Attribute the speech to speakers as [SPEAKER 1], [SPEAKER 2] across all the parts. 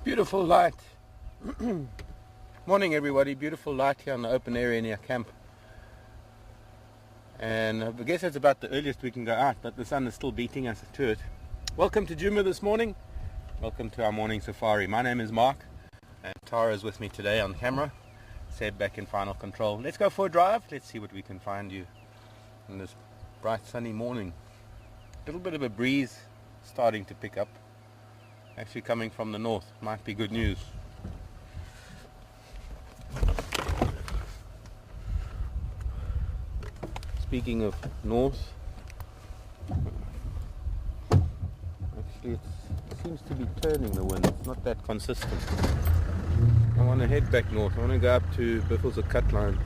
[SPEAKER 1] Beautiful light. Morning everybody, beautiful light here on the open area near camp. And I guess it's about the earliest we can go out, but the sun is still beating us to it. Welcome to Juma this morning. Welcome to our morning safari. My name is Mark and Tara is with me today on camera. Seb back in final control. Let's go for a drive. Let's see what we can find you in this bright sunny morning. A little bit of a breeze starting to pick up. Actually coming from the north. Might be good news. Speaking of north, actually it seems to be turning the wind. It's not that consistent. I want to head back north. I want to go up to Biffles Cut Line.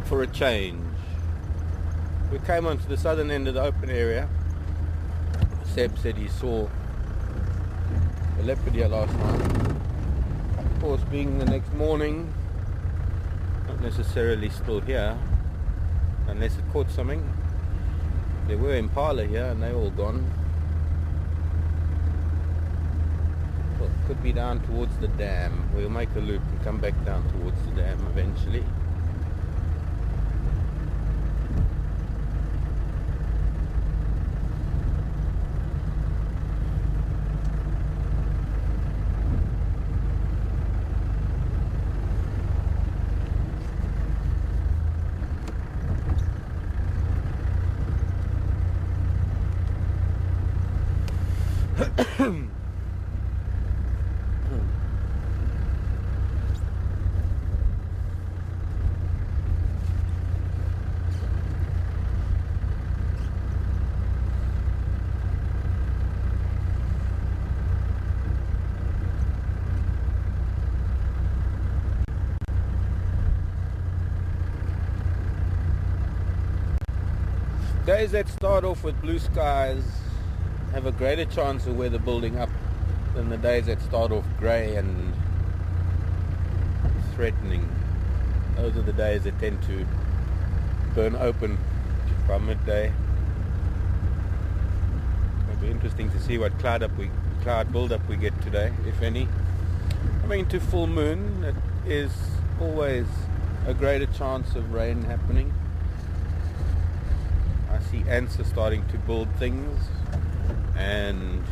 [SPEAKER 1] For a change. We came onto the southern end of the open area. Seb said he saw a leopard here last night. Of course, being the next morning, not necessarily still here, unless it caught something. There were impala here and they're all gone. Well, it could be down towards the dam. We'll make a loop and come back down towards the dam eventually. Days that start off with blue skies have a greater chance of weather building up than the days that start off grey and threatening. Those are the days that tend to burn open by midday. It'll be interesting to see what cloud build-up we get today, if any. Coming into full moon, it is always a greater chance of rain happening. I see ants are starting to build things and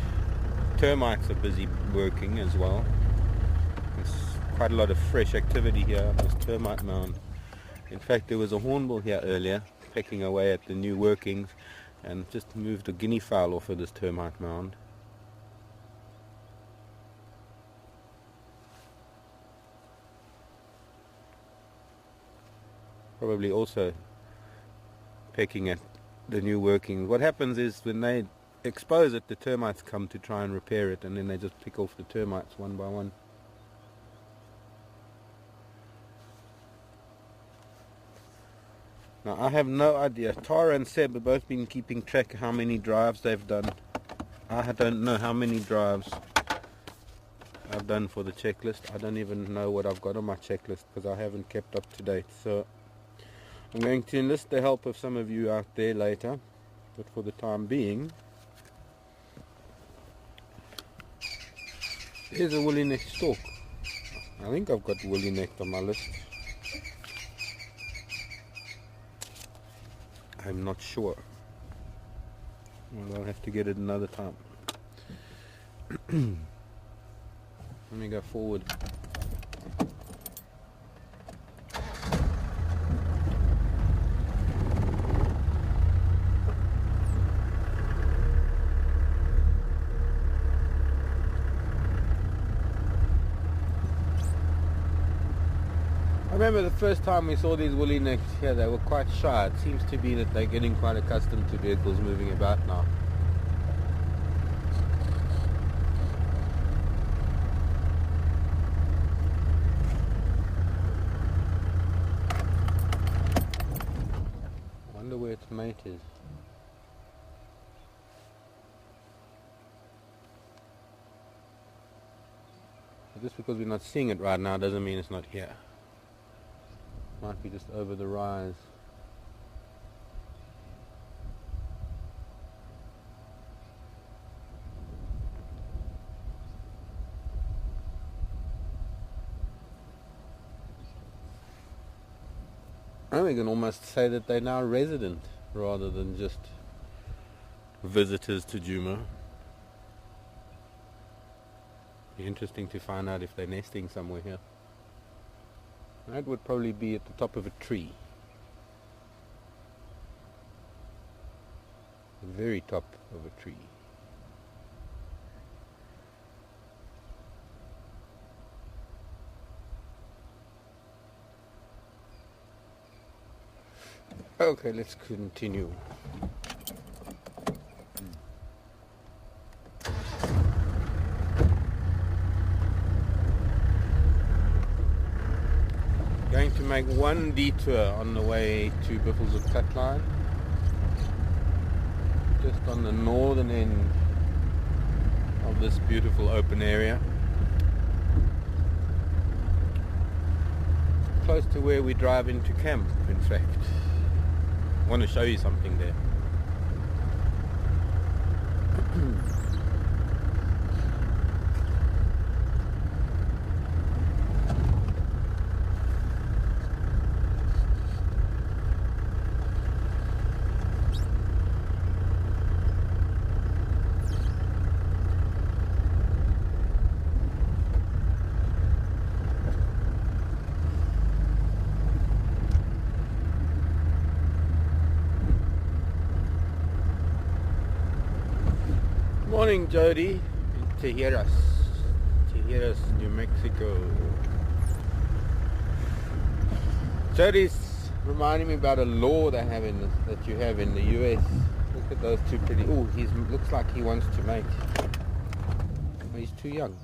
[SPEAKER 1] termites are busy working as well. There's quite a lot of fresh activity here on this termite mound. In fact, there was a hornbill here earlier pecking away at the new workings and just moved a guinea fowl off of this termite mound. Probably also pecking at the new workings. What happens is when they expose it, the termites come to try and repair it, and then they just pick off the termites one by one. Now I have no idea. Tara and Seb have both been keeping track of how many drives they've done. I don't know how many drives I've done for the checklist. I don't even know what I've got on my checklist because I haven't kept up to date. So I'm going to enlist the help of some of you out there later, but for the time being, here's a woolly neck stalk. I think I've got woolly neck on my list. I'm not sure. Well, I'll have to get it another time. Let me go forward. I remember the first time we saw these woolly necks here, they were quite shy. It seems to be that they're getting quite accustomed to vehicles moving about now. I wonder where its mate is. But just because we're not seeing it right now doesn't mean it's not here. Might be just over the rise. And we can almost say that they're now resident rather than just visitors to Djuma. Be interesting to find out if they're nesting somewhere here. That would probably be at the top of a tree. The very top of a tree. Okay, let's continue. Going to make one detour on the way to Buffelshoek Cutline, just on the northern end of this beautiful open area, close to where we drive into camp, in fact. I want to show you something there. Morning, Jody, in Tijeras, New Mexico. Jody's reminding me about a law they have in that you have in the US. Look at those two pretty. Oh, he looks like he wants to mate. He's too young,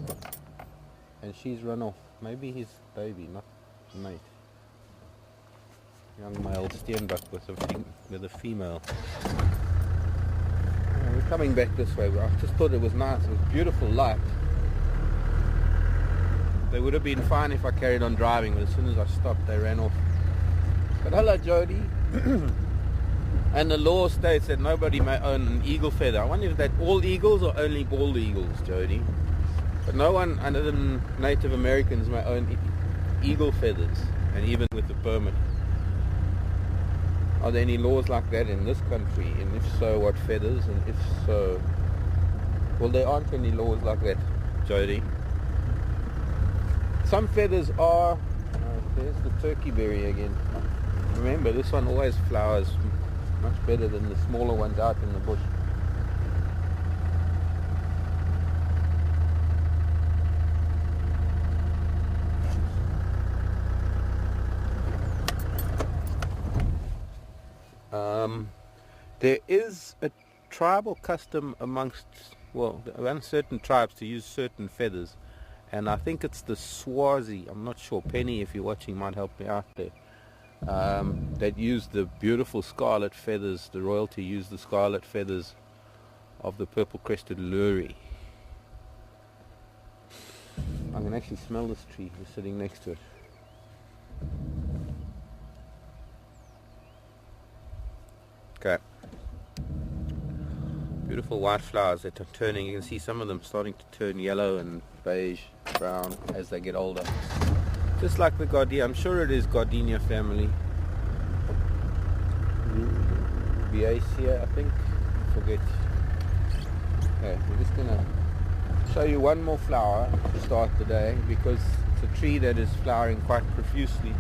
[SPEAKER 1] and she's run off. Maybe his baby, not mate. Young male steenbuck with a female. We're coming back this way. I just thought it was nice. It was beautiful light. They would have been fine if I carried on driving, but as soon as I stopped, they ran off. But hello, Jody. And the law states that nobody may own an eagle feather. I wonder if that's all eagles or only bald eagles, Jody. But no one other than Native Americans may own eagle feathers, and even with the permit. Are there any laws like that in this country? And if so, what feathers? And if so, well, there aren't any laws like that, Jody. Some feathers are. There's the turkey berry again. Remember, this one always flowers much better than the smaller ones out in the bush. There is a tribal custom amongst, certain tribes to use certain feathers, and I think it's the Swazi, I'm not sure, Penny, if you're watching, might help me out there, that use the beautiful scarlet feathers, the royalty used the scarlet feathers of the purple-crested lory. I can actually smell this tree, we're sitting next to it. Okay. Beautiful white flowers that are turning. You can see some of them starting to turn yellow and beige, brown as they get older. Just like the gardenia. I'm sure it is gardenia family. Viacia, I think. Forget. Okay, we're just going to show you one more flower to start the day, because it's a tree that is flowering quite profusely.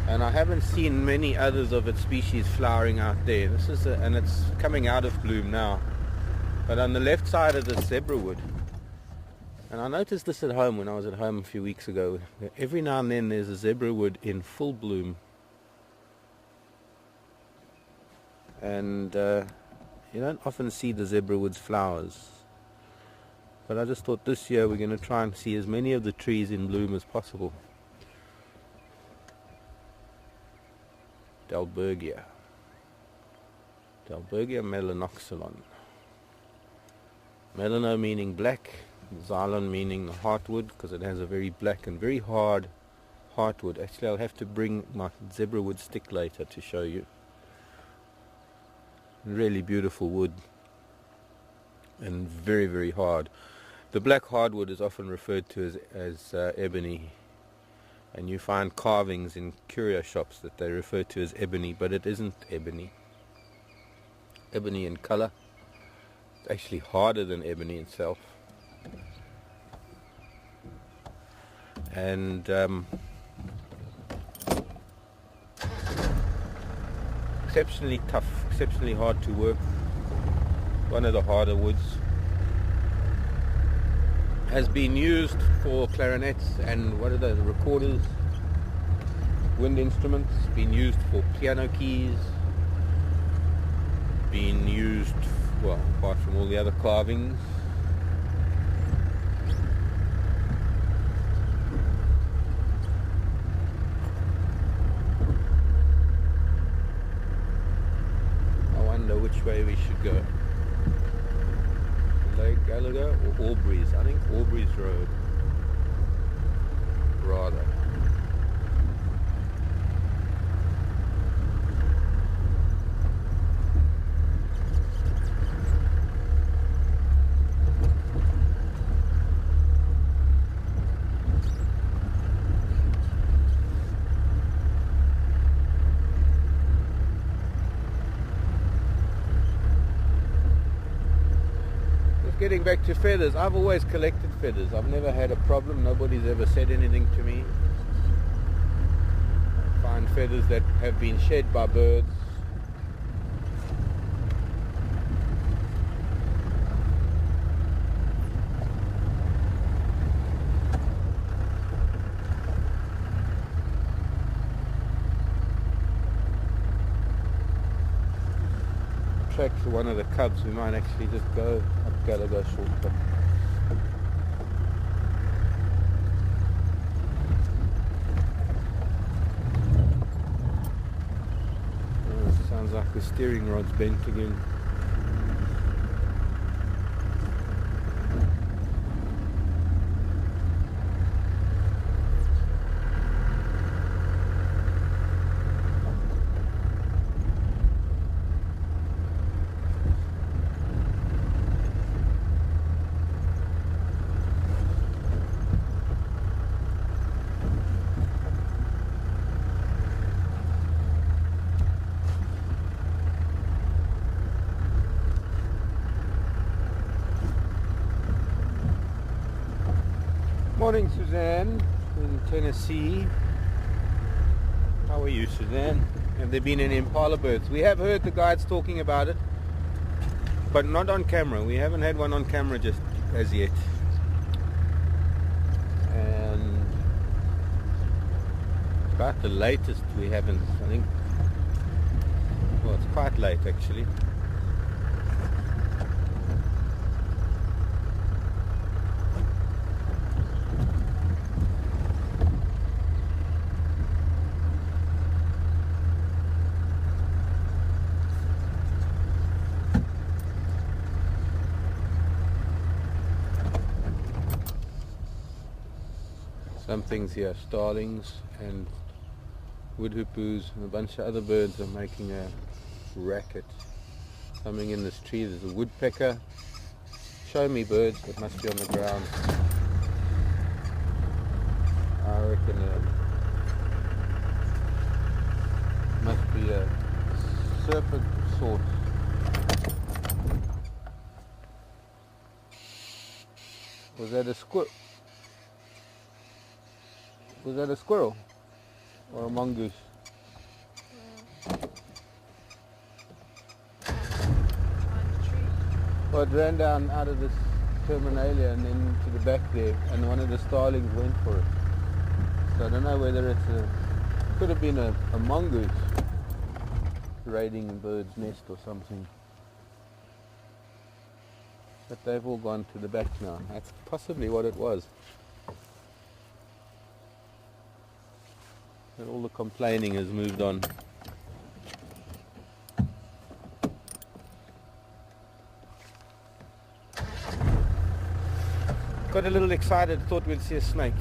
[SPEAKER 1] And I haven't seen many others of its species flowering out there. This is and it's coming out of bloom now. But on the left side of the zebrawood, and I noticed this at home when I was at home a few weeks ago, every now and then there's a zebrawood in full bloom. And you don't often see the zebrawood's flowers. But I just thought this year we're going to try and see as many of the trees in bloom as possible. Dalbergia melanoxylon. Melano meaning black, Xylon meaning heartwood, because it has a very black and very hard heartwood. Actually, I'll have to bring my zebra wood stick later to show you. Really beautiful wood and very, very hard. The black hardwood is often referred to as ebony, and you find carvings in curio shops that they refer to as ebony, but it isn't ebony. Ebony in color. It's actually harder than ebony itself, and exceptionally tough, exceptionally hard to work. One of the harder woods. Has been used for clarinets and what are the recorders, wind instruments. Been used for piano keys. Been used, well, apart from all the other carvings. I wonder which way we should go. Lake Gallagher or Aubrey's? I think Aubrey's Road, rather. Getting back to feathers, I've always collected feathers. I've never had a problem. Nobody's ever said anything to me. I find feathers that have been shed by birds. Tracks for one of the cubs. We might actually just go up Gallagher shortcut. Sounds like the steering rod's bent again. Morning, Suzanne, in Tennessee. How are you, Suzanne? Have there been any impala birds? We have heard the guides talking about it, but not on camera. We haven't had one on camera just as yet. And about the latest we haven't, I think, well, it's quite late actually. Some things here, starlings and wood hippoos and a bunch of other birds are making a racket. Coming in this tree, there's a woodpecker. Show me birds that must be on the ground. I reckon it must be a serpent of sorts. Was that a squirrel? Was that a squirrel or a mongoose? Well, it ran down out of this terminalia and then to the back there, and one of the starlings went for it. So I don't know whether could have been a mongoose raiding a bird's nest or something. But they've all gone to the back now. That's possibly what it was. And all the complaining has moved on. Got a little excited, thought we'd see a snake.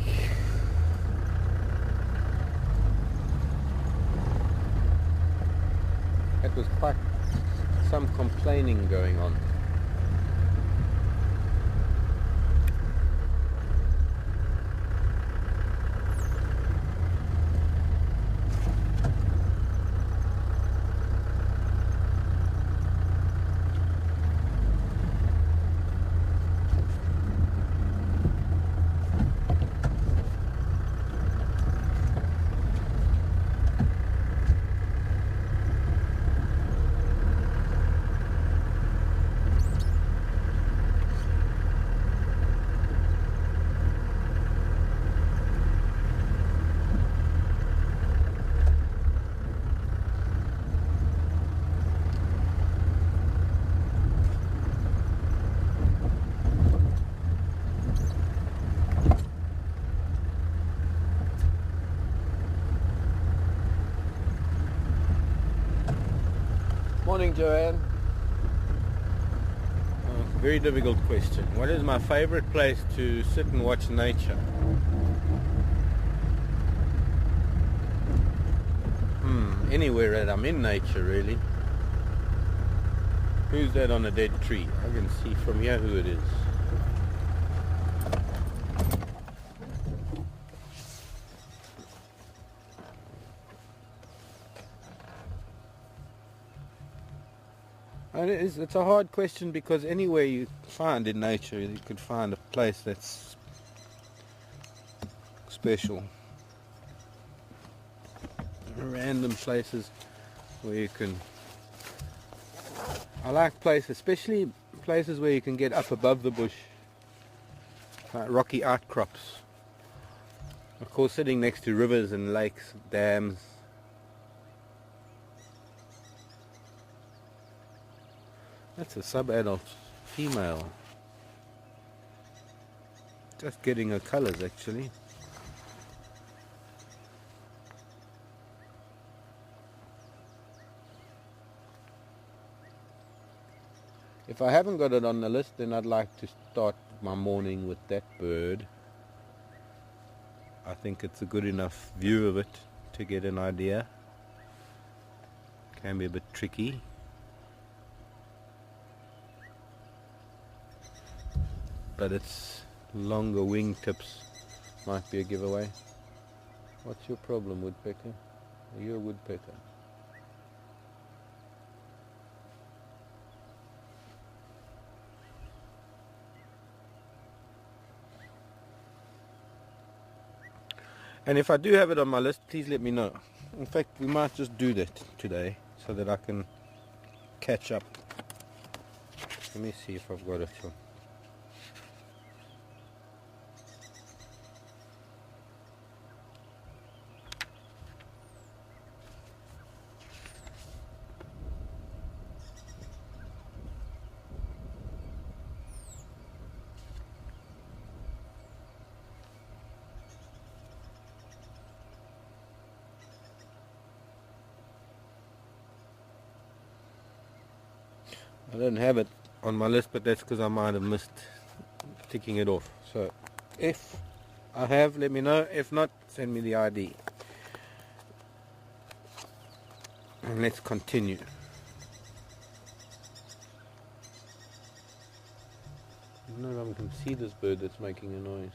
[SPEAKER 1] It was quite some complaining going on. Morning, Joanne. Very difficult question. What is my favorite place to sit and watch nature? Anywhere that I'm in nature, really. Who's that on a dead tree? I can see from here who it is. And it's a hard question because anywhere you find in nature, you could find a place that's special. Random places where you can... I like places, especially places where you can get up above the bush, like rocky outcrops. Of course, sitting next to rivers and lakes, dams. That's a sub-adult female. Just getting her colors, actually. If I haven't got it on the list, then I'd like to start my morning with that bird. I think it's a good enough view of it to get an idea. Can be a bit tricky. But its longer wingtips might be a giveaway. What's your problem, woodpecker? Are you a woodpecker? And if I do have it on my list, please let me know. In fact, we might just do that today so that I can catch up. Let me see if I've got it on. I don't have it on my list, but that's because I might have missed ticking it off. So if I have, let me know. If not, send me the ID. And let's continue. I don't know if I can see this bird that's making a noise.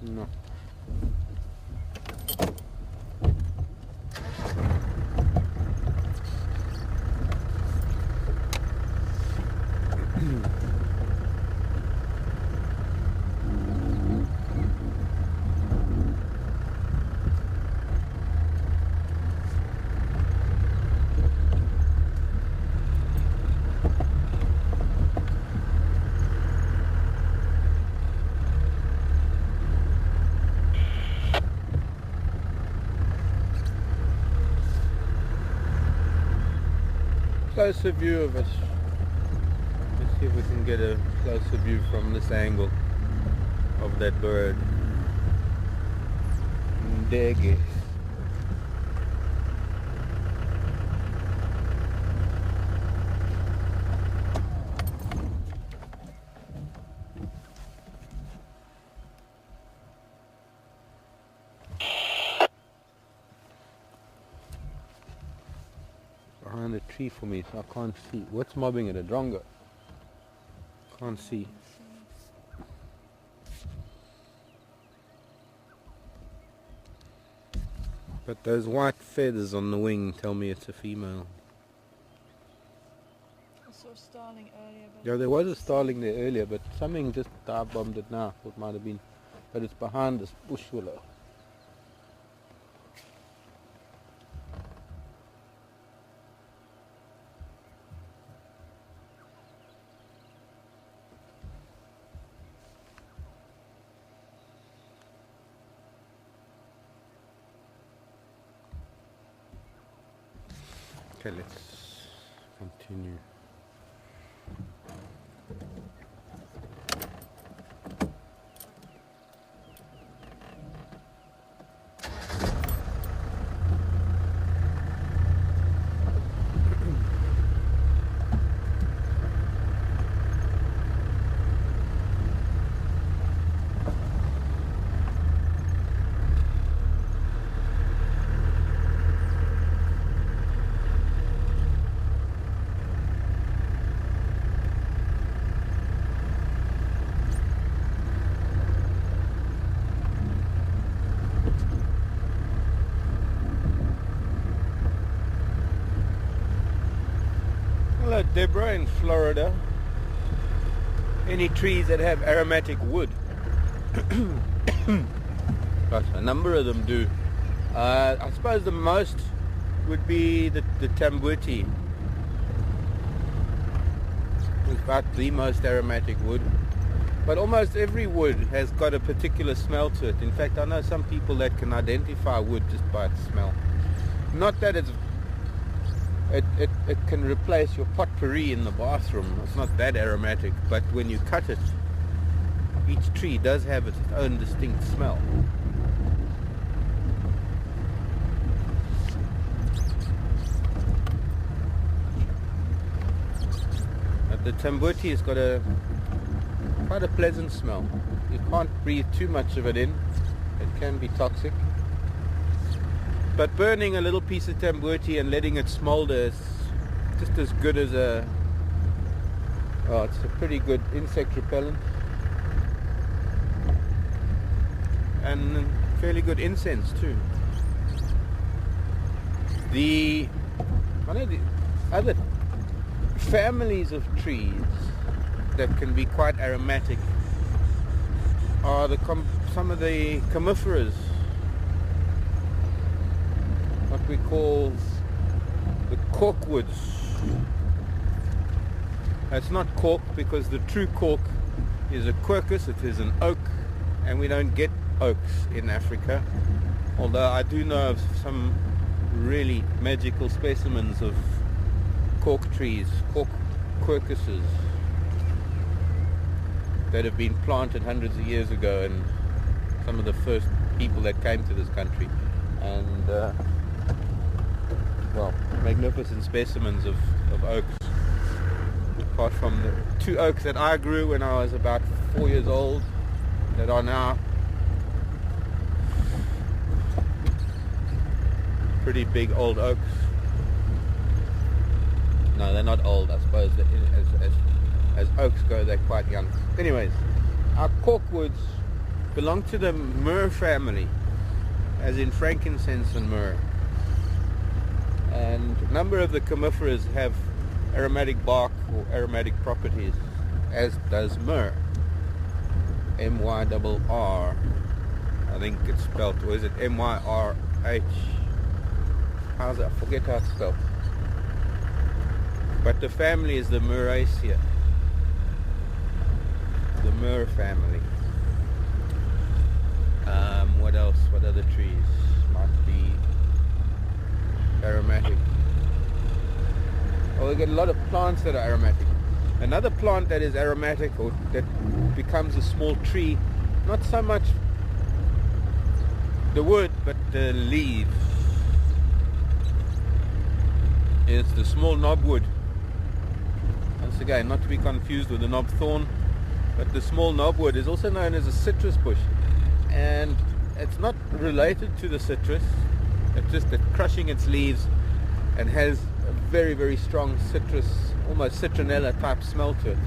[SPEAKER 1] No. Closer view of it. Let's See if we can get a closer view from this angle of that bird. Ndege. Behind a tree for me, so I can't see. What's mobbing it? A drongo? Can't see. But those white feathers on the wing tell me it's a female.
[SPEAKER 2] I saw a starling earlier.
[SPEAKER 1] Yeah, there was a starling there earlier, but something just dive bombed it now. Thought it might have been, but it's behind this bush willow. Okay, let's continue. Hello Deborah in Florida. Any trees that have aromatic wood? Gosh, a number of them do. I suppose the most would be the tambuti. It's about the most aromatic wood. But almost every wood has got a particular smell to it. In fact, I know some people that can identify wood just by its smell. Not that it can replace your potpourri in the bathroom. It's not that aromatic, but when you cut it, each tree does have its own distinct smell. But the tambuti has got quite a pleasant smell. You can't breathe too much of it in. It can be toxic. But burning a little piece of tambuti and letting it smolder is just as good as it's a pretty good insect repellent and fairly good incense too. One of the other families of trees that can be quite aromatic are some of the comiferas. What we call the corkwoods. It's not cork because the true cork is a quercus, it is an oak, and we don't get oaks in Africa. Although I do know of some really magical specimens of cork trees, cork quercuses, that have been planted hundreds of years ago, and some of the first people that came to this country. And magnificent specimens of oaks. Apart from the two oaks that I grew when I was about 4 years old, that are now pretty big old oaks. No, they're not old. I suppose that as oaks go, they're quite young. Anyways, our corkwoods belong to the myrrh family, as in frankincense and myrrh. And a number of the comiferas have aromatic bark or aromatic properties, as does myrrh. M-Y-R-R. I think it's spelled, or is it M-Y-R-H? How's it? I forget how it's spelled. But the family is the Myrrhaceae. The myrrh family. What else? What other trees might be aromatic? Oh, we get a lot of plants that are aromatic. Another plant that is aromatic, or that becomes a small tree, not so much the wood but the leaves, is the small knobwood. Once again, not to be confused with the knobthorn, but the small knobwood is also known as a citrus bush, and it's not related to the citrus. It's just that crushing its leaves and has a very, very strong citrus, almost citronella type smell to it.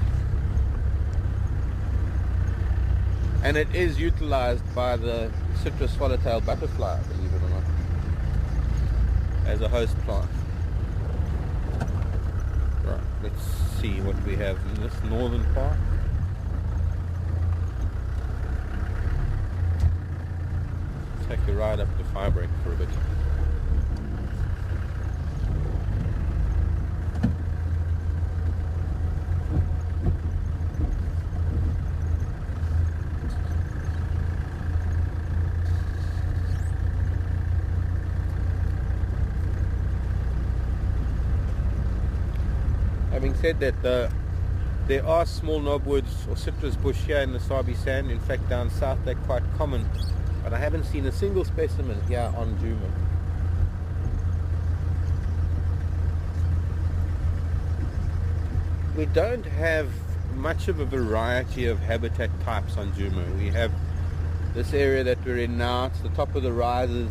[SPEAKER 1] And it is utilized by the citrus swallowtail butterfly, believe it or not, as a host plant. Right, let's see what we have in this northern part. Let's take a ride up the fire break for a bit. Having said that, there are small knobwoods or citrus bush here in the Sabi Sand. In fact, down south they're quite common, but I haven't seen a single specimen here on Djuma. We don't have much of a variety of habitat types on Djuma. We have this area that we're in now. It's the top of the rises,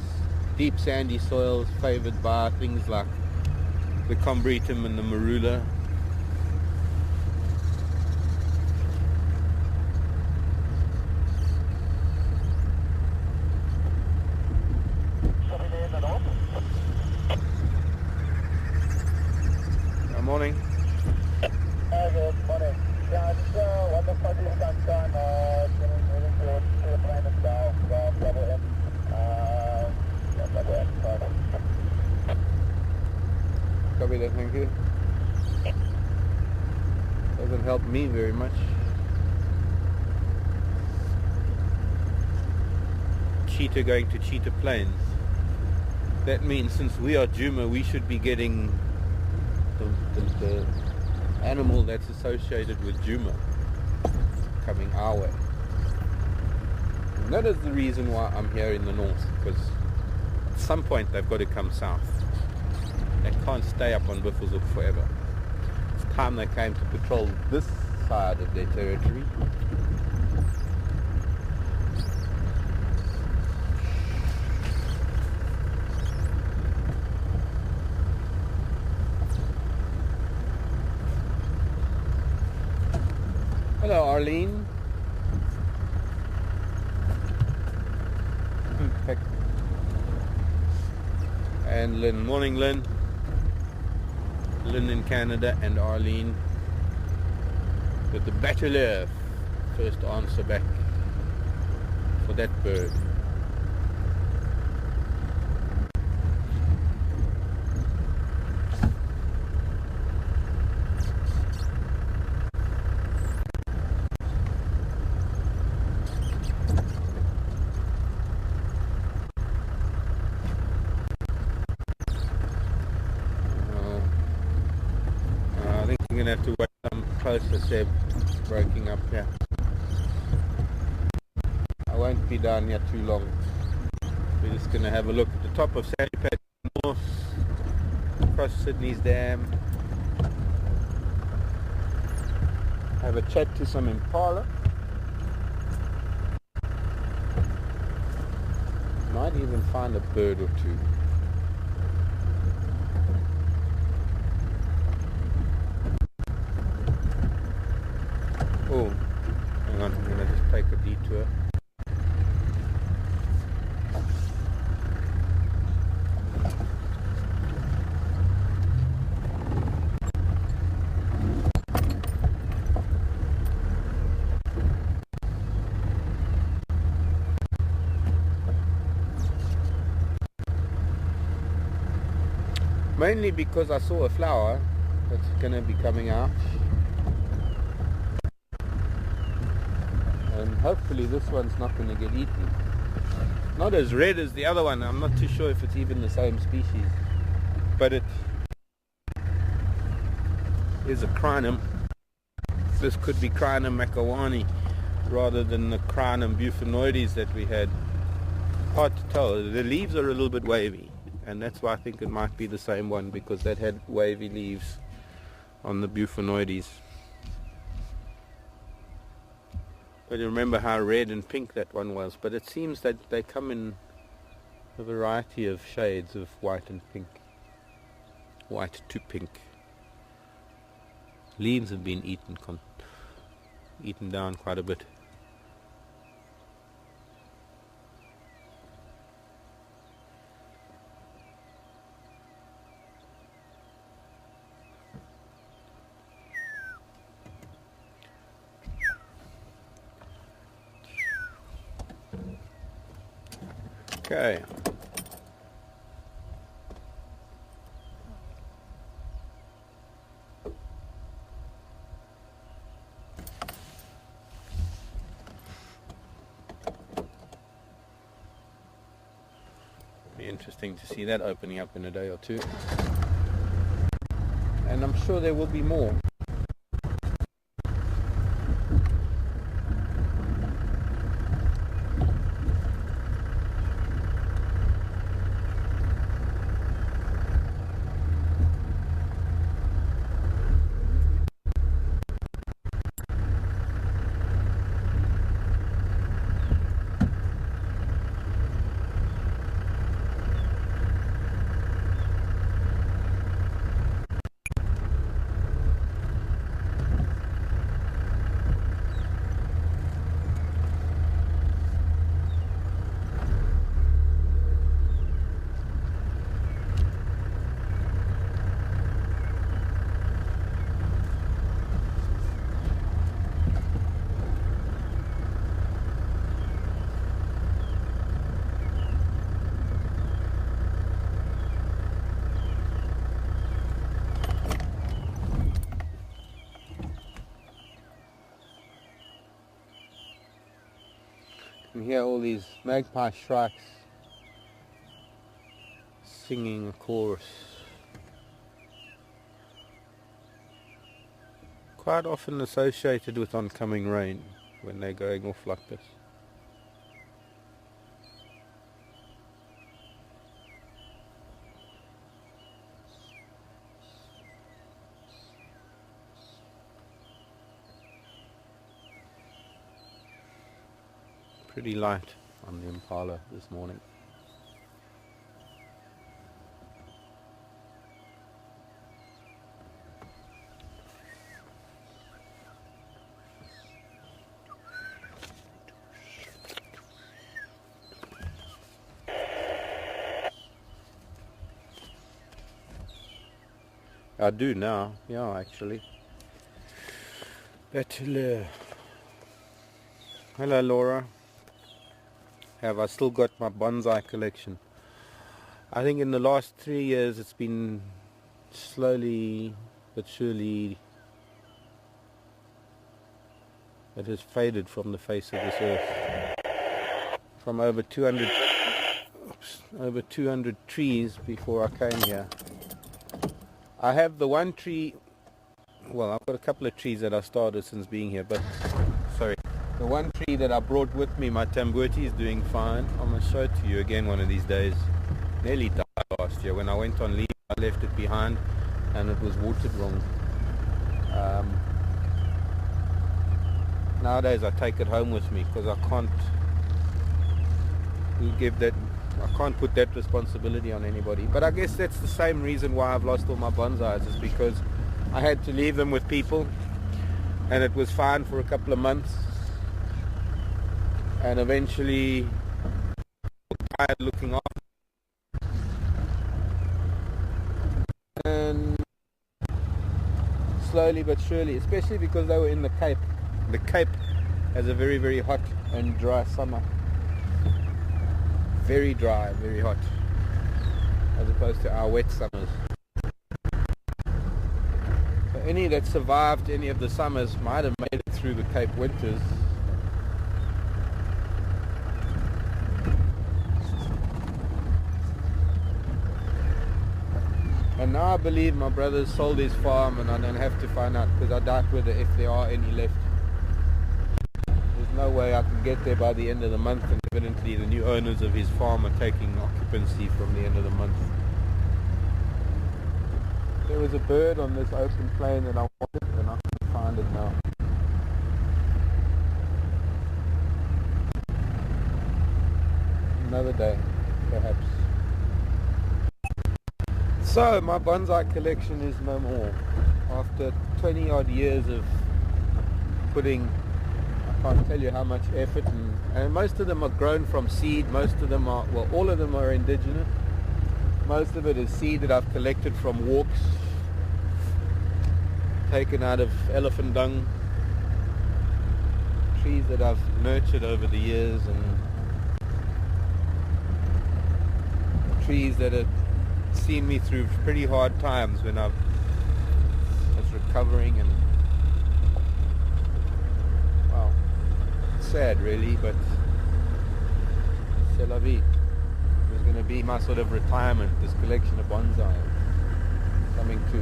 [SPEAKER 1] deep sandy soils favored by things like the combretum and the marula. Morning.
[SPEAKER 3] Good morning. Yeah, it's wonderful sunshine. Moving towards the planet south from double M. Double M.
[SPEAKER 1] Copy that, thank you. Doesn't help me very much. Cheetah going to Cheetah Plains. That means since we are Djuma, we should be getting the animal that's associated with Djuma coming our way. And that is the reason why I'm here in the north, because at some point they've got to come south. They can't stay up on Buffelshoek forever. It's time they came to patrol this side of their territory. Hello, Arlene. And Lynn. Morning, Lynn. Lynn in Canada and Arlene with the bateleur. First answer back for that bird. Have to wait some closer step breaking up here. I won't be down here too long. We're just going to have a look at the top of Sandy Paddy North, across Sydney's Dam, have a chat to some impala, might even find a bird or two. Oh, hang on, I'm going to just take a detour. Mainly because I saw a flower that's going to be coming out. And hopefully this one's not going to get eaten. Not as red as the other one. I'm not too sure if it's even the same species. But it is a crinum. this could be Crinum macawani rather than the Crinum bufinoides that we had. Hard to tell. The leaves are a little bit wavy, and that's why I think it might be the same one, because that had wavy leaves on the bufinoides. But you remember how red and pink that one was, but it seems that they come in a variety of shades of white and pink. White to pink. Leaves have been eaten down quite a bit. Okay. Be interesting to see that opening up in a day or two. And I'm sure there will be more. You can hear all these magpie shrikes singing a chorus. Quite often associated with oncoming rain when they're going off like this. Pretty light on the Impala this morning. I do now, yeah, actually. Hello, Laura. Have I still got my bonsai collection? I think in the last 3 years it's been slowly but surely, it has faded from the face of this earth. From over 200 trees before I came here. I have the one tree, well, I've got a couple of trees that I started since being here, but sorry. The one tree that I brought with me, my Tambuti, is doing fine. I'm going to show it to you again one of these days. Nearly died last year. When I went on leave, I left it behind and it was watered wrong. Nowadays I take it home with me because I can't put that responsibility on anybody. But I guess that's the same reason why I've lost all my bonsais, is because I had to leave them with people and it was fine for a couple of months. And eventually, tired looking after, and slowly but surely, especially because they were in the Cape. The Cape has a very, very hot and dry summer. Very dry, very hot, as opposed to our wet summers. So any that survived any of the summers might have made it through the Cape winters. And now I believe my brother's sold his farm, and I don't have to find out, because I doubt whether if there are any left. There's no way I can get there by the end of the month, and evidently the new owners of his farm are taking occupancy from the end of the month. There was a bird on this open plain that I wanted, and I can't find it now. Another day, perhaps. So my bonsai collection is no more. After 20 odd years of putting, I can't tell you how much effort, and most of them are grown from seed. Most of them are, well, all of them are indigenous. Most of it is seed that I've collected from walks, taken out of elephant dung, trees that I've nurtured over the years, and trees that have seen me through pretty hard times when I was recovering, and well, sad really, but c'est la vie. It was going to be my sort of retirement, this collection of bonsai. Something to,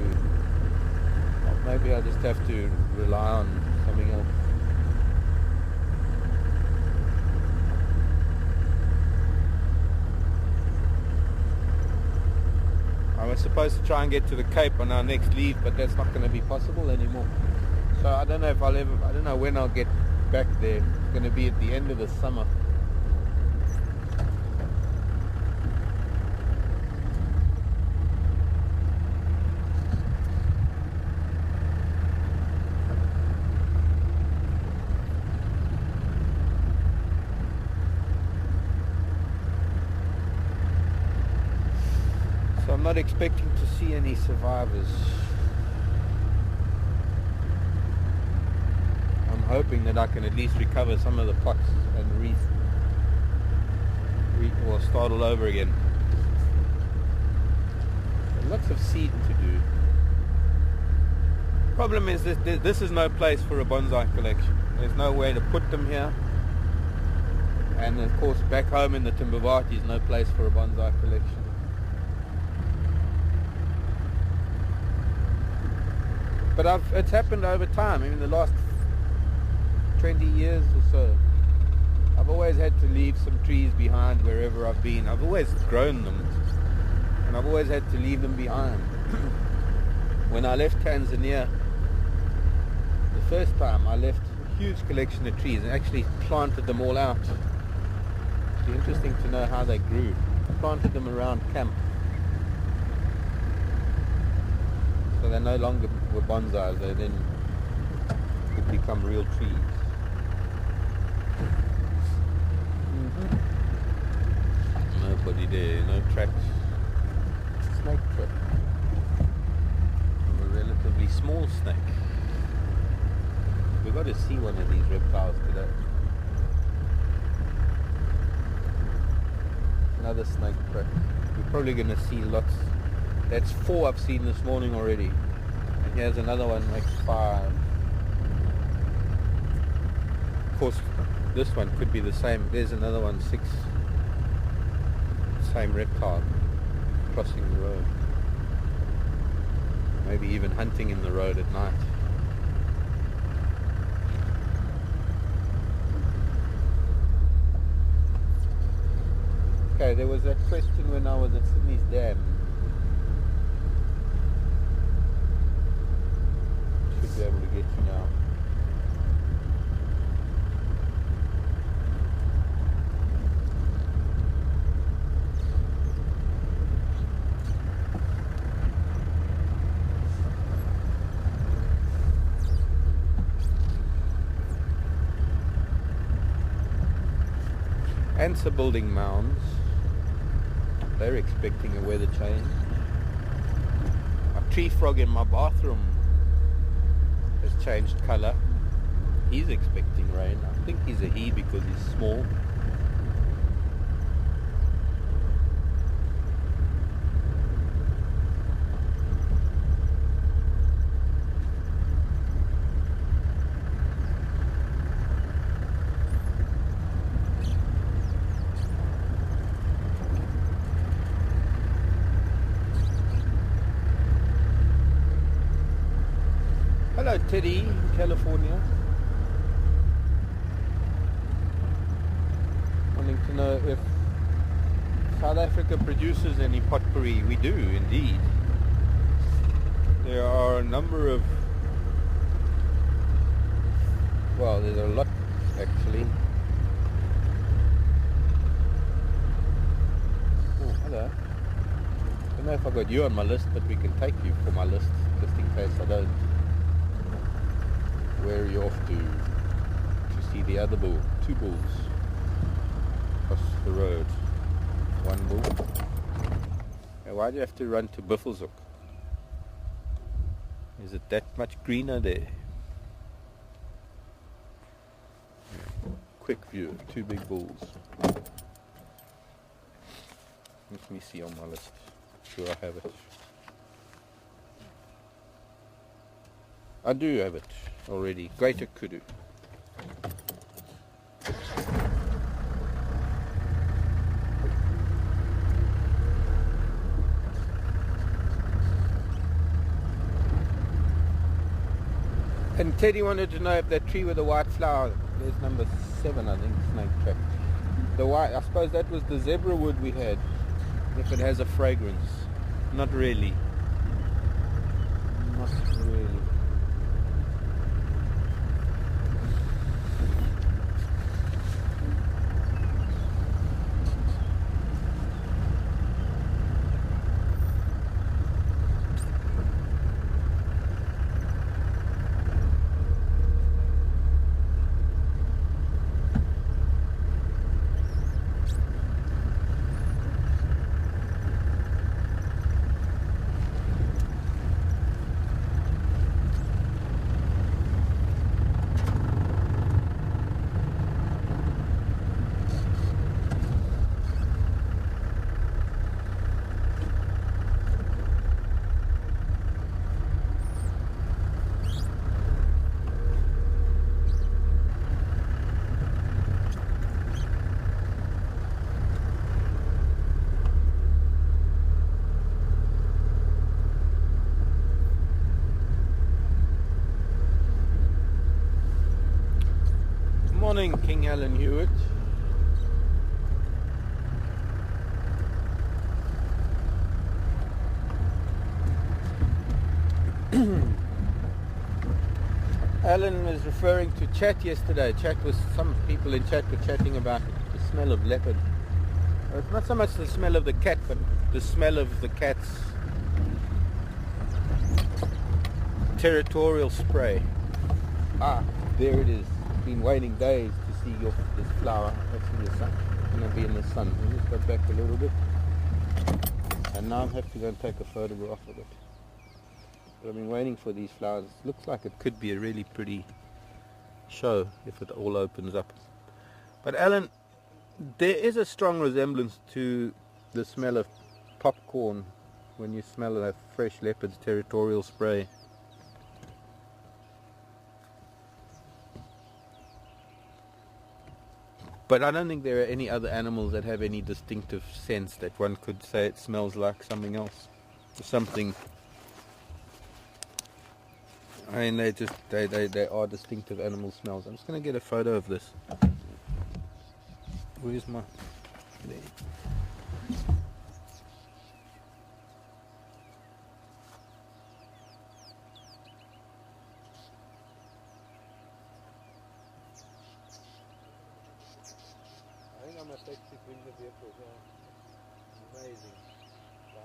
[SPEAKER 1] well, maybe I just have to rely on something else. I was supposed to try and get to the Cape on our next leave, but that's not going to be possible anymore. So I don't know if I don't know when I'll get back there. It's going to be at the end of the summer. I'm not expecting to see any survivors. I'm hoping that I can at least recover some of the pots and or start all over again. There's lots of seed to do. Problem is this is no place for a bonsai collection. There's no way to put them here. And of course back home in the Timbavati is no place for a bonsai collection. But it's happened over time. I mean, the last 20 years or so, I've always had to leave some trees behind wherever I've been. I've always grown them, and I've always had to leave them behind. When I left Tanzania, the first time, I left a huge collection of trees and actually planted them all out. It'd be interesting to know how they grew. I planted them around camp. So they no longer were bonsais, they then could become real trees. Nobody there, no tracks. Snake trap. A relatively small snake. We've got to see one of these reptiles today. Another snake trap. We're probably going to see lots. That's 4 I've seen this morning already. And here's another one, makes 5. Of course, this one could be the same. There's another one, 6. Same reptile crossing the road. Maybe even hunting in the road at night. Okay, there was that question when I was at Sydney's Dam. Should be able to get you now. Ants are building mounds. They're expecting a weather change. A tree frog in my bathroom has changed colour. He's expecting rain. I think he's a he because he's small. Hello Teddy, California. Wanting to know if South Africa produces any potpourri. We do indeed. There are a number of, well, there's a lot actually. Oh, hello. I don't know if I got you on my list, but we can take you for my list just in case I don't. Where are you off to see the other bull? 2 bulls across the road. 1 bull. Now, why do you have to run to Buffelshoek? Is it that much greener there? Quick view, 2 big bulls. Let me see on my list. Do I have it? I do have it already. Greater Kudu. And Teddy wanted to know if that tree with the white flower, there's number 7 I think, snake track. The white, I suppose that was the zebra wood we had. If it has a fragrance. Not really. Not really. Morning, King Alan Hewitt. Alan was referring to chat yesterday. Chat was, some people in chat were chatting about the smell of leopard. It's not so much the smell of the cat, but the smell of the cat's territorial spray. Ah, there it is. Been waiting days to see this flower. That's in the sun. It's going to be in the sun. I just got back a little bit, and now I have to go and take a photograph of it. But I've been waiting for these flowers. Looks like it could be a really pretty show if it all opens up. But Alan, there is a strong resemblance to the smell of popcorn when you smell that fresh leopard's territorial spray. But I don't think there are any other animals that have any distinctive sense that one could say it smells like something else. Something. I mean, they are distinctive animal smells. I'm just going to get a photo of this. Where's my... There. I think I must actually bring the vehicle here. Amazing. Wow.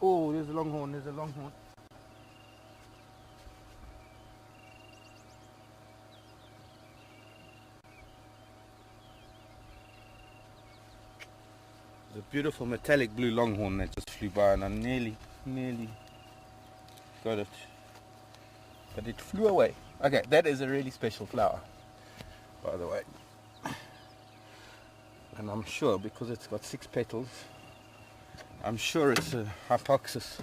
[SPEAKER 1] Oh, there's a longhorn, there's a longhorn. There's a beautiful metallic blue longhorn that just flew by and I nearly got it. But it flew away. Okay, that is a really special flower, by the way. And I'm sure, because it's got 6 petals, I'm sure it's a hypoxis.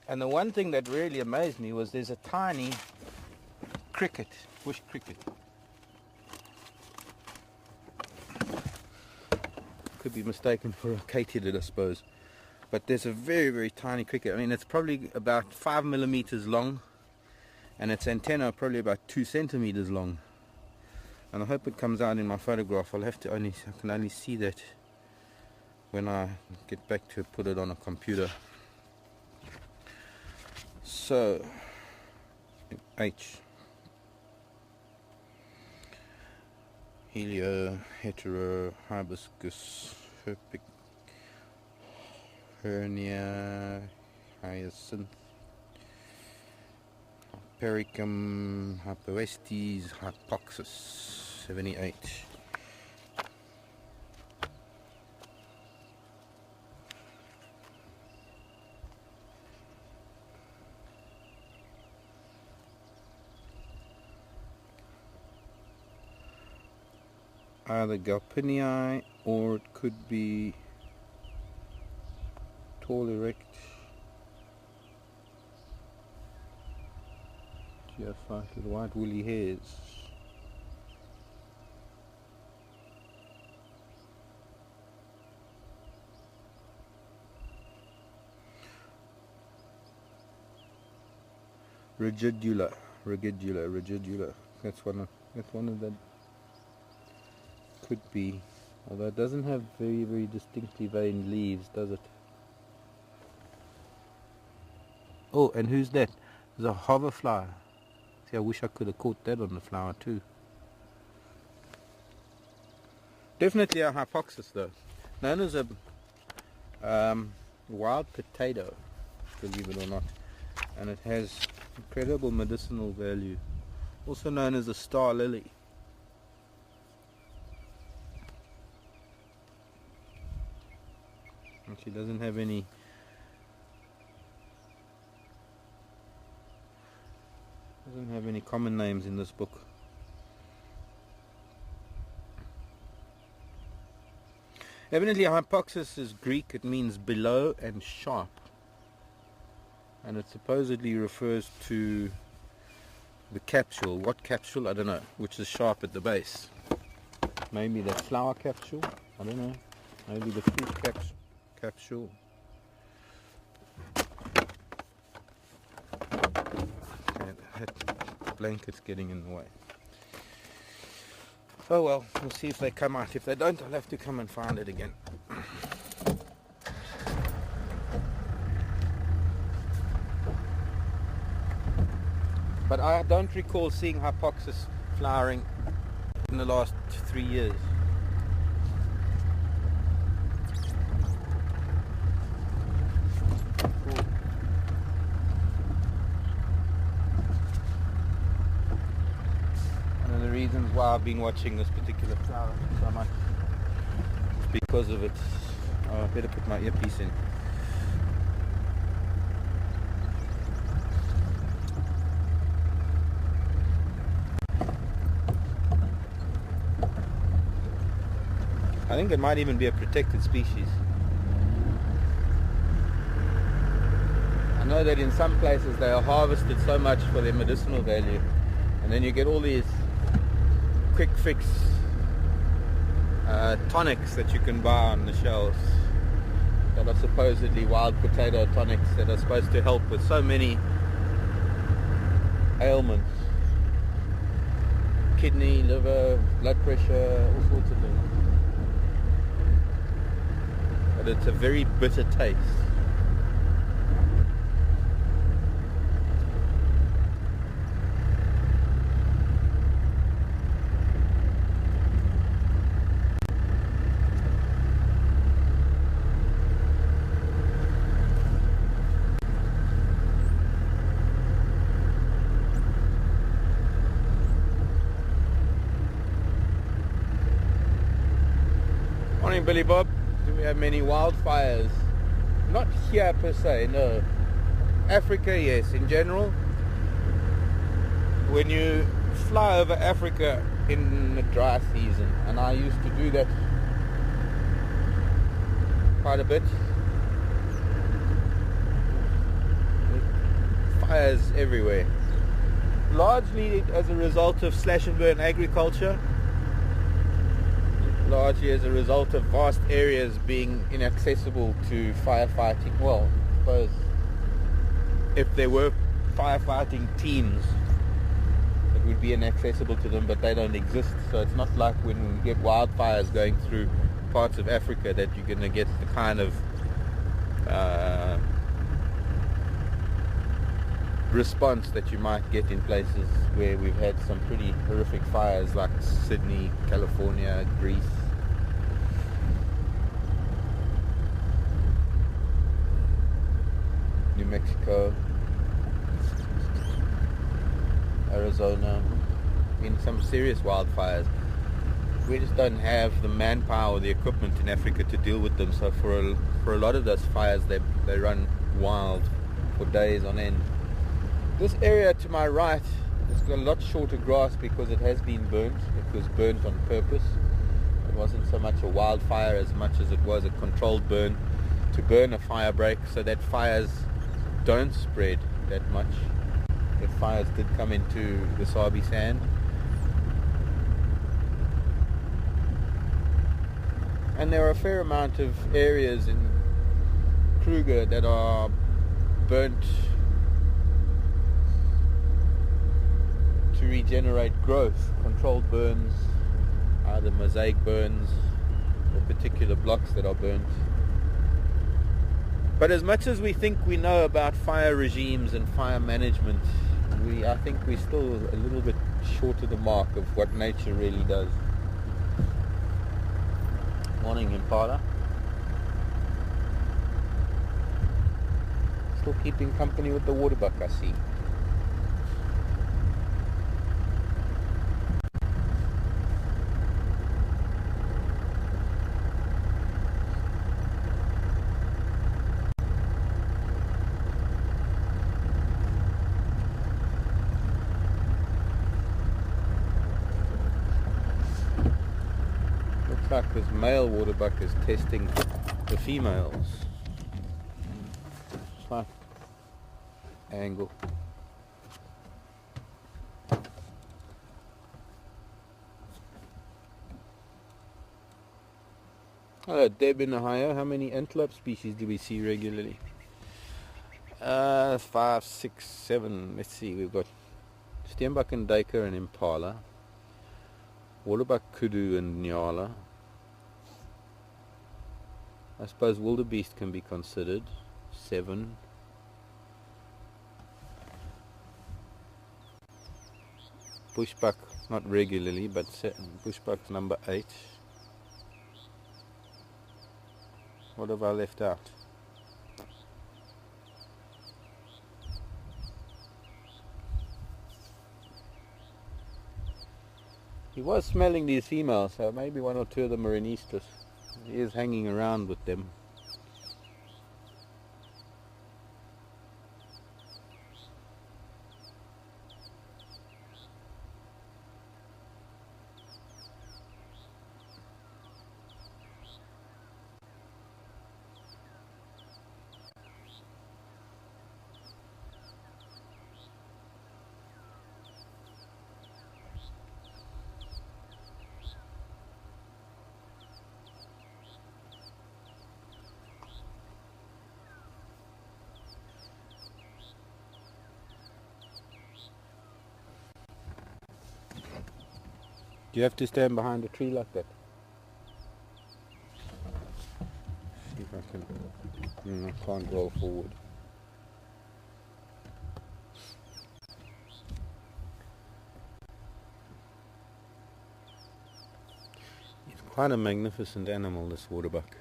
[SPEAKER 1] And the one thing that really amazed me was there's a tiny cricket, bush cricket. Could be mistaken for a katydid, I suppose. But there's a very, very tiny cricket. I mean, it's probably about 5 millimeters long, and its antenna are probably about 2 centimeters long. And I hope it comes out in my photograph. I can only see that when I get back to put it on a computer. So, H. Helio, hetero, hibiscus, herpic, hernia, hyacinth, Pericum, hypoestes, hypoxis, 78. Either Galpinii or it could be tall erect, geophyte with white woolly hairs. Rigidula. That's one of the. Could be, although it doesn't have very, very distinctly veined leaves, does it? Oh, and who's that? There's a hoverfly. See, I wish I could have caught that on the flower too. Definitely a hypoxis though. Known as a wild potato, believe it or not. And it has incredible medicinal value. Also known as a star lily. And she doesn't have any common names in this book. Evidently hypoxis is Greek. It means below and sharp, and it supposedly refers to the capsule. What capsule? I don't know, which is sharp at the base. Maybe the flower capsule, I don't know. Maybe the fruit capsule. Okay, that blanket's getting in the way. Oh well, we'll see if they come out. If they don't, I'll have to come and find it again. But I don't recall seeing hypoxis flowering in the last 3 years. Reasons why I've been watching this particular flower so much is because of it. Oh, I better put my earpiece in. I think it might even be a protected species. I know that in some places they are harvested so much for their medicinal value, and then you get all these quick fix tonics that you can buy on the shelves that are supposedly wild potato tonics that are supposed to help with so many ailments, kidney, liver, blood pressure, all sorts of things, but it's a very bitter taste. Morning, Billy Bob. Do we have many wildfires? Not here per se, no. Africa, yes, in general. When you fly over Africa in the dry season, and I used to do that quite a bit. Fires everywhere. Largely as a result of slash and burn agriculture. Largely as a result of vast areas being inaccessible to firefighting. Well, I suppose if there were firefighting teams, it would be inaccessible to them, but they don't exist. So it's not like when we get wildfires going through parts of Africa that you're going to get the kind of response that you might get in places where we've had some pretty horrific fires like Sydney, California, Greece. New Mexico, Arizona, in some serious wildfires. We just don't have the manpower or the equipment in Africa to deal with them, so for a lot of those fires they run wild for days on end. This area to my right has got a lot shorter grass because it has been burnt. It was burnt on purpose. It wasn't so much a wildfire as much as it was a controlled burn to burn a fire break so that fires don't spread that much. If fires did come into the Sabi sand. And there are a fair amount of areas in Kruger that are burnt to regenerate growth, controlled burns, either mosaic burns or particular blocks that are burnt. But as much as we think we know about fire regimes and fire management, I think we're still a little bit short of the mark of what nature really does. Morning, Impala. Still keeping company with the waterbuck, I see. Like this male waterbuck is testing the females. Fine angle. Hello, Deb in Ohio. How many antelope species do we see regularly? 5, 6, 7. Let's see. We've got steenbok and duiker and impala, waterbuck, kudu and nyala. I suppose wildebeest can be considered. 7. Bushbuck, not regularly, but bushbuck's number 8. What have I left out? He was smelling these females, so maybe 1 or 2 of them are in estrus. He is hanging around with them. Do you have to stand behind a tree like that? See if I can. I can't roll forward. He's quite a magnificent animal, this waterbuck.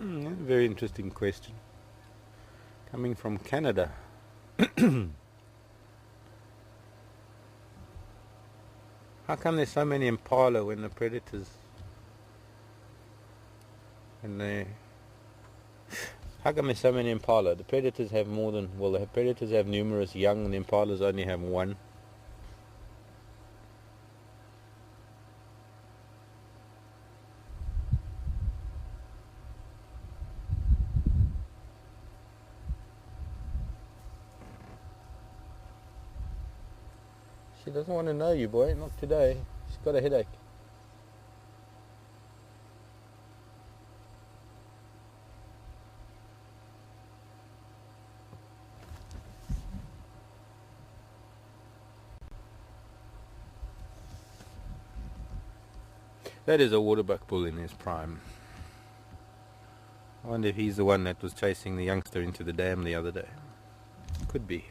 [SPEAKER 1] Very interesting question. Coming from Canada. How come there's so many impala when the predators... How come there's so many impala? The predators have more than... Well, the predators have numerous young and the impalas only have one. She doesn't want to know you, boy. Not today. She's got a headache. That is a waterbuck bull in his prime. I wonder if he's the one that was chasing the youngster into the dam the other day. Could be.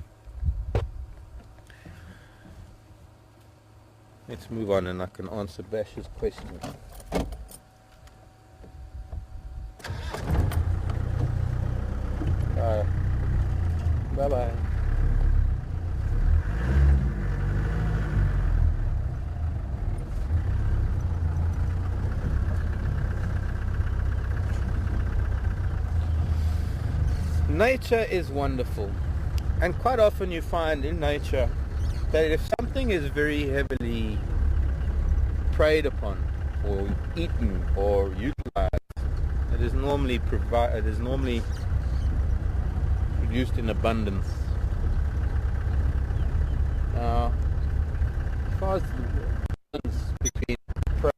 [SPEAKER 1] Let's move on and I can answer Bash's question. Bye-bye. Nature is wonderful, and quite often you find in nature that if something is very heavily preyed upon or eaten or utilized, it is normally produced in abundance. Now, as far as the balance between prey,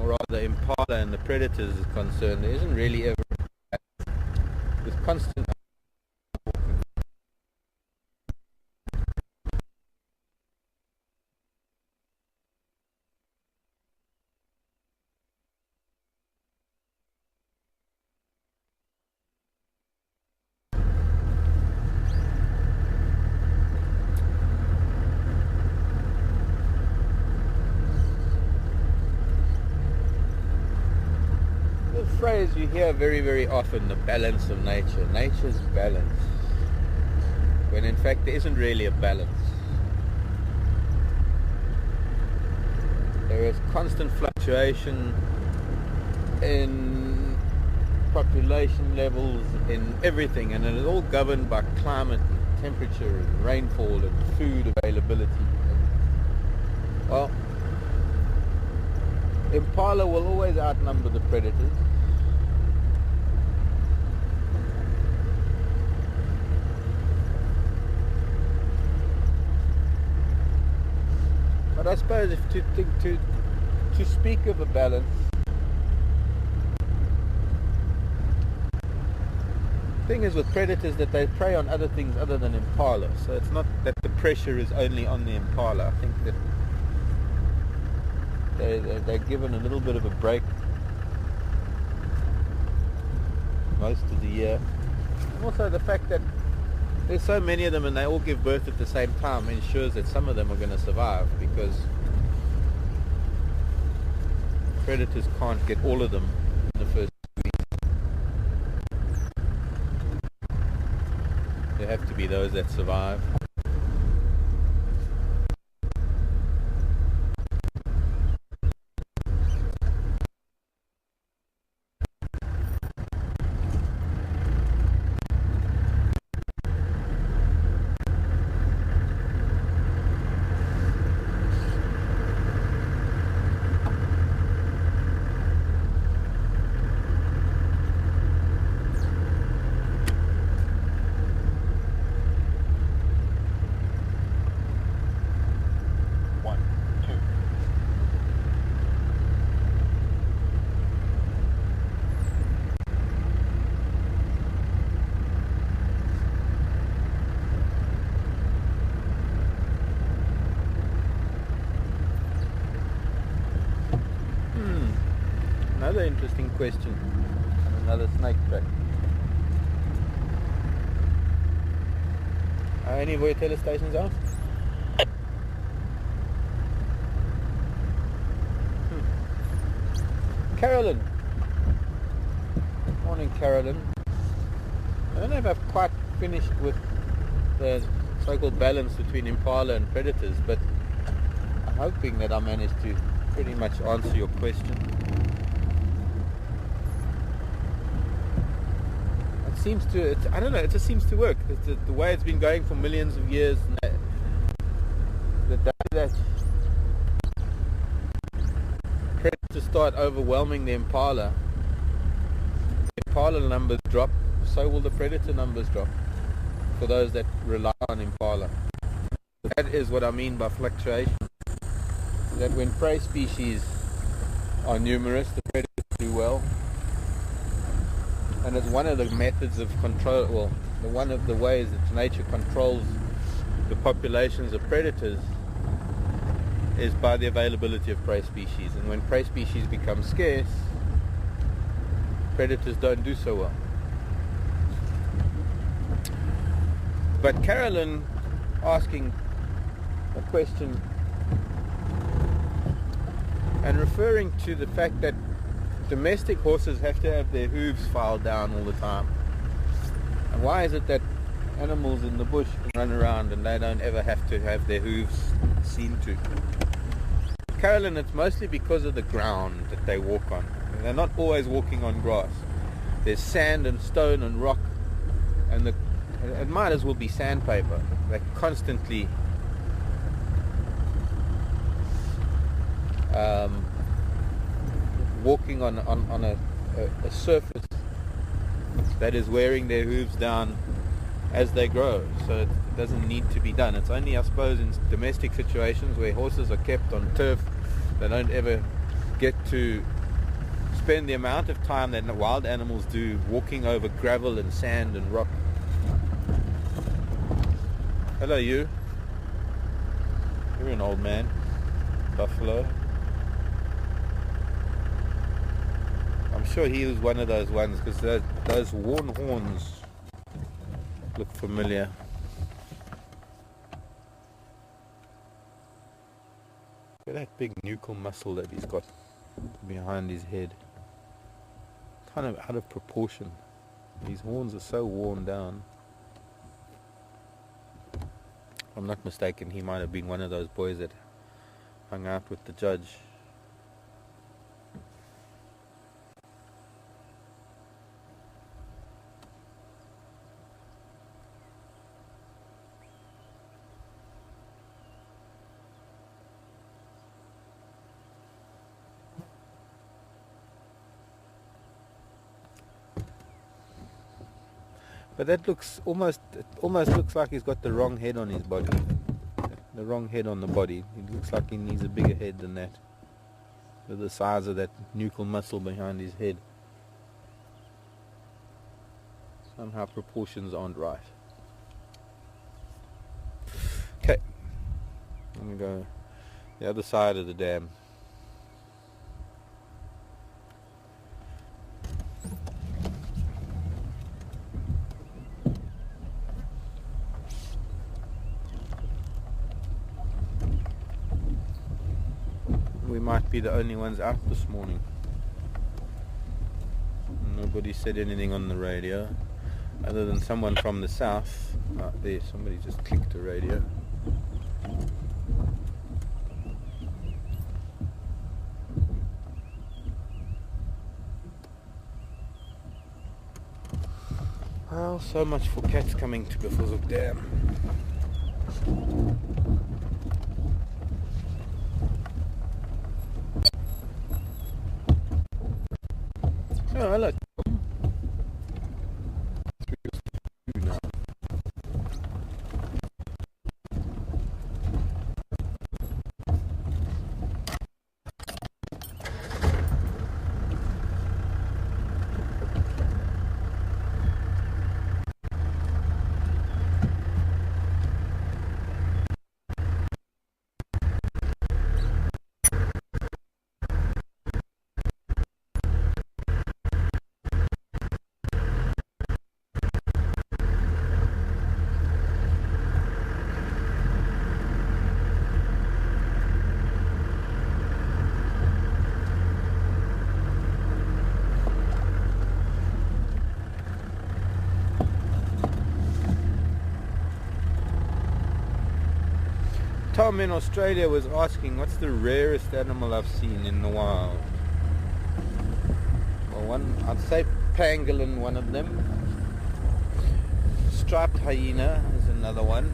[SPEAKER 1] or rather impala, and the predators is concerned, there isn't really ever with constant phrase you hear very, very often, the balance of nature. Nature's balance. When in fact there isn't really a balance. There is constant fluctuation in population levels, in everything, and it is all governed by climate and temperature and rainfall and food availability. Well, impala will always outnumber the predators. But I suppose if to speak of a balance, the thing is with predators that they prey on other things other than impala. So it's not that the pressure is only on the impala. I think that they're given a little bit of a break most of the year. And also the fact that there's so many of them and they all give birth at the same time ensures that some of them are going to survive, because predators can't get all of them in the first week. There have to be those that survive. Another interesting question. Another snake track. Are any of your telestations off? Carolyn. Morning, Carolyn. I don't know if I've quite finished with the so-called balance between impala and predators, but I'm hoping that I managed to pretty much answer your question. It seems to, I don't know, it just seems to work. It's the way it's been going for millions of years. The day that predators start overwhelming the impala numbers drop, so will the predator numbers drop for those that rely on impala. That is what I mean by fluctuation. That when prey species are numerous, the predators do well. And it's one of the methods of control, well, one of the ways that nature controls the populations of predators is by the availability of prey species. And when prey species become scarce, predators don't do so well. But Carolyn asking a question and referring to the fact that domestic horses have to have their hooves filed down all the time. And why is it that animals in the bush can run around and they don't ever have to have their hooves seen to? Carolyn, it's mostly because of the ground that they walk on. They're not always walking on grass. There's sand and stone and rock, and it might as well be sandpaper. They're constantly walking on a surface that is wearing their hooves down as they grow, so it doesn't need to be done. It's only, I suppose, in domestic situations where horses are kept on turf, they don't ever get to spend the amount of time that wild animals do walking over gravel and sand and rock. Hello, you. You're an old man. Buffalo. I'm sure he was one of those ones, because those worn horns look familiar. Look at that big nuchal muscle that he's got behind his head. Kind of out of proportion. His horns are so worn down. If I'm not mistaken, he might have been one of those boys that hung out with the judge. But that looks almost looks like he's got the wrong head on his body. The wrong head on the body. It looks like he needs a bigger head than that. With the size of that nuchal muscle behind his head. Somehow proportions aren't right. Okay. I'm going to go the other side of the dam. We might be the only ones out this morning. Nobody said anything on the radio other than someone from the south. Out there, somebody just clicked a radio. Well, so much for cats coming to Buffelshoek Dam. Oh, hello. Tom in Australia was asking, what's the rarest animal I've seen in the wild? Well, one, I'd say pangolin, one of them. Striped hyena is another one.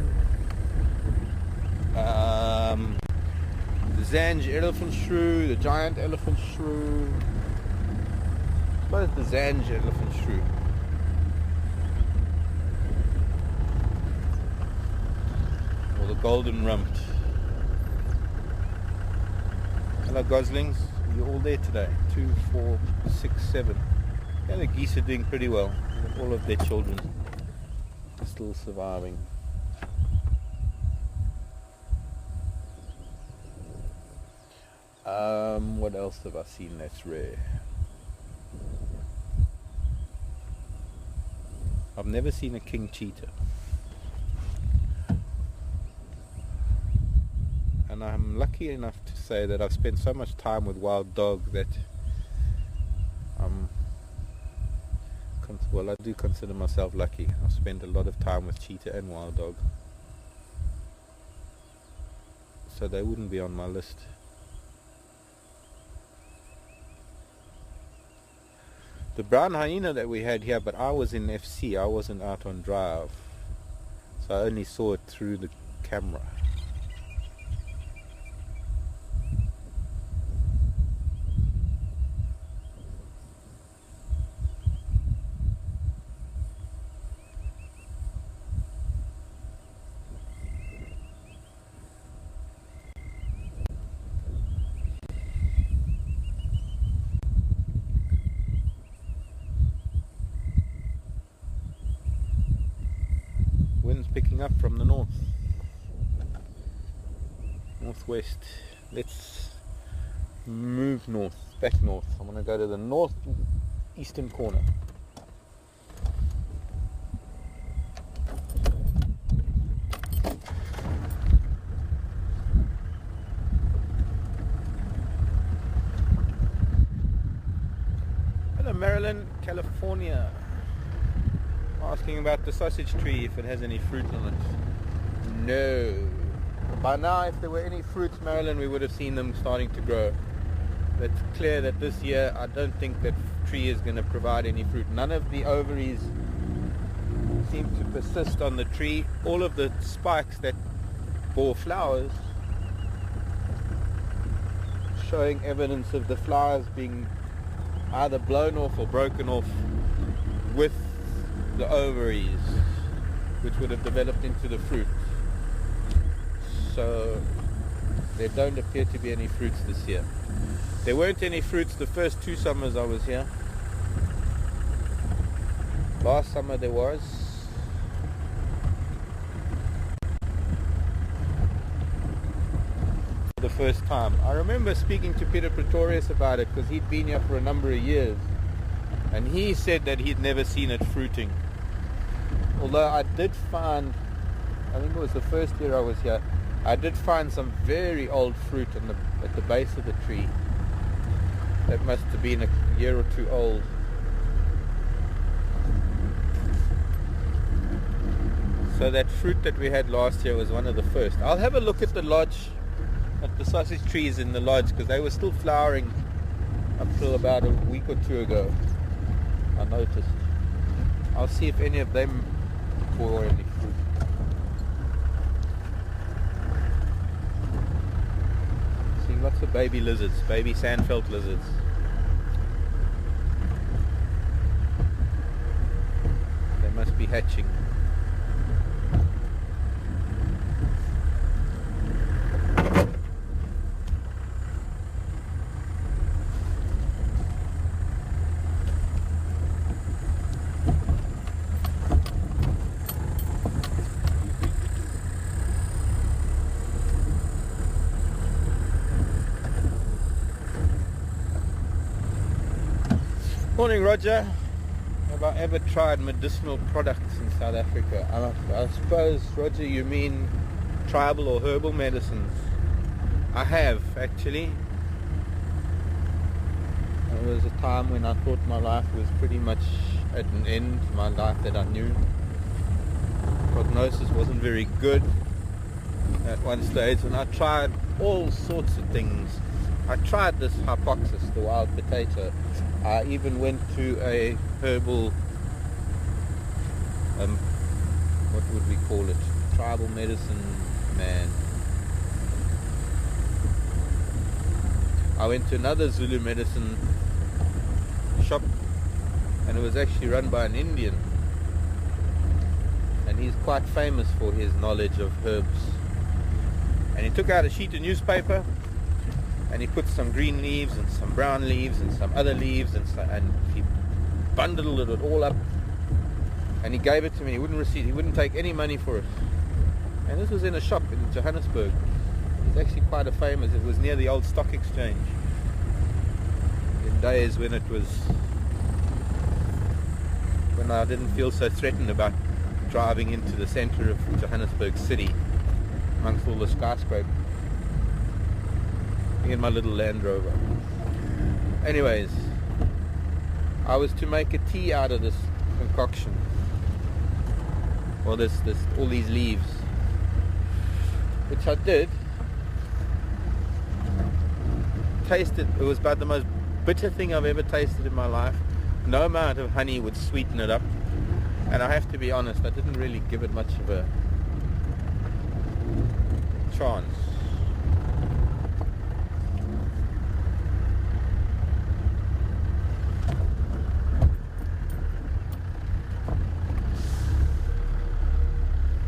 [SPEAKER 1] The Zanj elephant shrew, the giant elephant shrew. I suppose the Zanj elephant shrew. Or the golden rumped. Hello goslings, you're all there today. 2, 4, 6, 7. Yeah, the geese are doing pretty well. All of their children are still surviving. What else have I seen that's rare? I've never seen a king cheetah. And I'm lucky enough to say that I've spent so much time with wild dog that well, I do consider myself lucky. I've spent a lot of time with cheetah and wild dog, so they wouldn't be on my list. The brown hyena that we had here, but I was in FC, I wasn't out on drive, so I only saw it through the camera. Picking up from the northwest. Let's move back north. I'm going to go to the northeastern corner. Hello Maryland, California. Asking about the sausage tree, if it has any fruit on it. No. By now, if there were any fruits, Maryland, we would have seen them starting to grow. It's clear that this year, I don't think that tree is going to provide any fruit. None of the ovaries seem to persist on the tree. All of the spikes that bore flowers, showing evidence of the flowers being either blown off or broken off with the ovaries, which would have developed into the fruit. So there don't appear to be any fruits this year. There weren't any fruits the first 2 summers I was here. Last summer there was. For the first time. I remember speaking to Peter Pretorius about it, because he'd been here for a number of years, and he said that he'd never seen it fruiting. Although I did find, I think it was the first year I was here, I did find some very old fruit at the base of the tree. That must have been a year or 2 old. So that fruit that we had last year was one of the first. I'll have a look at the lodge, at the sausage trees in the lodge, because they were still flowering up till about a week or 2 ago, I noticed. I'll see if any of them bore any fruit. Seeing lots of baby lizards, baby sandfelt lizards. They must be hatching. Morning Roger. Have I ever tried medicinal products in South Africa? I suppose, Roger, you mean tribal or herbal medicines? I have, actually. There was a time when I thought my life was pretty much at an end, my life that I knew. Prognosis wasn't very good. at one stage, and I tried all sorts of things. I tried this hypoxis, the wild potato. I even went to a herbal, what would we call it? Tribal medicine man. I went to another Zulu medicine shop, and it was actually run by an Indian, and he's quite famous for his knowledge of herbs. And he took out a sheet of newspaper, and he put some green leaves and some brown leaves and some other leaves, and he bundled it all up, and he gave it to me. He wouldn't take any money for it. And this was in a shop in Johannesburg. It's actually quite a famous. It was near the old stock exchange in days when I didn't feel so threatened about driving into the center of Johannesburg city amongst all the skyscrapers in my little Land Rover. Anyways, I was to make a tea out of this concoction, or all these leaves, which I did. Tasted, it was about the most bitter thing I've ever tasted in my life. No amount of honey would sweeten it up, and I have to be honest, I didn't really give it much of a chance.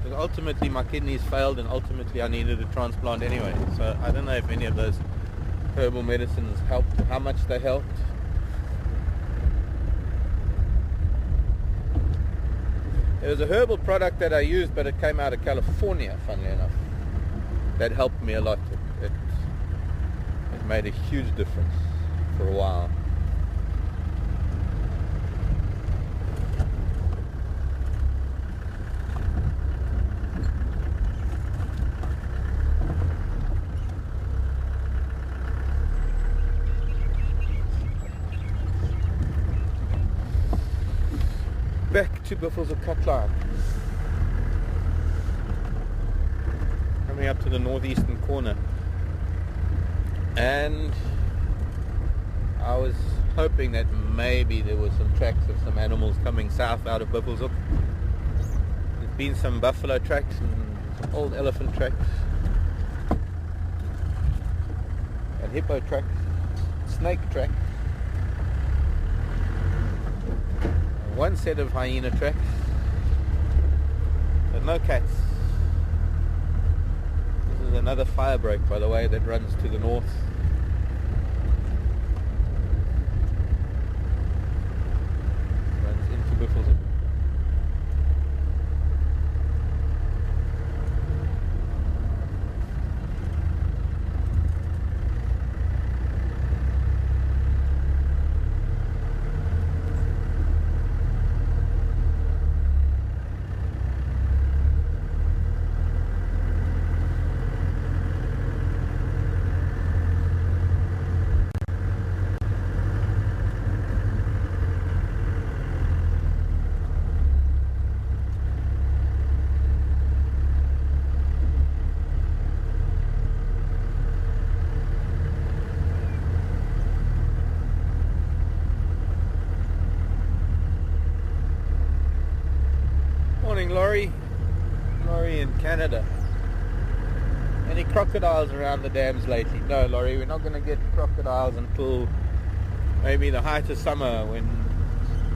[SPEAKER 1] Because ultimately my kidneys failed, and ultimately I needed a transplant anyway, so I don't know if any of those herbal medicines helped, how much they helped. There was a herbal product that I used, but it came out of California, funnily enough. That helped me a lot. It made a huge difference for a while. Back to Buffels of Cutline. Coming up to the northeastern corner. And I was hoping that maybe there were some tracks of some animals coming south out of Buffelshoek. There's been some buffalo tracks and some old elephant tracks. And hippo tracks. Snake tracks. One set of hyena tracks, but no cats. This is another fire break, by the way, that runs to the north. Runs into Buffelshoek. Laurie in Canada. Any crocodiles around the dams lately? No, Laurie, we're not going to get crocodiles until maybe the height of summer, when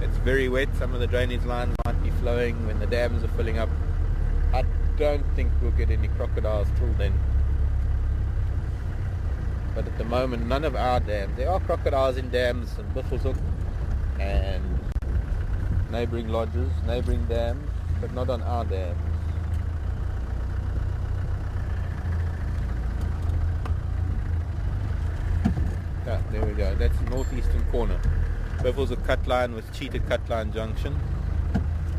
[SPEAKER 1] it's very wet. Some of the drainage lines might be flowing when the dams are filling up. I don't think we'll get any crocodiles till then. But at the moment, none of our dams. There are crocodiles in dams in Buffelshoek and neighbouring lodges, neighbouring dams, but not on our dam. Yeah, there we go. That's the northeastern corner. Buffelshoek Cutline with Cheetah Cutline Junction.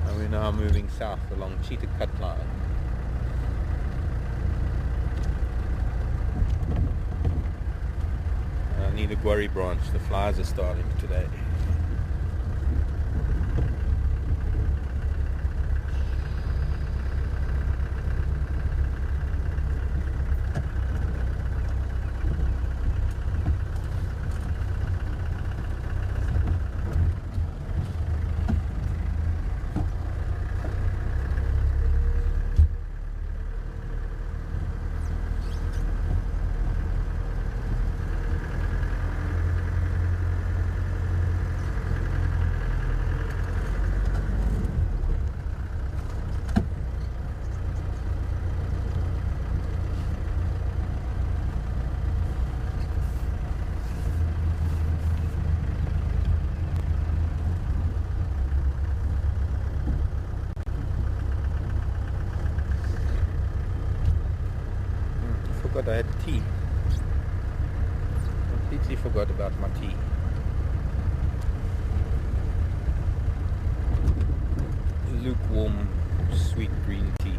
[SPEAKER 1] And we're now moving south along Cheetah Cutline. I need a Guarri branch. The flies are starting today. forgot I had tea. Completely forgot about my tea. Lukewarm, sweet green tea.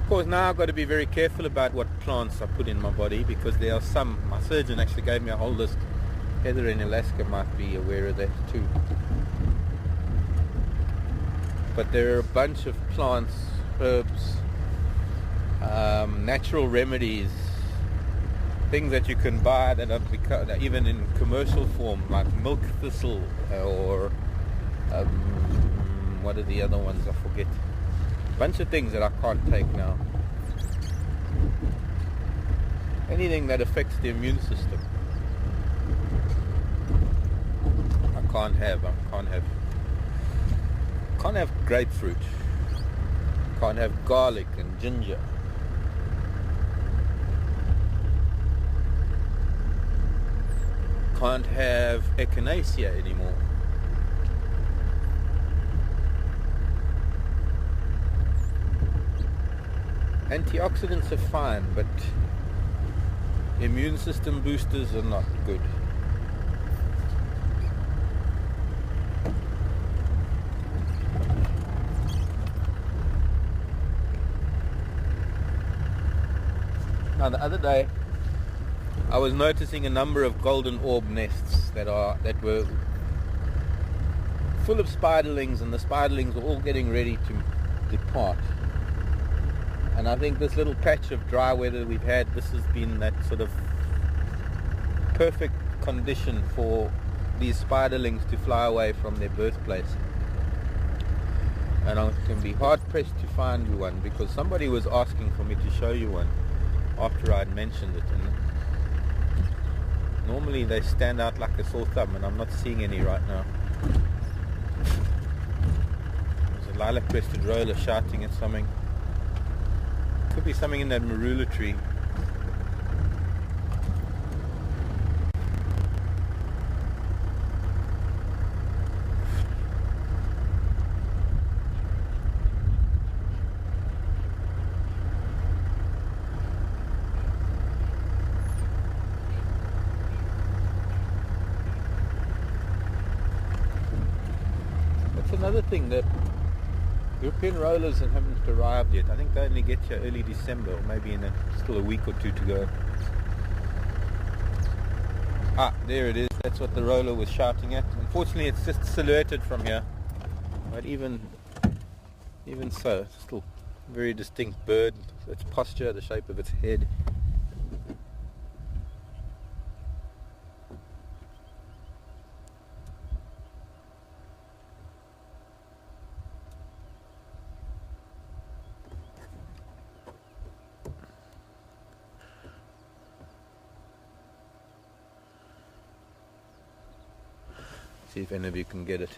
[SPEAKER 1] Of course, now I've got to be very careful about what plants I put in my body, because there are some, my surgeon actually gave me a whole list. Heather in Alaska might be aware of that too. But there are a bunch of plants, herbs, natural remedies, things that you can buy that are even in commercial form, like milk thistle or what are the other ones, I forget. Bunch of things that I can't take now. Anything that affects the immune system, I can't have. Can't have grapefruit. Can't have garlic and ginger. Can't have echinacea anymore. Antioxidants are fine, but immune system boosters are not good. Now the other day I was noticing a number of golden orb nests that were full of spiderlings, and the spiderlings were all getting ready to depart. And I think this little patch of dry weather we've had, this has been that sort of perfect condition for these spiderlings to fly away from their birthplace. And I can be hard pressed to find you one, because somebody was asking for me to show you one after I'd mentioned it, and normally they stand out like a sore thumb, and I'm not seeing any right now. There's a lilac-crested roller shouting at something. Could be something in that marula tree. That's another thing, that European rollers haven't arrived yet. I think they only get here early December, or maybe still a week or two to go. Ah, there it is. That's what the roller was shouting at. Unfortunately, it's just silhouetted from here. But even so, it's still a very distinct bird. Its posture, the shape of its head. See if any of you can get it.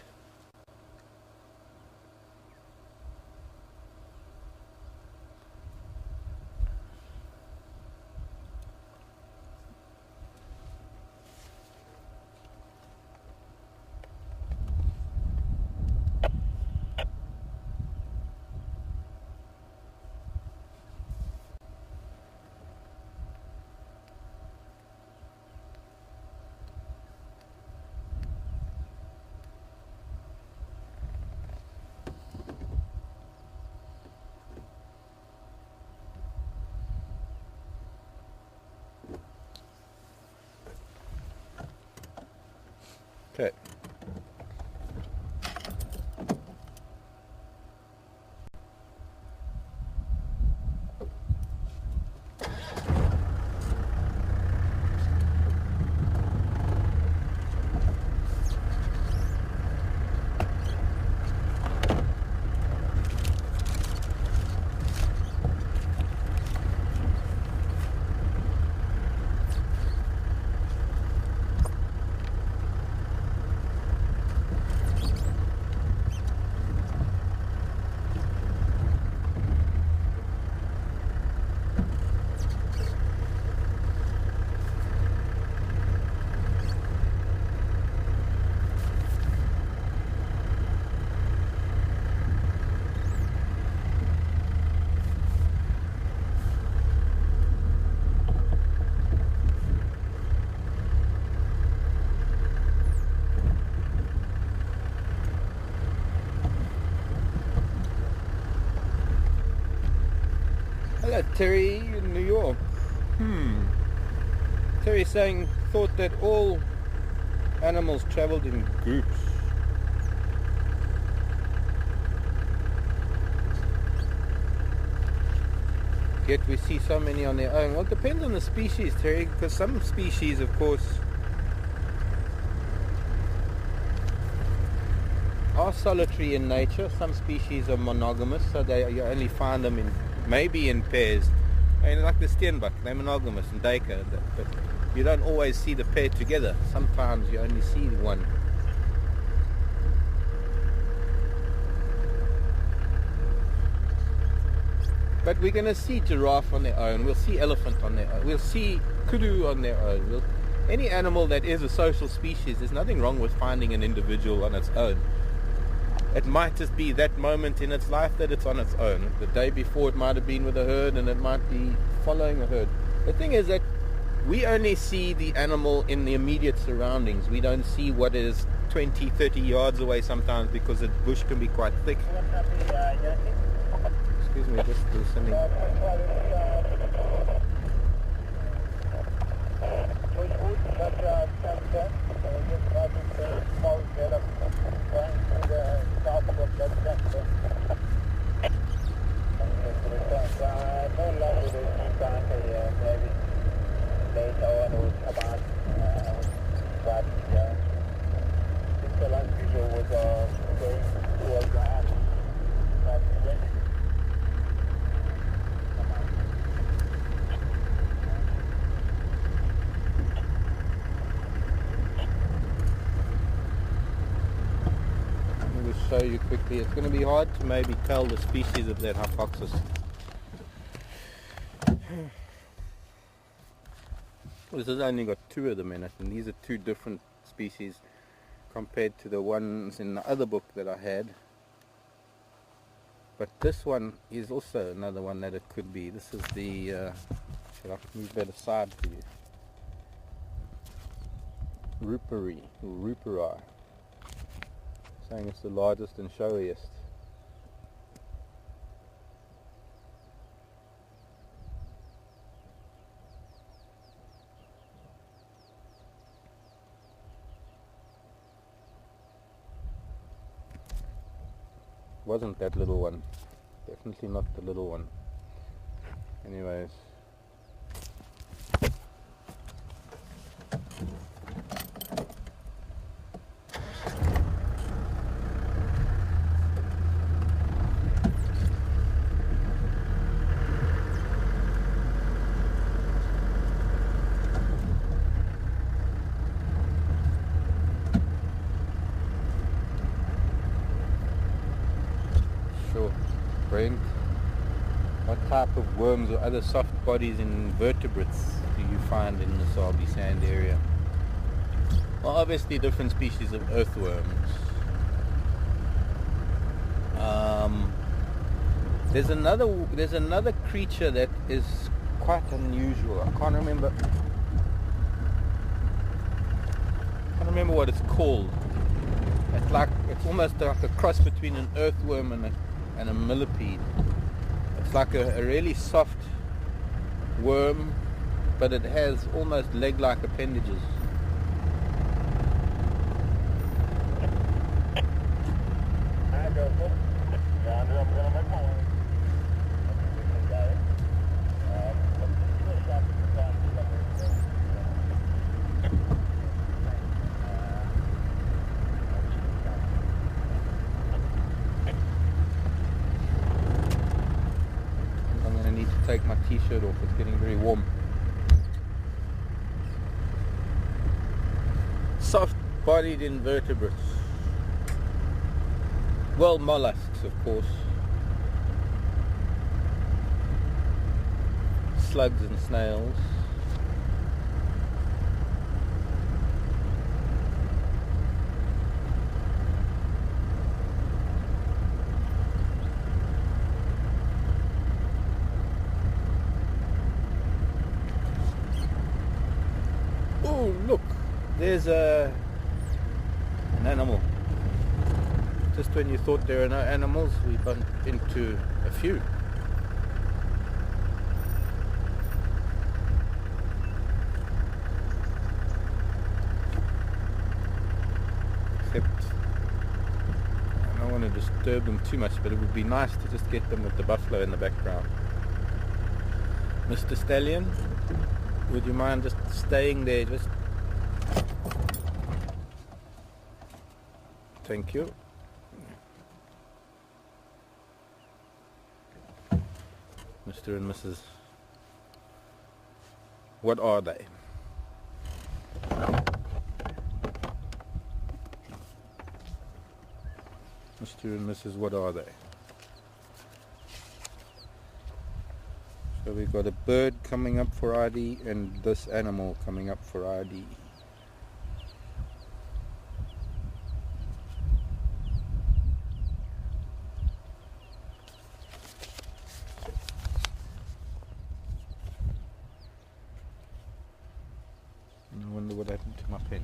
[SPEAKER 1] Hello, Terry in New York. Terry saying thought that all animals traveled in groups. Yet we see so many on their own. Well, it depends on the species, Terry, because some species, of course, are solitary in nature. Some species are monogamous, so you only find them maybe in pairs. And like the steenbok, they're monogamous and duiker, but you don't always see the pair together. Sometimes you only see one. But we're going to see giraffe on their own. We'll see elephant on their own. We'll see kudu on their own. Any animal that is a social species, there's nothing wrong with finding an individual on its own. It might just be that moment in its life that it's on its own. The day before it might have been with a herd, and it might be following a herd. The thing is that we only see the animal in the immediate surroundings. We don't see what is 20, 30 yards away sometimes, because the bush can be quite thick. Excuse me, just do something. Show you quickly. It's going to be hard to maybe tell the species of that hypoxis. This has only got 2 of them in it, and these are 2 different species compared to the ones in the other book that I had. But this one is also another one that it could be. This is the should I move that aside for you? Rupari, or Rupari. Saying it's the largest and showiest. Wasn't that little one. Definitely not the little one. Anyways. Brent, what type of worms or other soft bodies in invertebrates do you find in the Sabi Sand area? Well, obviously different species of earthworms. There's another creature that is quite unusual. I can't remember what it's called. It's almost like a cross between an earthworm and a millipede. It's like a really soft worm, but it has almost leg-like appendages. Take my t-shirt off, it's getting very warm. Soft-bodied invertebrates. Well, mollusks, of course. Slugs and snails. Oh, look, there's an animal. Just when you thought there were no animals, we bumped into a few. want to disturb them too much, but it would be nice to just get them with the buffalo in the background. Mr. Stallion, would you mind just staying there? Just thank you. Mr. and Mrs. What are they? Mr. and Mrs. What are they? So we've got a bird coming up for ID and this animal coming up for ID. I wonder what happened to my pen.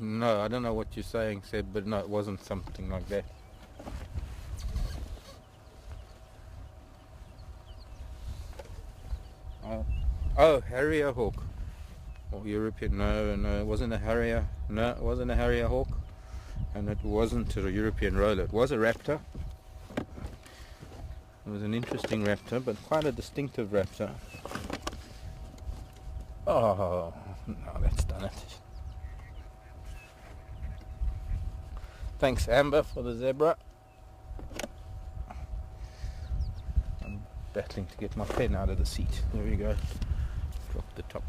[SPEAKER 1] No, I don't know what you're saying, Seb, but no, it wasn't something like that. Oh, Harrier hawk. Or European, no, it wasn't a Harrier. No, it wasn't a Harrier hawk. And it wasn't a European roller. It was a raptor. It was an interesting raptor, but quite a distinctive raptor. Oh, no, that's done it. Thanks, Amber, for the zebra. I'm battling to get my pen out of the seat. There we go. Drop the top.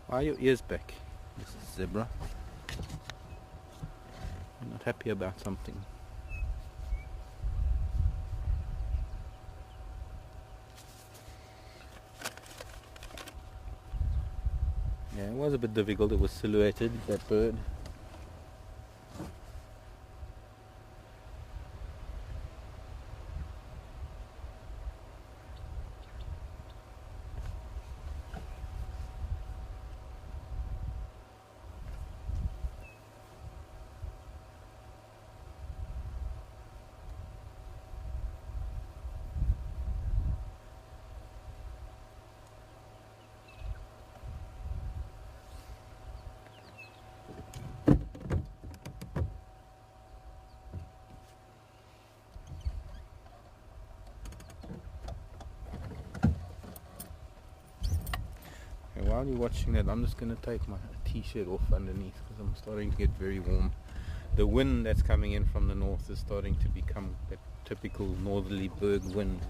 [SPEAKER 1] Why are your ears back, this zebra? You're not happy about something. Yeah, it was a bit difficult. It was silhouetted, that bird. While you're watching that, I'm just going to take my t-shirt off underneath because I'm starting to get very warm. The wind that's coming in from the north is starting to become that typical northerly berg wind.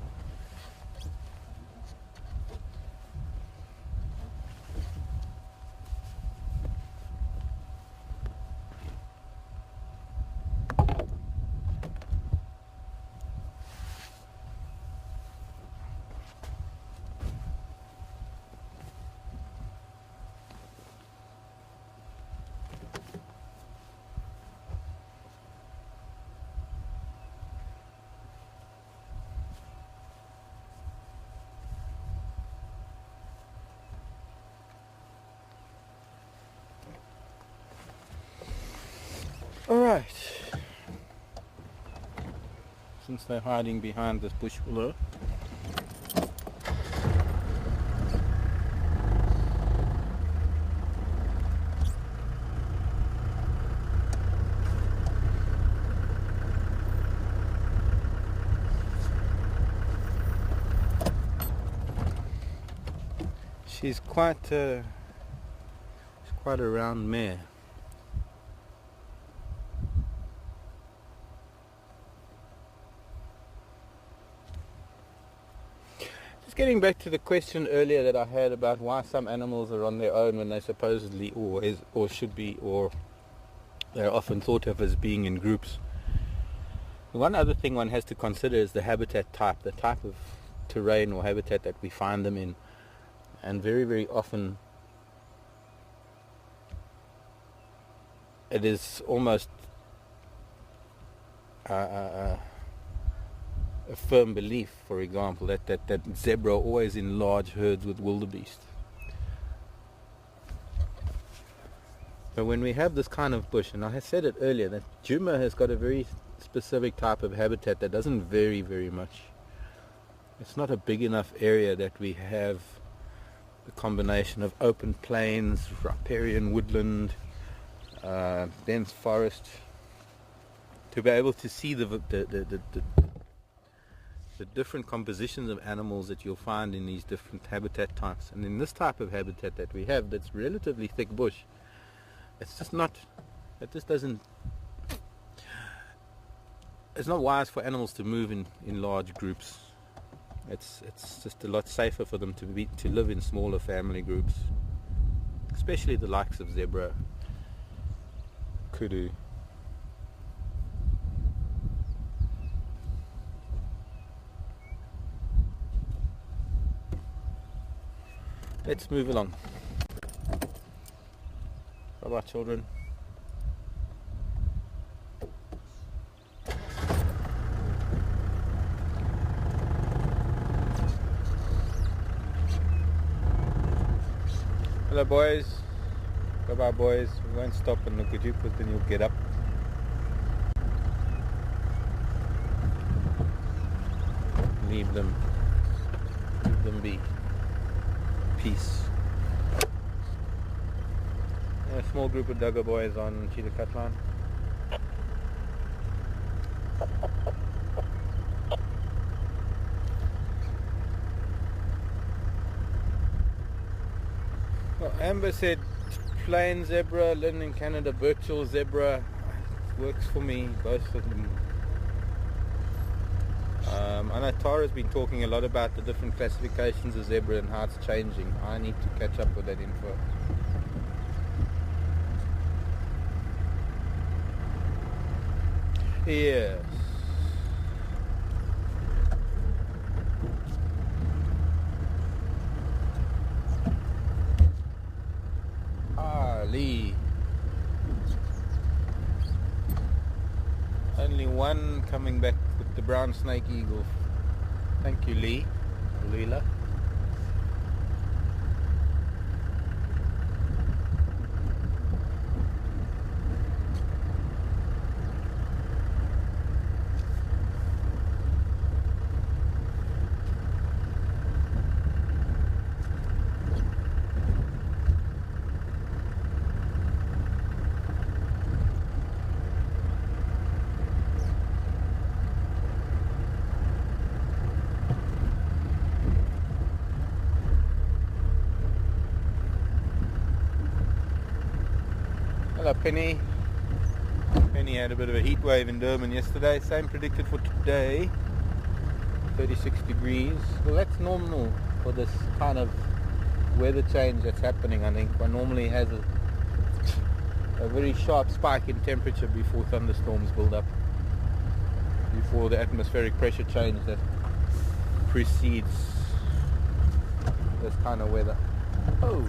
[SPEAKER 1] Alright, since they're hiding behind this bush willow, she's quite a round mare. Getting back to the question earlier that I had about why some animals are on their own when they supposedly always or should be, or they're often thought of as being in groups. One other thing one has to consider is the habitat type, the type of terrain or habitat that we find them in. And very, very often it is almost a firm belief, for example, that zebra are always in large herds with wildebeest. But when we have this kind of bush, and I said it earlier, that Djuma has got a very specific type of habitat that doesn't vary very much. It's not a big enough area that we have a combination of open plains, riparian woodland, dense forest, to be able to see the different compositions of animals that you'll find in these different habitat types. And in this type of habitat that we have, that's relatively thick bush, it's just not, it just doesn't, it's not wise for animals to move in large groups. It's just a lot safer for them to live in smaller family groups, especially the likes of zebra, kudu. Let's move along. Bye-bye, children. Hello, boys. Bye-bye, boys. We won't stop and look at you because then you'll get up. Leave them be. Peace. A small group of Duggar boys on Cheetah Cut Line. Well, Amber said plain zebra, Lynn in Canada, virtual zebra. Works for me, both of them. I know Tara's been talking a lot about the different classifications of zebra and how it's changing. I need to catch up with that info. Yes. Lee. Only one coming back with the brown snake eagle. Thank you, Lee. Leela. Hello, Penny. Penny had a bit of a heat wave in Durban yesterday. Same predicted for today. 36 degrees. Well, that's normal for this kind of weather change that's happening. I think one normally has a very sharp spike in temperature before thunderstorms build up, before the atmospheric pressure change that precedes this kind of weather. Oh.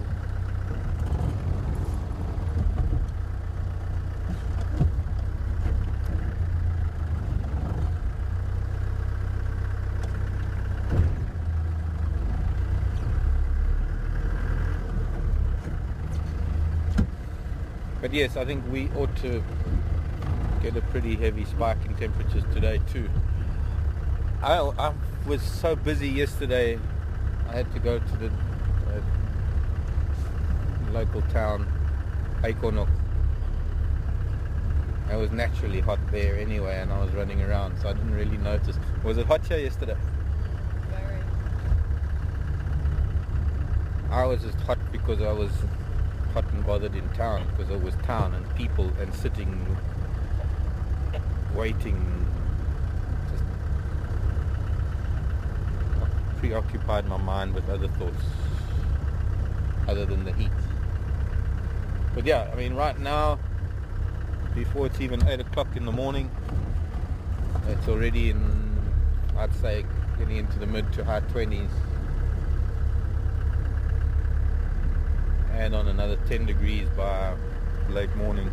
[SPEAKER 1] But yes, I think we ought to get a pretty heavy spike in temperatures today too. I was so busy yesterday, I had to go to the local town, Aikonok. It was naturally hot there anyway, and I was running around, so I didn't really notice. Was it hot here yesterday?
[SPEAKER 2] Very.
[SPEAKER 1] I was just hot because I was hot and bothered in town, because it was town and people and sitting, waiting, just preoccupied my mind with other thoughts other than the heat. But yeah, I mean, right now, before it's even 8 o'clock in the morning, it's already in, I'd say, getting into the mid to high 20s. And on another 10 degrees by late morning.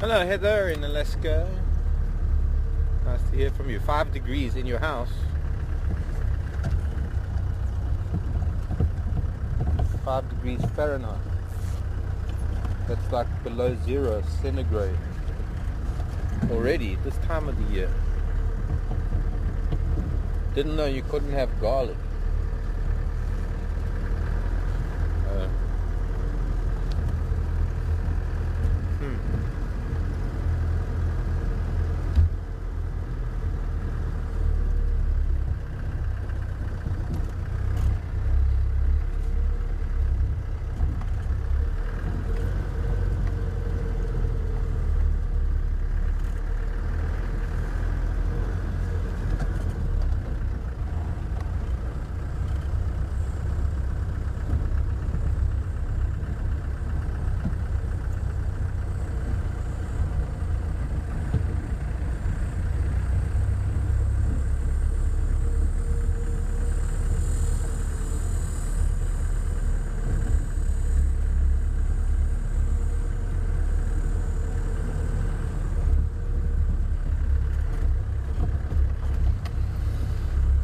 [SPEAKER 1] Hello Heather in Alaska. Nice to hear from you. 5 degrees in your house. 5 degrees Fahrenheit. That's like below 0 centigrade. Already, this time of the year. Didn't know you couldn't have garlic.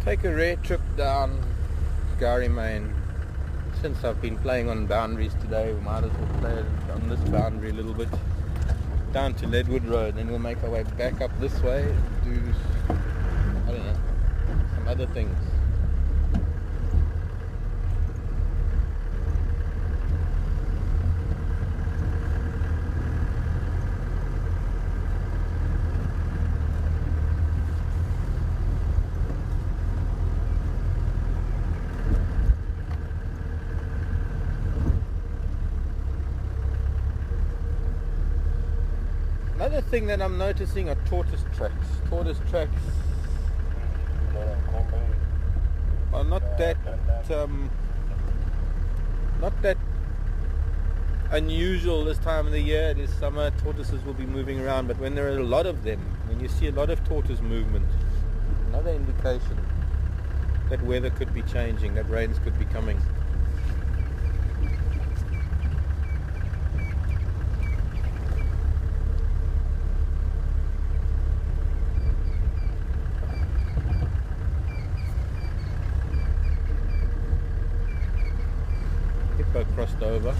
[SPEAKER 1] Take a rare trip down Gary Main. Since I've been playing on boundaries today, we might as well play on this boundary a little bit. Down to Leadwood Road, then we'll make our way back up this way and do, I don't know, some other things. Another thing that I'm noticing are tortoise tracks. Tortoise tracks are not that unusual this time of the year. It is summer, tortoises will be moving around, but when there are a lot of them, when you see a lot of tortoise movement, another indication that weather could be changing, that rains could be coming. Crossed over.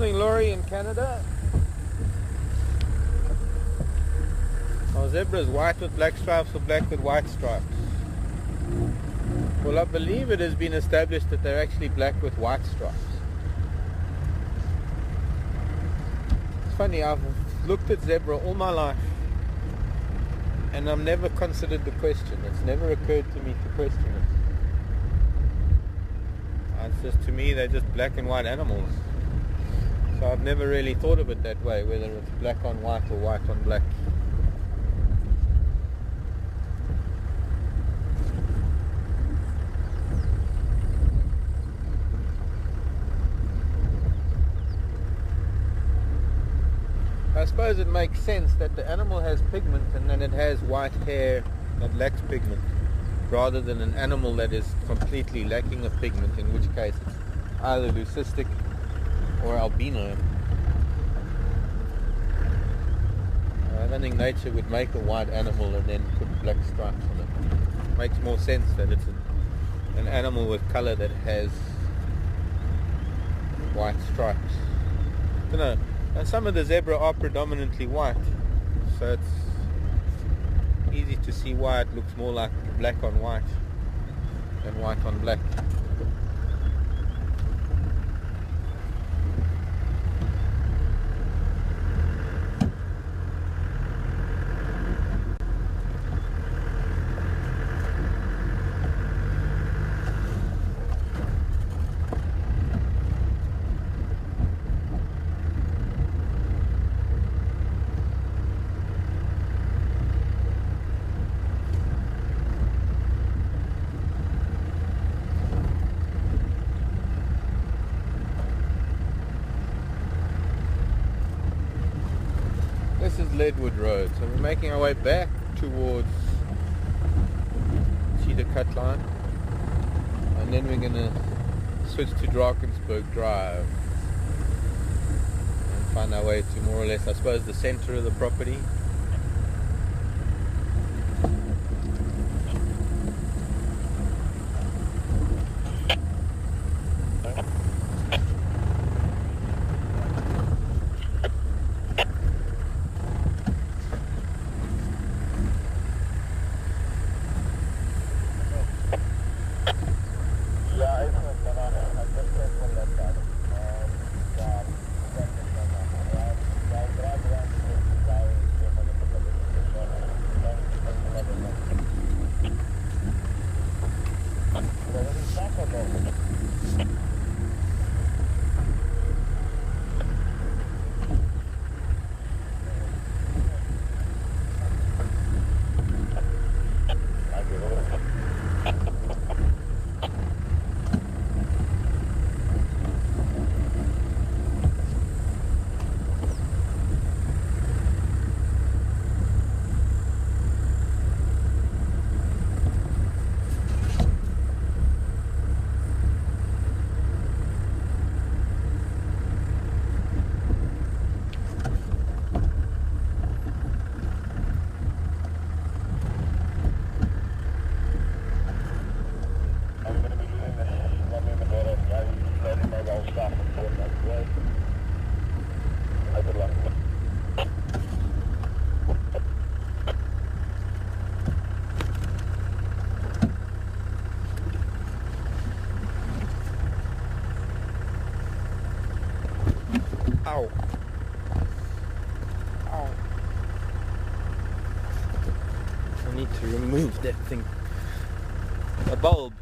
[SPEAKER 1] Morning, Laurie in Canada. Are zebras white with black stripes or black with white stripes? Well, I believe it has been established that they're actually black with white stripes. It's funny, I've looked at zebra all my life and I've never considered the question. It's never occurred to me to question it. It's just, to me, they're just black and white animals. So I've never really thought of it that way, whether it's black on white or white on black. I suppose it makes sense that the animal has pigment and then it has white hair that lacks pigment, rather than an animal that is completely lacking of pigment, in which case it's either leucistic or albino. I don't think nature would make a white animal and then put black stripes on it. It makes more sense that it's an animal with color that has white stripes. You know, and some of the zebra are predominantly white, so it's easy to see why it looks more like black on white than white on black. This is Leadwood Road, so we're making our way back towards Cedar Cut Line, and then we're going to switch to Drakensberg Drive and find our way to more or less, I suppose, the center of the property. Ow. Ow. I need to remove that thing. A bulb.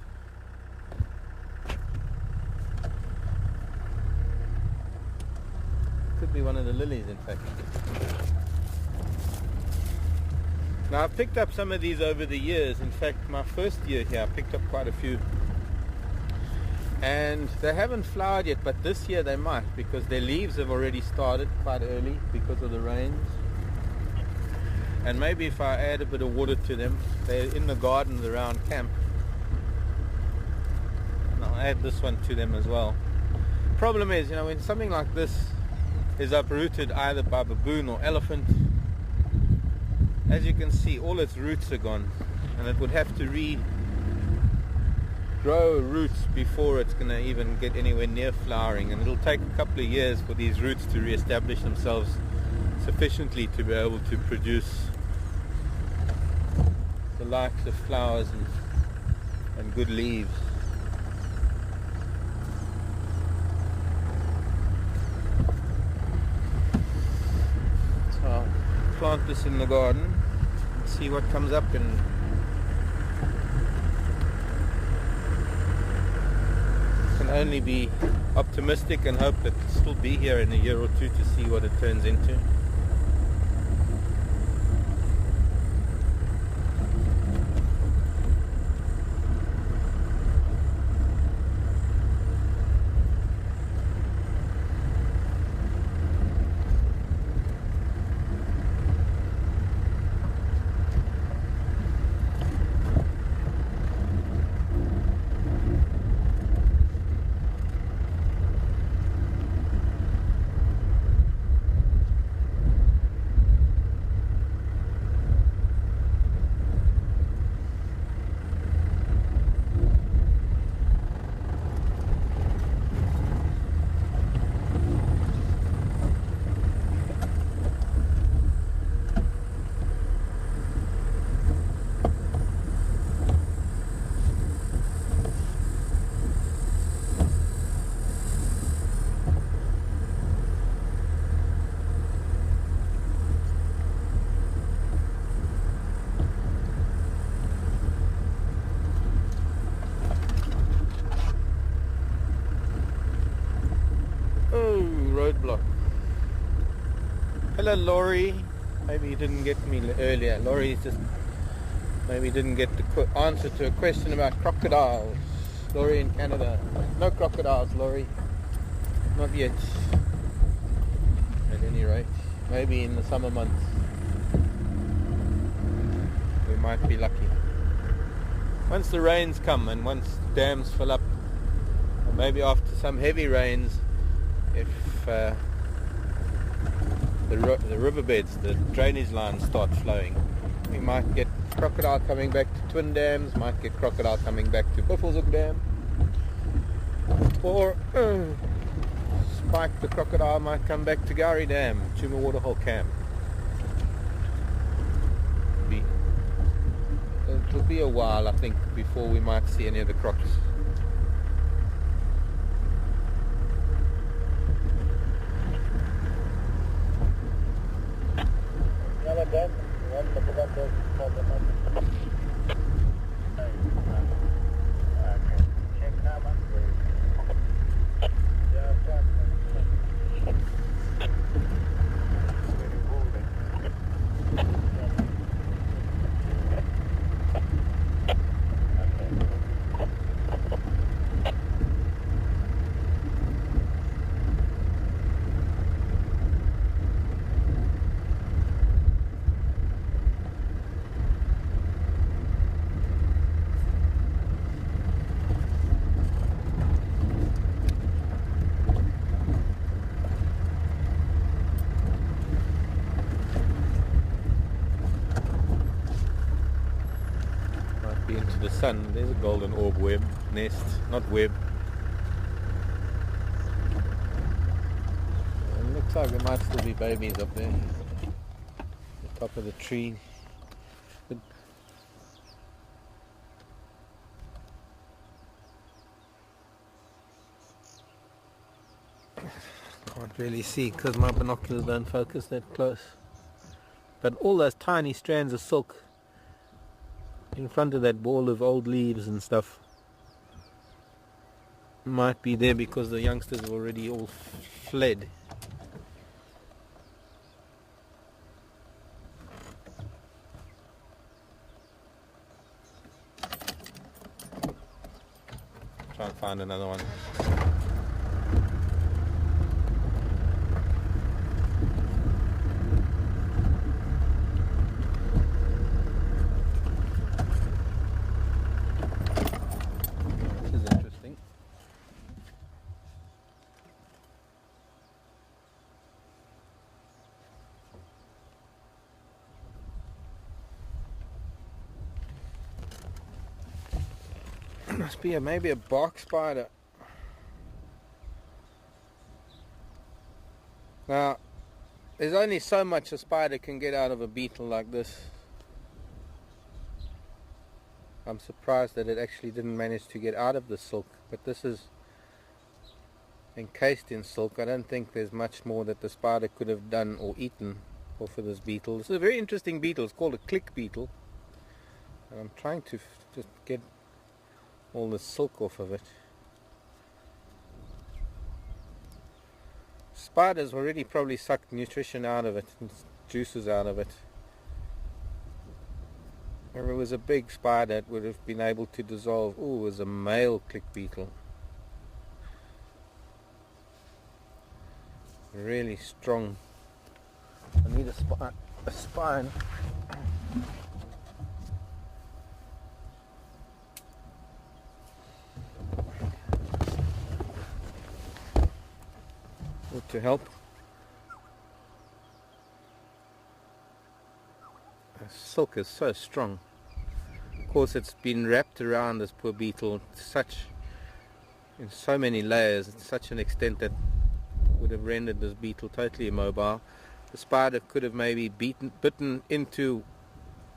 [SPEAKER 1] Could be one of the lilies, in fact. Now, I've picked up some of these over the years. In fact, my first year here, I picked up quite a few. And they haven't flowered yet, but this year they might, because their leaves have already started quite early because of the rains. And maybe if I add a bit of water to them, they're in the garden around camp. And I'll add this one to them as well. Problem is, you know, when something like this is uprooted either by baboon or elephant, as you can see, all its roots are gone, and it would have to grow roots before it's going to even get anywhere near flowering, and it'll take a couple of years for these roots to re-establish themselves sufficiently to be able to produce the likes of flowers and good leaves. So I'll plant this in the garden and see what comes up, and can only be optimistic and hope that it'll still be here in a year or two to see what it turns into. Roadblock. Hello, Laurie. Maybe you didn't get me earlier. Laurie just maybe didn't get the answer to a question about crocodiles. Laurie in Canada. No crocodiles, Laurie. Not yet. At any rate, maybe in the summer months we might be lucky. Once the rains come and once dams fill up, or maybe after some heavy rains, if the riverbeds, the drainage lines start flowing, we might get crocodile coming back to Twin Dams, might get crocodile coming back to Buffelshoek Dam, or Spike the crocodile might come back to Gowrie Dam, Chuma Waterhole Camp. It'll be a while, I think, before we might see any of the crocs. Into the sun. There's a golden orb web nest, not web. It looks like there might still be babies up there, the top of the tree. But can't really see because my binoculars don't focus that close. But all those tiny strands of silk in front of that ball of old leaves and stuff might be there because the youngsters have already all fled. Try and find another one. Must be maybe a bark spider. Now, there's only so much a spider can get out of a beetle like this. I'm surprised that it actually didn't manage to get out of the silk, but this is encased in silk. I don't think there's much more that the spider could have done or eaten off of this beetle. This is a very interesting beetle. It's called a click beetle, and I'm trying to just get all the silk off of it. Spiders already probably sucked nutrition out of it, and juices out of it. If it was a big spider, it would have been able to dissolve. Oh, it was a male click beetle. Really strong. I need a spine. Ought to help. The silk is so strong. Of course, it's been wrapped around this poor beetle in so many layers, to such an extent that would have rendered this beetle totally immobile. The spider could have maybe bitten into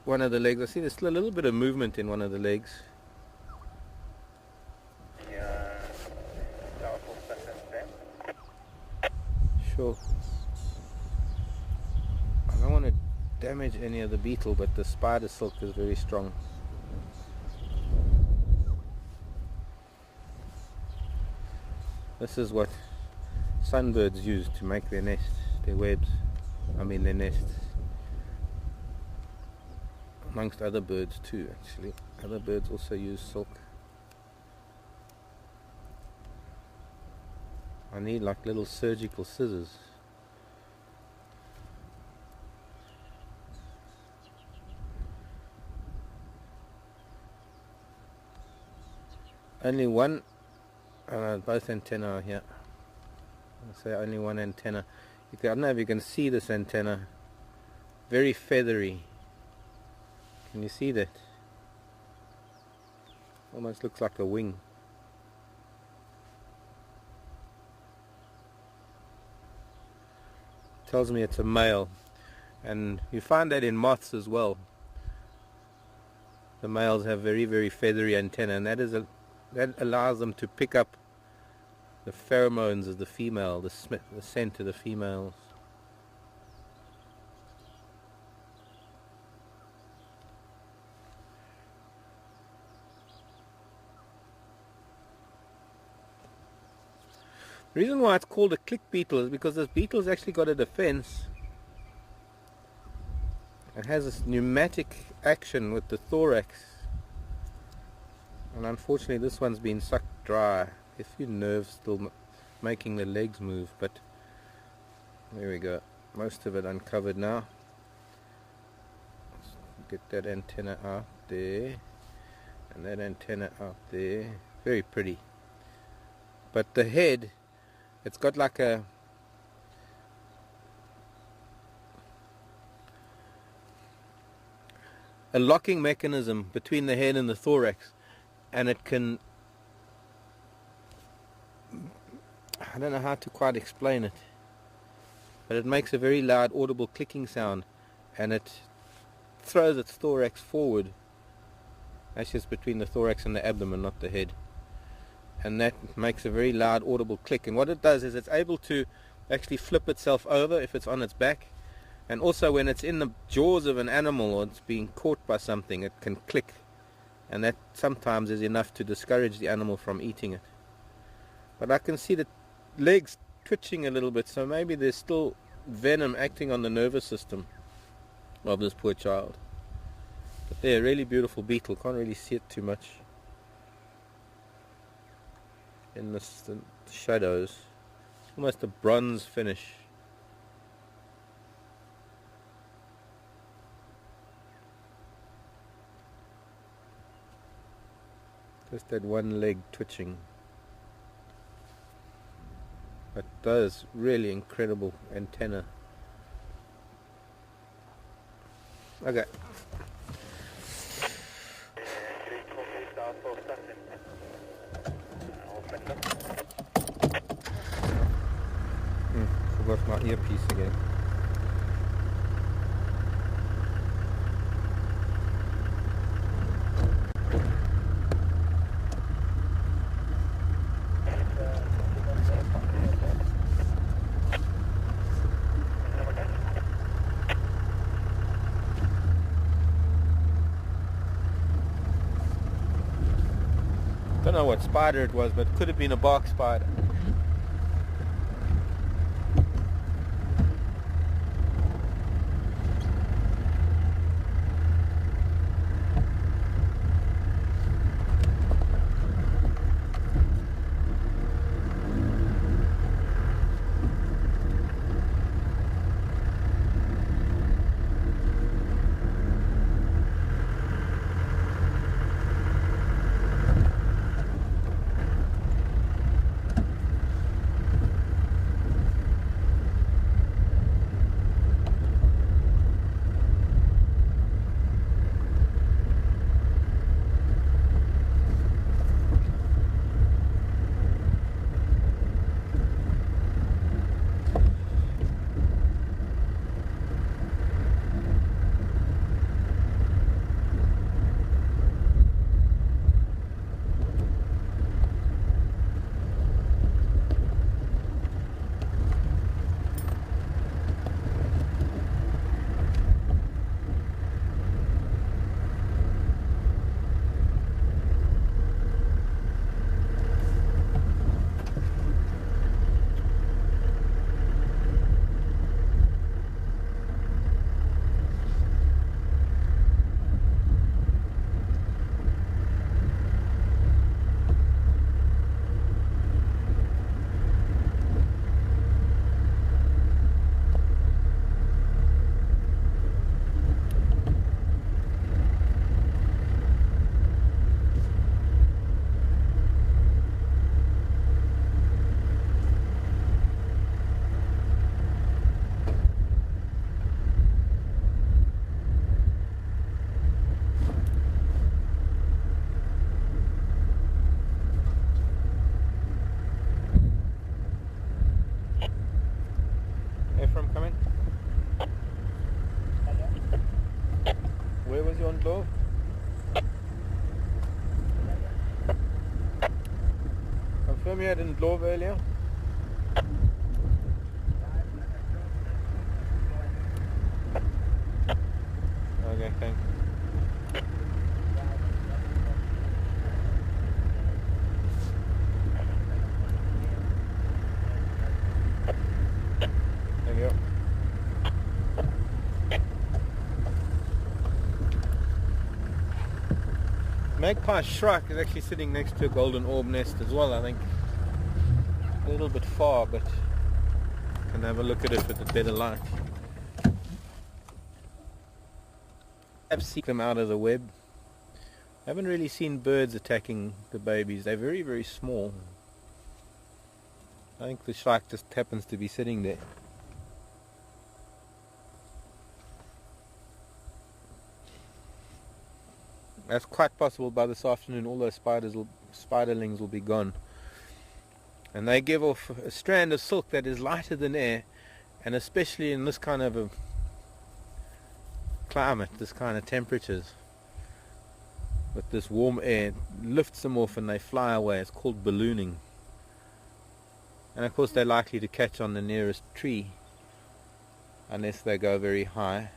[SPEAKER 1] one of the legs. I see there's still a little bit of movement in one of the legs. Sure. I don't want to damage any of the beetle, but the spider silk is very strong. This is what sunbirds use to make their nests, their webs, their nests. Amongst other birds too, actually. Other birds also use silk. I need like little surgical scissors. Only one, both antennae are here. I'll say only one antenna. I don't know if you can see this antenna. Very feathery. Can you see that? Almost looks like a wing. Tells me it's a male, and you find that in moths as well. The males have very, very feathery antenna, and that allows them to pick up the pheromones of the female, the scent of the females. The reason why it's called a click beetle is because this beetle's actually got a defense. It has this pneumatic action with the thorax, and unfortunately this one's been sucked dry. A few nerves still making the legs move, but there we go. Most of it uncovered now. Let's get that antenna out there, and that antenna out there. Very pretty. But the head, it's got like a locking mechanism between the head and the thorax, and it can, I don't know how to quite explain it, but it makes a very loud audible clicking sound, and it throws its thorax forward. That's just between the thorax and the abdomen, not the head. And that makes a very loud audible click. And what it does is it's able to actually flip itself over if it's on its back, and also when it's in the jaws of an animal or it's being caught by something, it can click, and that sometimes is enough to discourage the animal from eating it. But I can see the legs twitching a little bit, so maybe there's still venom acting on the nervous system of this poor child. But they're a really beautiful beetle. Can't really see it too much in the shadows. Almost a bronze finish. Just that one leg twitching. But those really incredible antenna. Okay. My earpiece again. Don't know what spider it was, but it could have been a bark spider. From coming? Where was you on blow? Confirm you didn't blow earlier? Okay, thanks. There you go. Magpie shrike is actually sitting next to a golden orb nest as well, I think. A little bit far, but can have a look at it with a better light. I've seen them out of the web. I haven't really seen birds attacking the babies. They're very, very small. I think the shrike just happens to be sitting there. That's quite possible by this afternoon all those spiderlings will be gone. And they give off a strand of silk that is lighter than air, and especially in this kind of a climate, this kind of temperatures, with this warm air, it lifts them off and they fly away. It's called ballooning. And of course they're likely to catch on the nearest tree unless they go very high.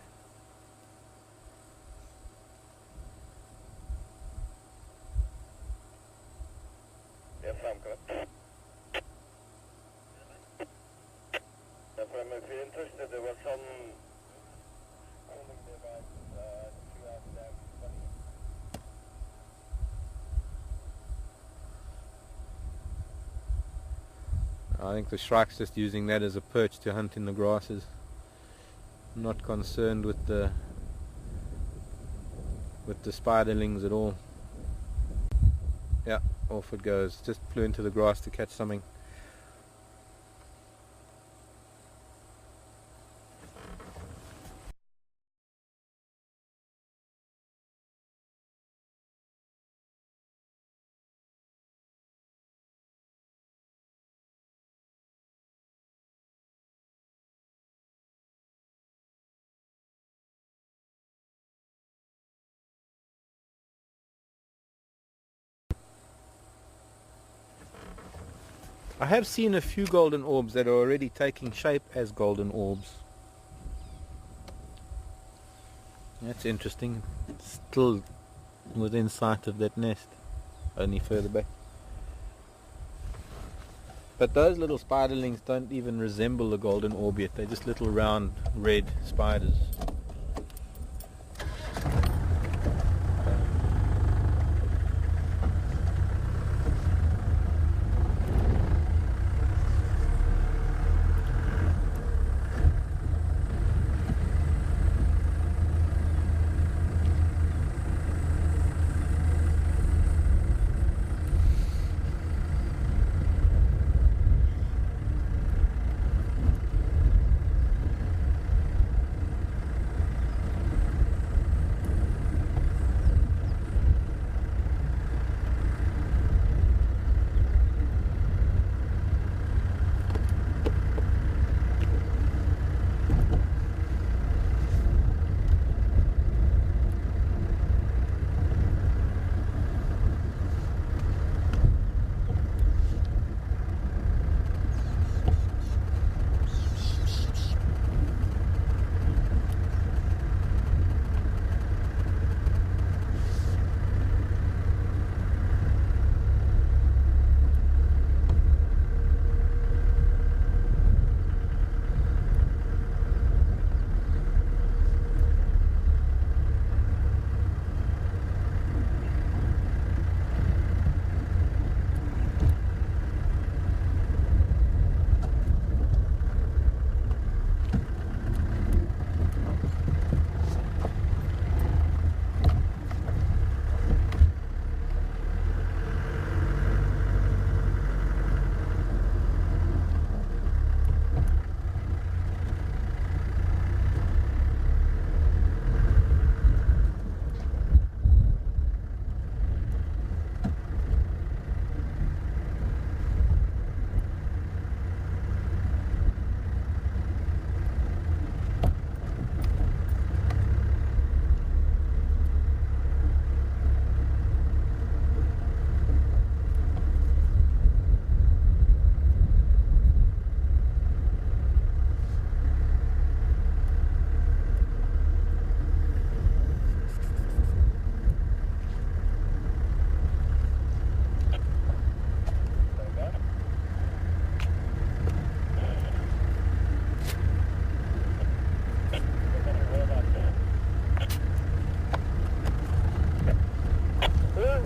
[SPEAKER 3] If you're interested, there was some cooling devices 2 hours down.
[SPEAKER 1] I think the shrike's just using that as a perch to hunt in the grasses. I'm not concerned with the spiderlings at all. Yeah, off it goes. Just flew into the grass to catch something. I have seen a few golden orbs that are already taking shape as golden orbs. That's interesting. Still within sight of that nest, only further back. But those little spiderlings don't even resemble the golden orb yet. They're just little round red spiders.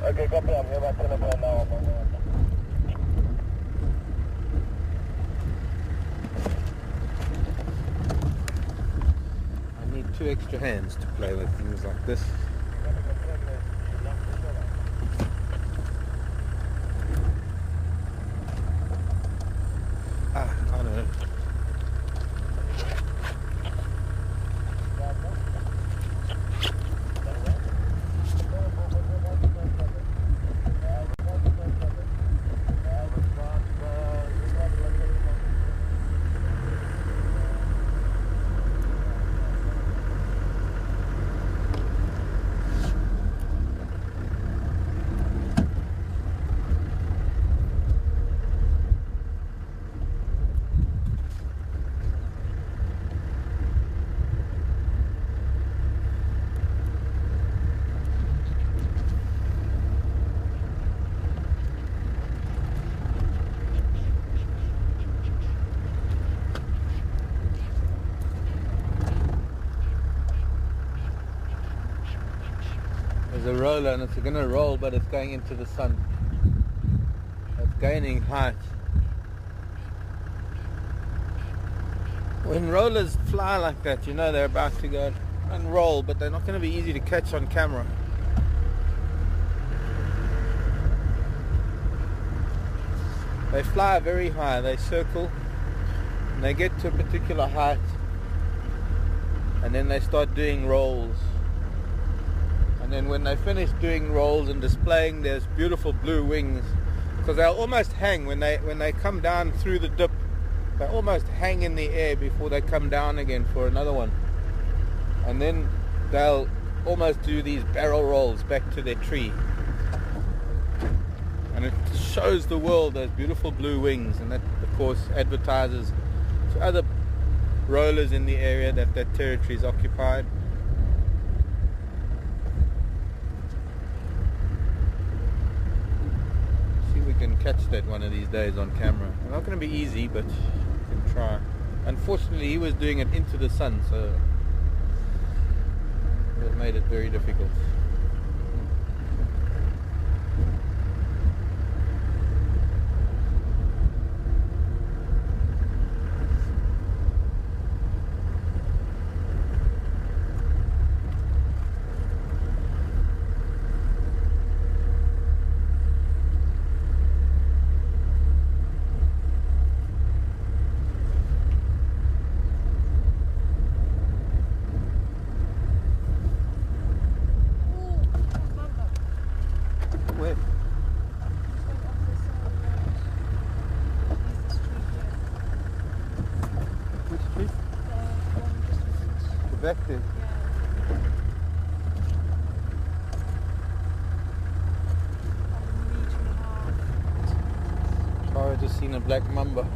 [SPEAKER 3] Okay, copy. I'm here about 10 o'clock now.
[SPEAKER 1] I need 2 extra hands to play with things like this. I don't know. There's a roller and it's going to roll, but it's going into the sun. It's gaining height. When rollers fly like that, you know they're about to go and roll, but they're not going to be easy to catch on camera. They fly very high, they circle, and they get to a particular height, and then they start doing rolls. And then when they finish doing rolls and displaying their beautiful blue wings, because they'll almost hang when they come down through the dip, they almost hang in the air before they come down again for another one. And then they'll almost do these barrel rolls back to their tree. and it shows the world those beautiful blue wings, and that of course advertises to other rollers in the area that that territory is occupied. See if we can catch that one of these days on camera. It's not going to be easy, but we can try. Unfortunately, he was doing it into the sun, so it made it very difficult. Back there. Oh, I just seen a black mamba. Of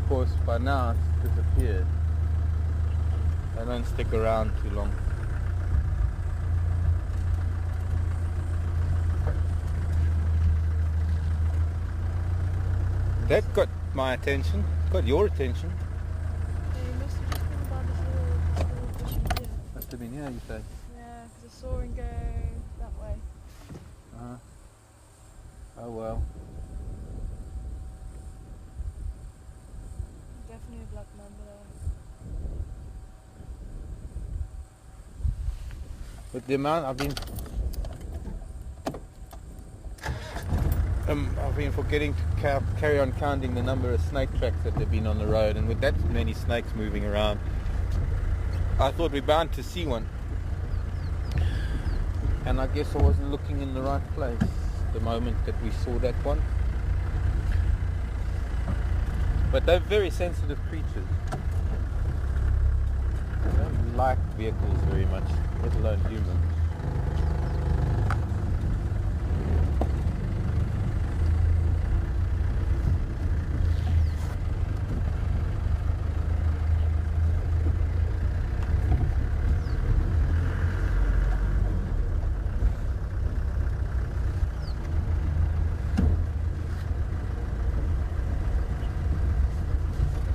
[SPEAKER 1] course, by now it's disappeared. They don't stick around too long. That got my attention, got your attention.
[SPEAKER 2] Yeah, you must have just been by this little bushy here.
[SPEAKER 1] Must have been here, you say?
[SPEAKER 2] Yeah, because I saw him go that way.
[SPEAKER 1] Oh well.
[SPEAKER 2] Definitely a black mamba there.
[SPEAKER 1] With the amount I've been forgetting to carry on counting the number of snake tracks that have been on the road, and with that many snakes moving around, I thought we're bound to see one. And I guess I wasn't looking in the right place the moment that we saw that one. But they're very sensitive creatures. They don't like vehicles very much, let alone humans.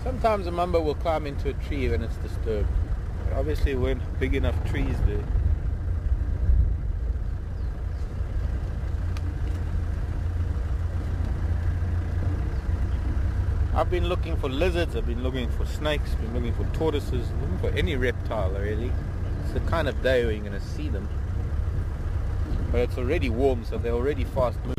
[SPEAKER 1] Sometimes a mamba will climb into a tree when it's disturbed. But obviously there weren't big enough trees there. I've been looking for lizards, I've been looking for snakes, been looking for tortoises, looking for any reptile really. It's the kind of day where you're going to see them. But it's already warm, so they're already fast moving.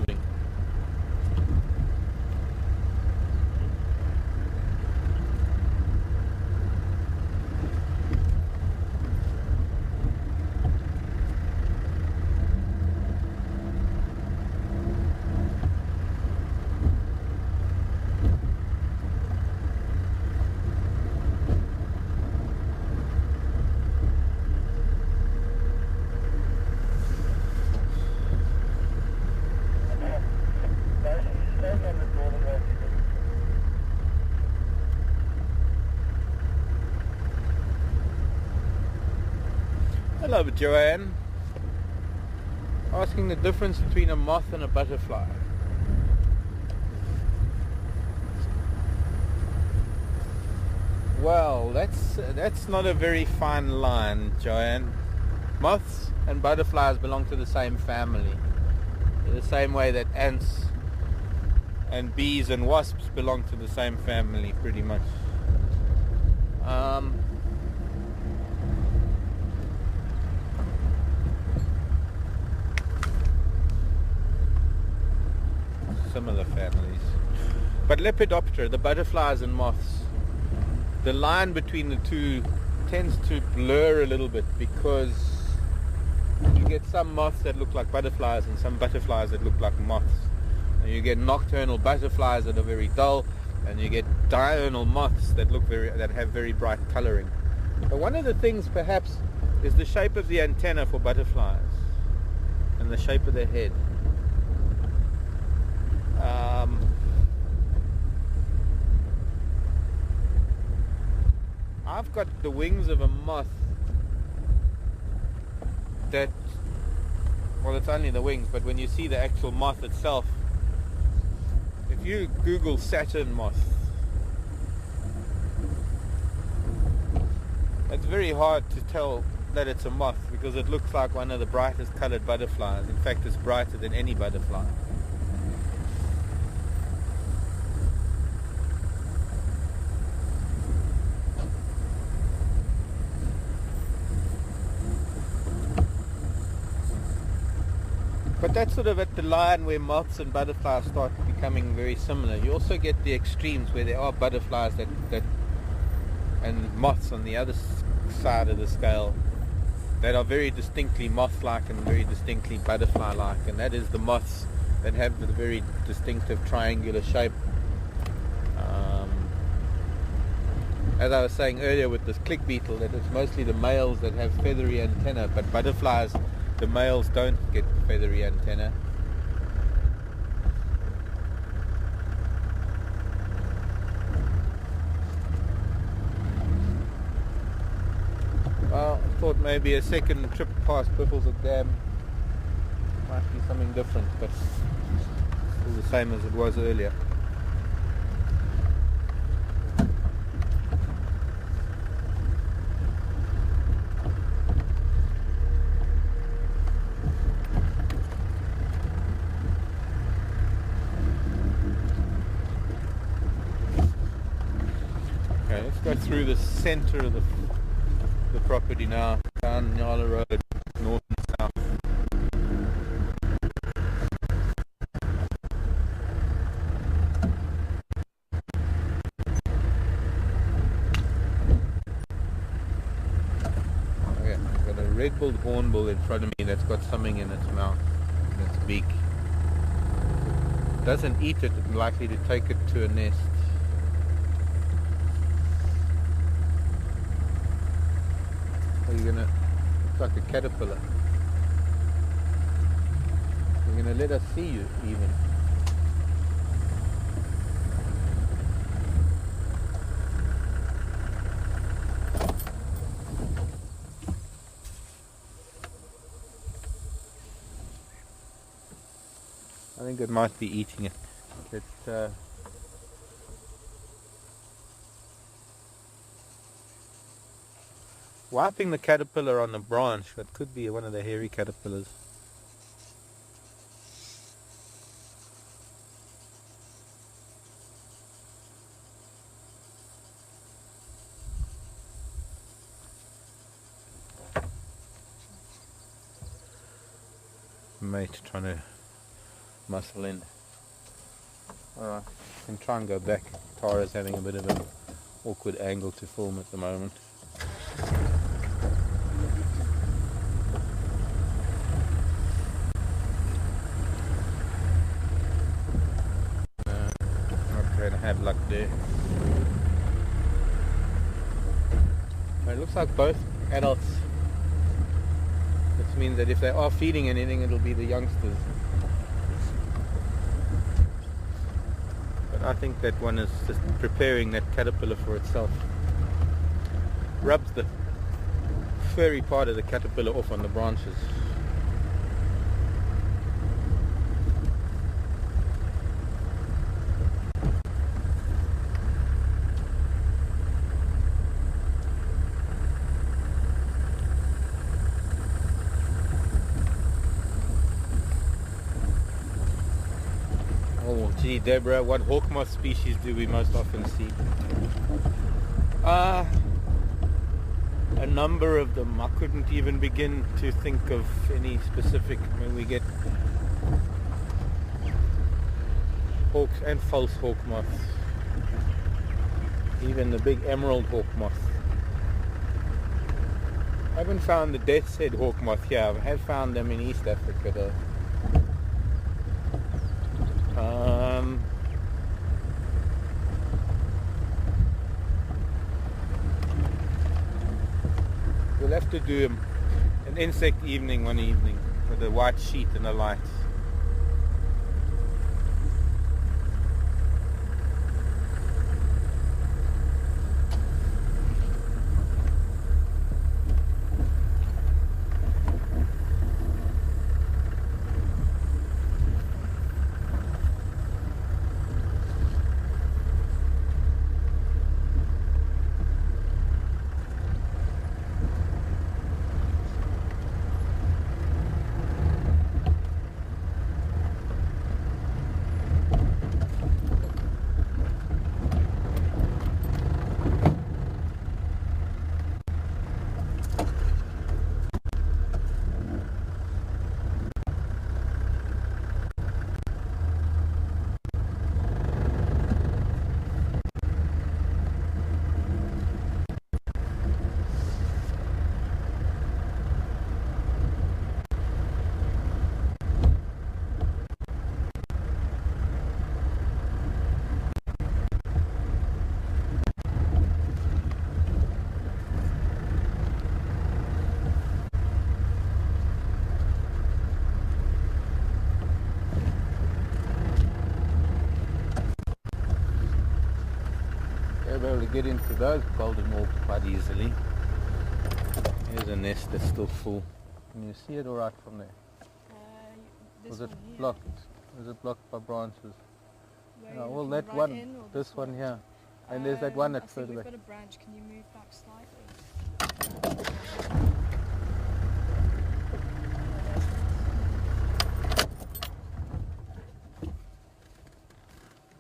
[SPEAKER 1] Hello, Joanne. Asking the difference between a moth and a butterfly. Well, that's not a very fine line, Joanne. Moths and butterflies belong to the same family. In the same way that ants and bees and wasps belong to the same family, pretty much. Similar families. But Lepidoptera, the butterflies and moths, the line between the two tends to blur a little bit because you get some moths that look like butterflies and some butterflies that look like moths. And you get nocturnal butterflies that are very dull, and you get diurnal moths that have very bright coloring. But one of the things perhaps is the shape of the antenna for butterflies and the shape of their head. I've got the wings of a moth that, well, it's only the wings, but when you see the actual moth itself, if you Google Saturn moth, it's very hard to tell that it's a moth because it looks like one of the brightest colored butterflies. In fact, it's brighter than any butterfly. But that's sort of at the line where moths and butterflies start becoming very similar. You also get the extremes where there are butterflies that and moths on the other side of the scale that are very distinctly moth-like and very distinctly butterfly-like, and that is the moths that have the very distinctive triangular shape. As I was saying earlier with this click beetle, that it's mostly the males that have feathery antenna, but butterflies, the males don't get feathery antenna. Well, I thought maybe a second trip past Biffles Dam might be something different, but still the same as it was earlier. Okay, let's go through the center of the property now, down Nyala Road, north and south. Okay, I've got a red-billed hornbill in front of me that's got something in its mouth, in its beak. It doesn't eat it, it's likely to take it to a nest. You're gonna, it's like a caterpillar. You're gonna let us see you even. I think it might be eating it. It's wiping the caterpillar on the branch. That could be one of the hairy caterpillars. Mate trying to muscle in. Alright, I can try and go back. Tara's having a bit of an awkward angle to film at the moment. Have luck there. It looks like both adults, which means that if they are feeding anything, it'll be the youngsters. But I think that one is just preparing that caterpillar for itself. Rubs the furry part of the caterpillar off on the branches. Oh, gee, Deborah, what hawk moth species do we most often see? A number of them. I couldn't even begin to think of any specific. I mean, we get hawks and false hawk moths. Even the big emerald hawk moth. I haven't found the death's head hawk moth here. I have found them in East Africa though. We'll have to do An insect evening one evening with a white sheet and a light. They'll be able to get into those golden wall quite easily. Here's a nest that's still full. Can you see it all right from there?
[SPEAKER 2] This
[SPEAKER 1] Was it
[SPEAKER 2] one here.
[SPEAKER 1] blocked? Was it blocked by branches?
[SPEAKER 2] Where
[SPEAKER 1] No,
[SPEAKER 2] you're
[SPEAKER 1] well,
[SPEAKER 2] looking
[SPEAKER 1] that
[SPEAKER 2] right
[SPEAKER 1] one,
[SPEAKER 2] in, or
[SPEAKER 1] this one here. And there's that one that's
[SPEAKER 2] I think
[SPEAKER 1] further
[SPEAKER 2] we've
[SPEAKER 1] back.
[SPEAKER 2] got a branch. Can you move back slightly?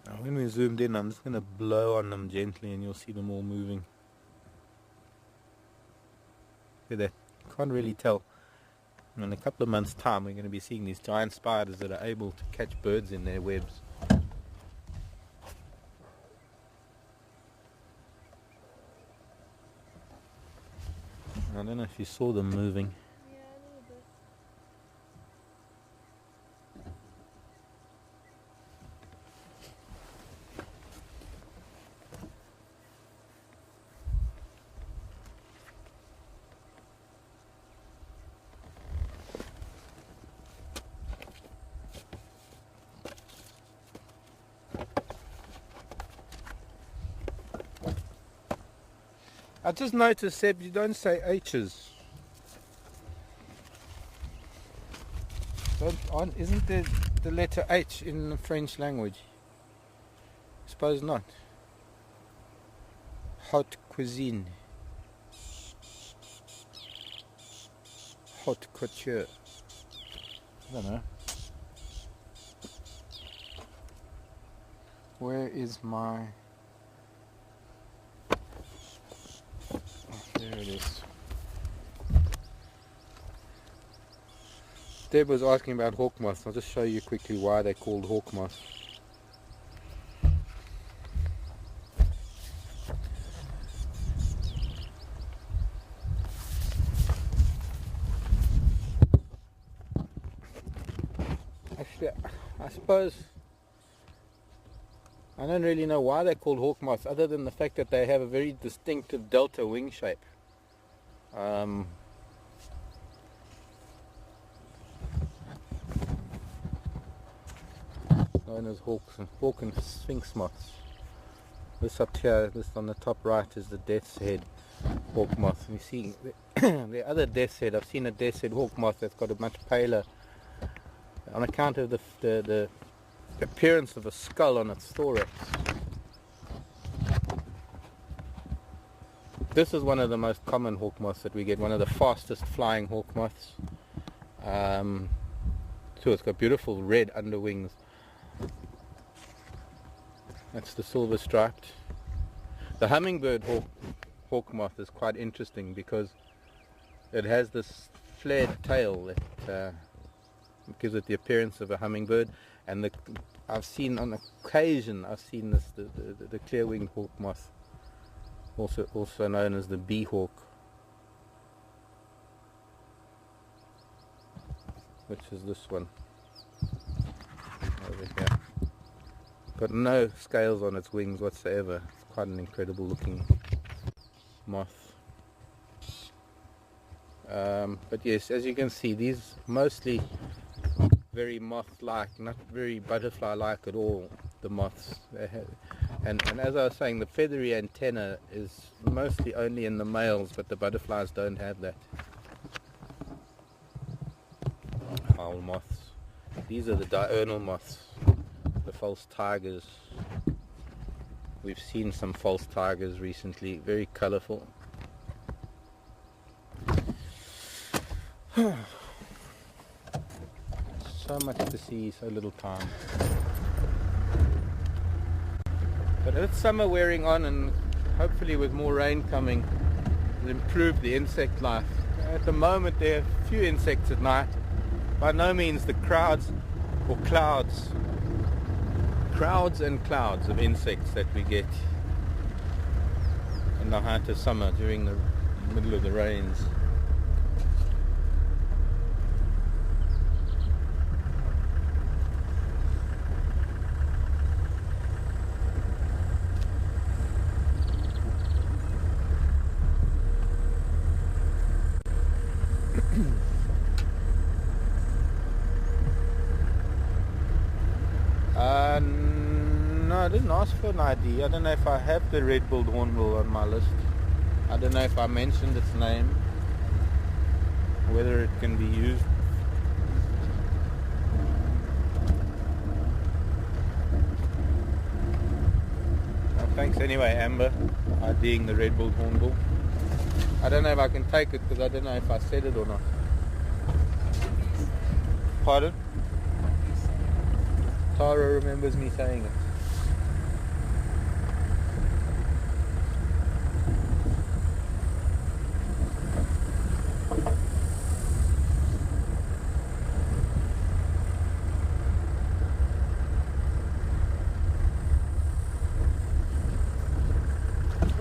[SPEAKER 1] Now when we zoomed in, I'm just going to blow on them gently and you'll see them all moving. Look at that. Can't really tell. In a couple of months' time, we're going to be seeing these giant spiders that are able to catch birds in their webs. I don't know if you saw them moving.
[SPEAKER 2] Yeah, a little bit.
[SPEAKER 1] I just noticed, Seb, you don't say H's. Isn't there the letter H in the French language? Suppose not. Haute cuisine. Haute couture. I don't know. Where is my... There it is. Deb was asking about hawk moths. I'll just show you quickly why they're called hawk moths. Actually, I suppose I don't really know why they're called hawk moths, other than the fact that they have a very distinctive delta wing shape. Known as hawk and sphinx moths. This up here, this on the top right, is the death's head hawk moth. And you see the other death's head. I've seen a death's head hawk moth that's got a much paler, on account of the appearance of a skull on its thorax. This is one of the most common hawk moths that we get, one of the fastest flying hawk moths. So it's got beautiful red underwings. That's the silver striped. The hummingbird hawk moth is quite interesting because it has this flared tail that gives it the appearance of a hummingbird. And I've seen on occasion, this the clear-winged hawk moth, also known as the bee hawk, which is this one over here. Got no scales on its wings whatsoever. It's quite an incredible looking moth. But yes, as you can see, these mostly very moth-like, not very butterfly-like at all, the moths. And as I was saying, the feathery antenna is mostly only in the males, but the butterflies don't have that. Owl moths. These are the diurnal moths, the false tigers. We've seen some false tigers recently, very colorful. So much to see, so little time. But with summer wearing on, and hopefully with more rain coming, it'll improve the insect life. At the moment there are few insects at night. By no means the crowds and clouds of insects that we get in the height of summer during the middle of the rains. No, I didn't ask for an ID. I don't know if I have the red-billed hornbill on my list. I don't know if I mentioned its name, whether it can be used. Well, thanks anyway, Amber, IDing the red-billed hornbill. I don't know if I can take it because I don't know if I said it or not. Pardon? Tara remembers me saying it.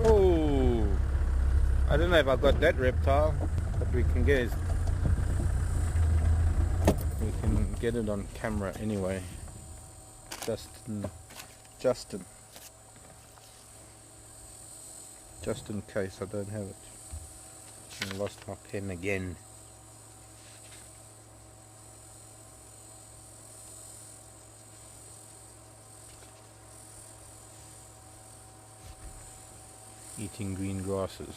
[SPEAKER 1] Oh, I don't know if I got that reptile, but we can get it on camera anyway. Just in case I don't have it. I lost my pen again. Eating green grasses.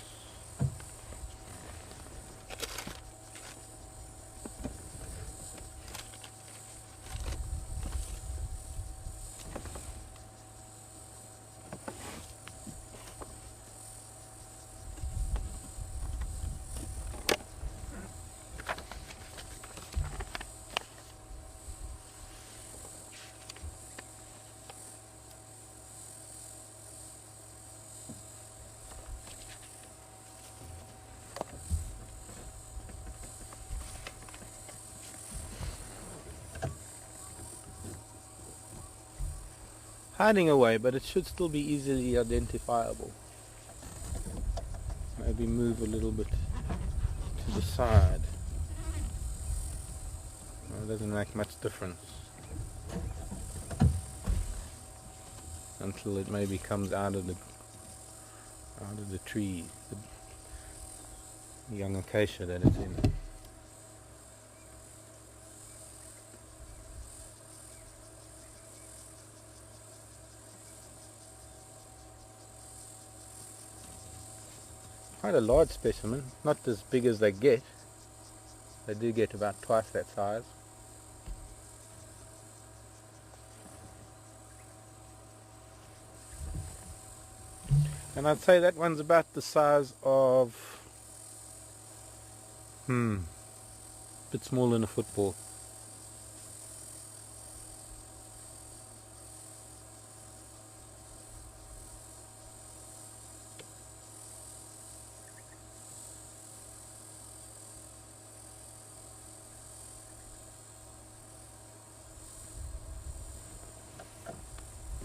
[SPEAKER 1] Hiding away, but it should still be easily identifiable. Maybe move a little bit to the side. Well, it doesn't make much difference until it maybe comes out of the tree, the young acacia that it's in. Quite a large specimen, not as big as they get. They do get about twice that size. And I'd say that one's about the size of, a bit smaller than a football.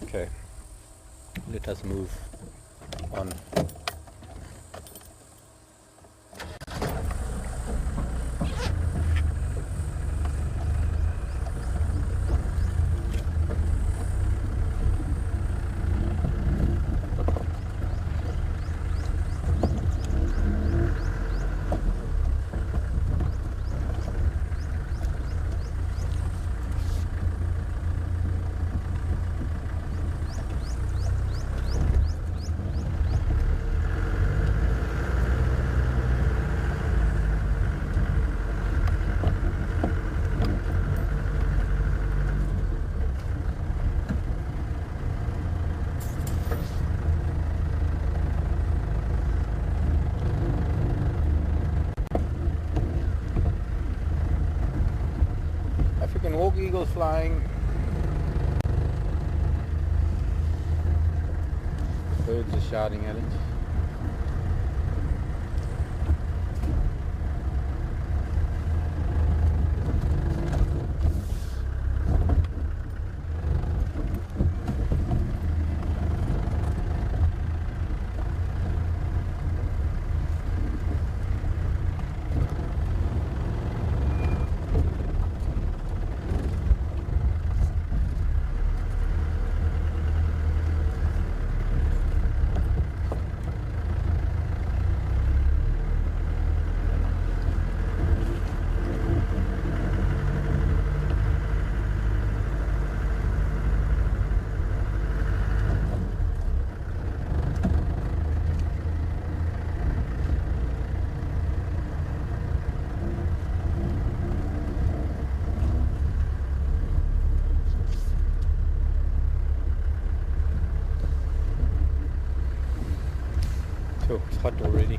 [SPEAKER 1] Okay, let us move on. can walk eagles flying. Birds are shouting at it. Oh, it's hot already.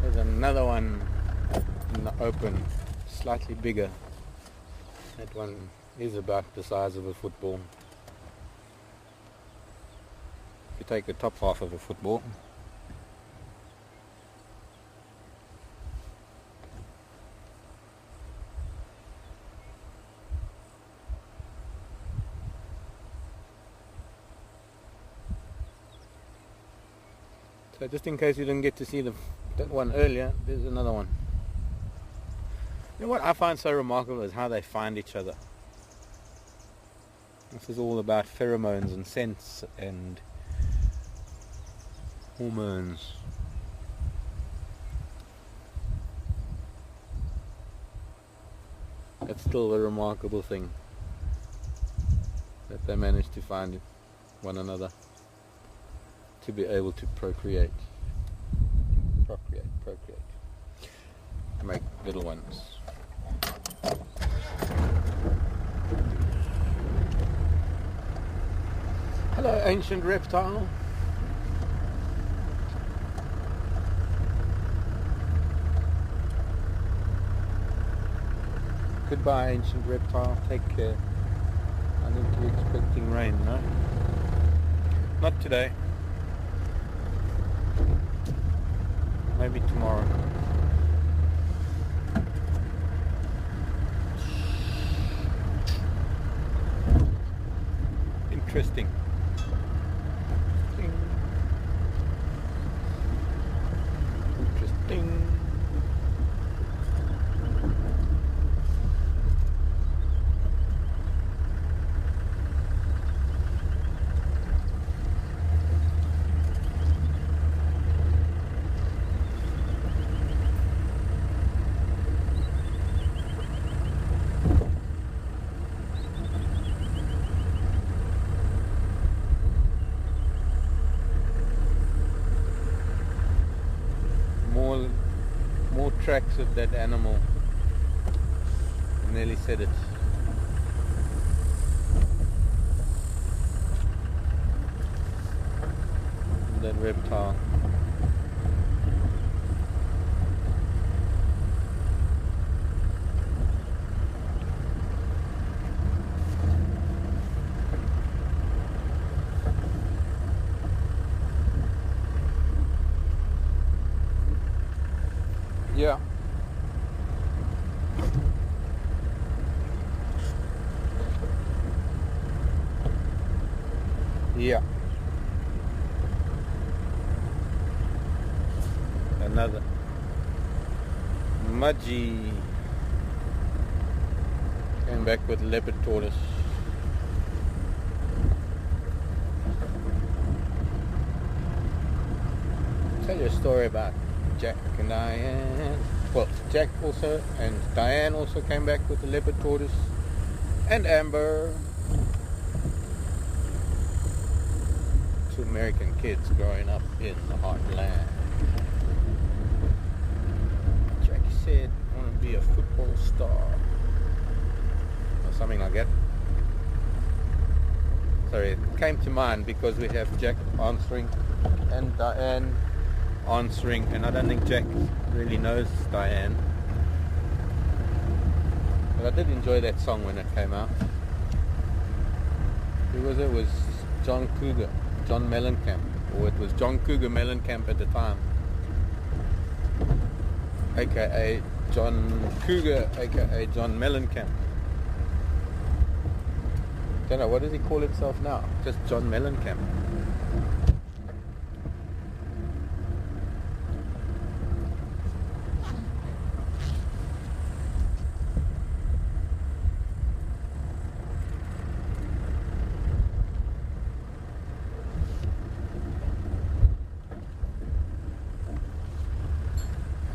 [SPEAKER 1] There's another one in the open, slightly bigger. That one is about the size of a football. If you take the top half of a football, so just in case you didn't get to see that one earlier, there's another one. You know what I find so remarkable is how they find each other. This is all about pheromones and scents and hormones. That's still a remarkable thing, that they manage to find one another to be able to procreate, make little ones. Hello, ancient reptile. Goodbye, ancient reptile. Take care. I think you're expecting rain, no? Not today. Maybe tomorrow. Interesting. Interesting. More tracks of that animal. I nearly said it. That reptile. Yeah. Yeah. Another Mudgy came back with leopard tortoise. Tell you a story about Jack and Diane. Well, Jack also and Diane also came back with the leopard tortoise, and Amber. Two American kids growing up in the heartland. Jack said, "I want to be a football star." forget. Sorry, it came to mind because we have Jack answering and Diane answering, and I don't think Jack really knows Diane. But I did enjoy that song when it came out. Who was it? It was John Mellencamp, or it was John Cougar Mellencamp at the time, aka John Cougar, aka John Mellencamp. Don't know, what does he call himself now? Just John Mellencamp.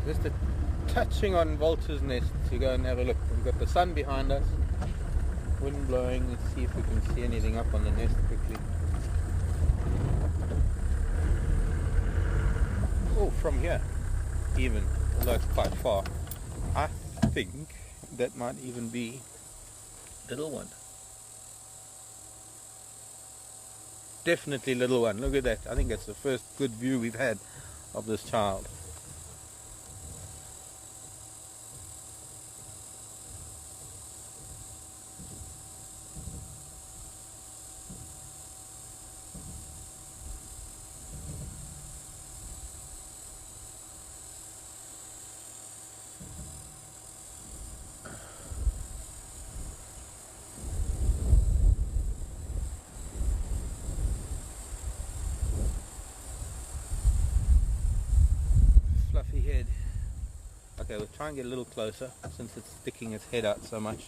[SPEAKER 1] Just a touching on vulture's nest to go and have a look. We've got the sun behind us, wind blowing. Let's see if we can see anything up on the nest quickly. Oh, from here even, although it's quite far. I think that might even be little one. Definitely little one. Look at that. I think that's the first good view we've had of this child. Fluffy head. Okay, we'll try and get a little closer since it's sticking its head out so much.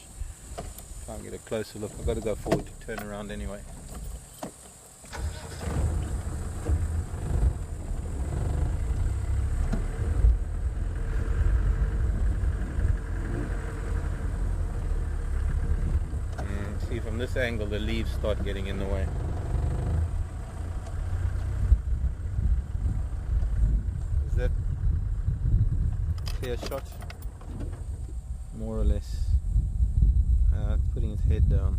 [SPEAKER 1] Try and get a closer look. I've got to go forward to turn around anyway. And see, from this angle the leaves start getting in the way. Is that clear shot? More or less. It's putting its head down.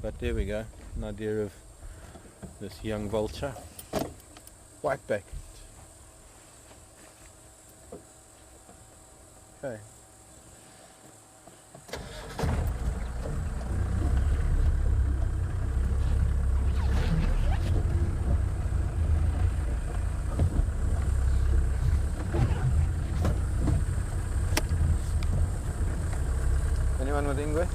[SPEAKER 1] But there we go. An idea of this young vulture. White-backed. Okay. Anyone with English?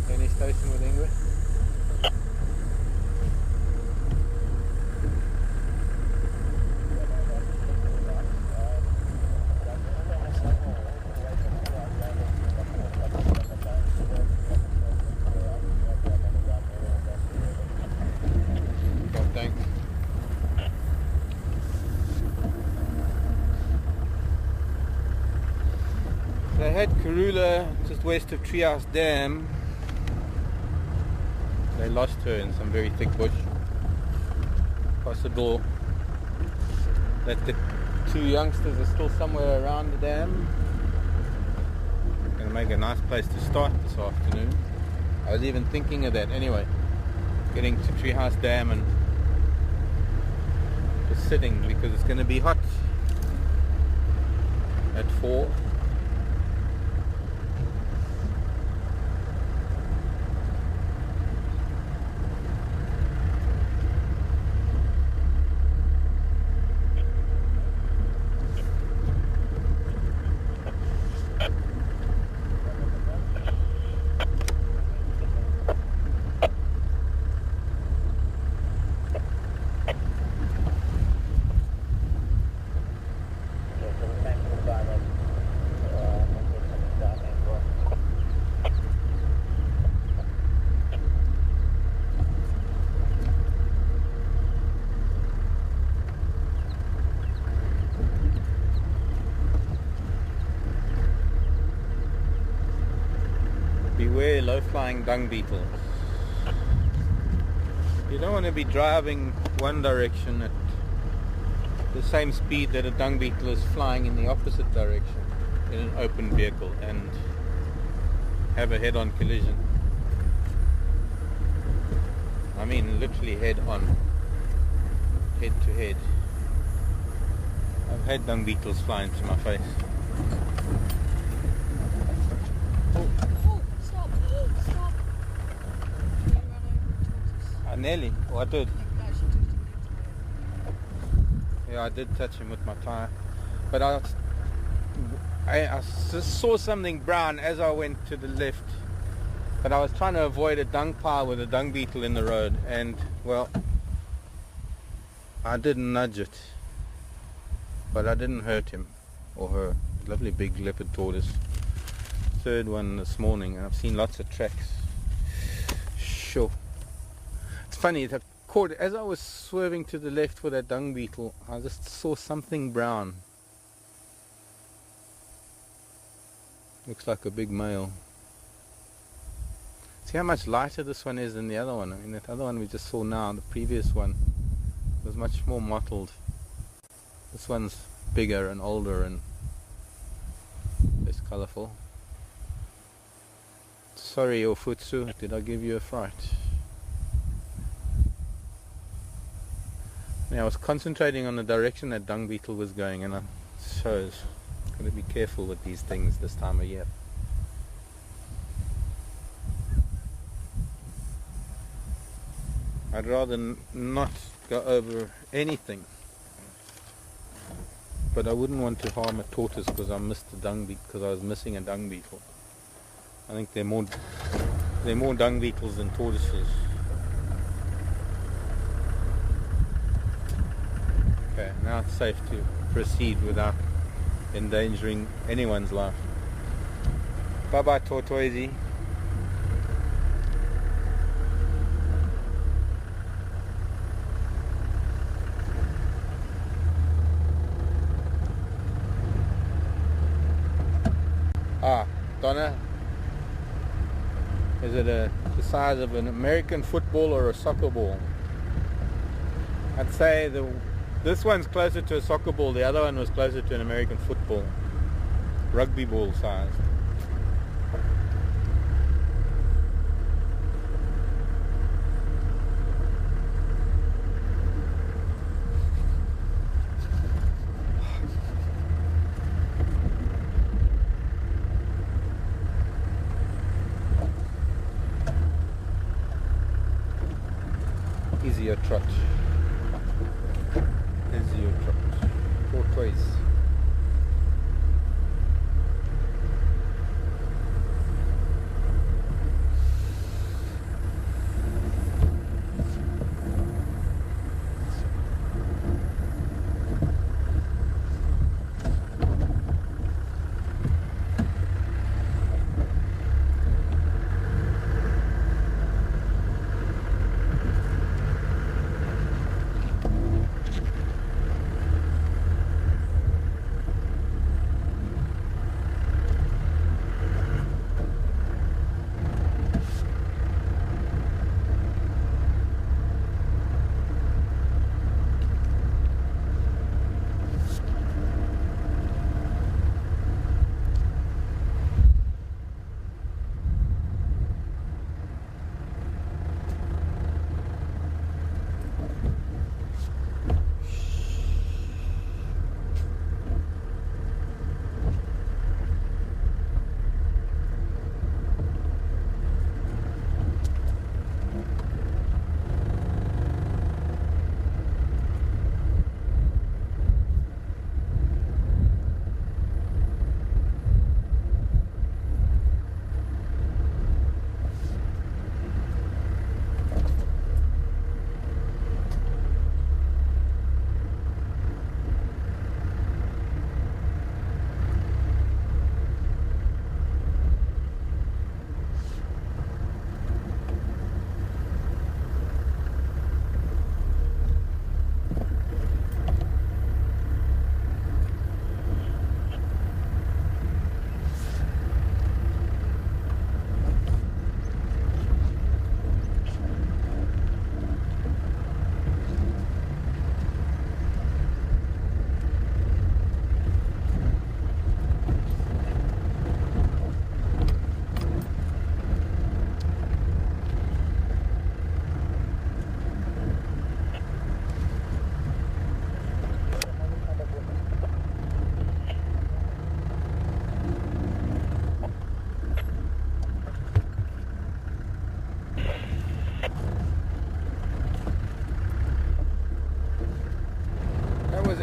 [SPEAKER 1] Any station with English? Thanks. So I had Karula just west of Treehouse Dam. They lost her in some very thick bush. Possible that the two youngsters are still somewhere around the dam. Gonna make a nice place to start this afternoon. I was even thinking of that anyway. Getting to Treehouse Dam and just sitting because it's going to be hot at 4. beware low-flying dung beetles. You don't want to be driving one direction at the same speed that a dung beetle is flying in the opposite direction in an open vehicle and have a head-on collision. I mean literally head-on, head-to-head. I've had dung beetles fly into my face.
[SPEAKER 2] Oh, stop! Stop! You ran over towards us.
[SPEAKER 1] Nearly. Oh, I did.
[SPEAKER 2] You actually touched him.
[SPEAKER 1] Yeah, I did touch him with my tire. But I just saw something brown as I went to the left. But I was trying to avoid a dung pile with a dung beetle in the road. And, well, I did nudge it. But I didn't hurt him or her. Lovely big leopard tortoise. Third one this morning. And I've seen lots of tracks. Sure. It's funny, that caught, as I was swerving to the left for that dung beetle, I just saw something brown. Looks like a big male. See how much lighter this one is than the other one. I mean, that other one we just saw now, the previous one, was much more mottled. This one's bigger and older and less colourful. Sorry, Ofutsu, did I give you a fright? Yeah, I was concentrating on the direction that dung beetle was going, and it shows. Got to be careful with these things this time of year. I'd rather not go over anything, but I wouldn't want to harm a tortoise because I missed a dung beetle, because I was missing a dung beetle. I think there are more dung beetles than tortoises. Okay, now it's safe to proceed without endangering anyone's life. Bye bye, tortoise. Ah, Donna, is it the size of an American football or a soccer ball? I'd say this one's closer to a soccer ball, the other one was closer to an American football. Rugby ball size. Easier trot. Easier trot. Tortoise.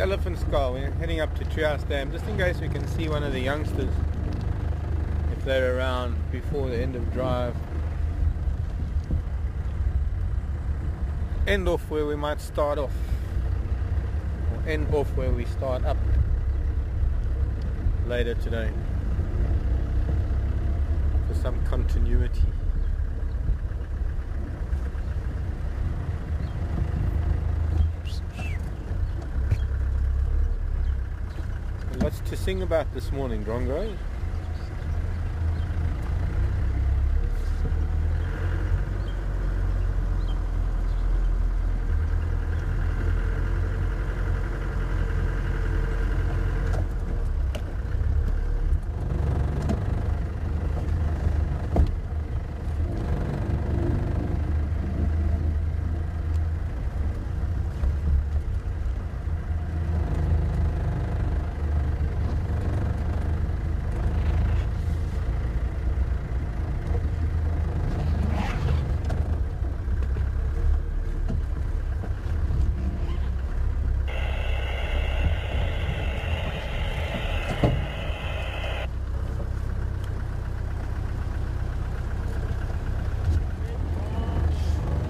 [SPEAKER 1] Elephant Skull. We're heading up to Treehouse Dam just in case we can see one of the youngsters if they're around before the end of drive. End off where we might start off, or end off where we start up later today for some continuity. Lots to sing about this morning, Drongo.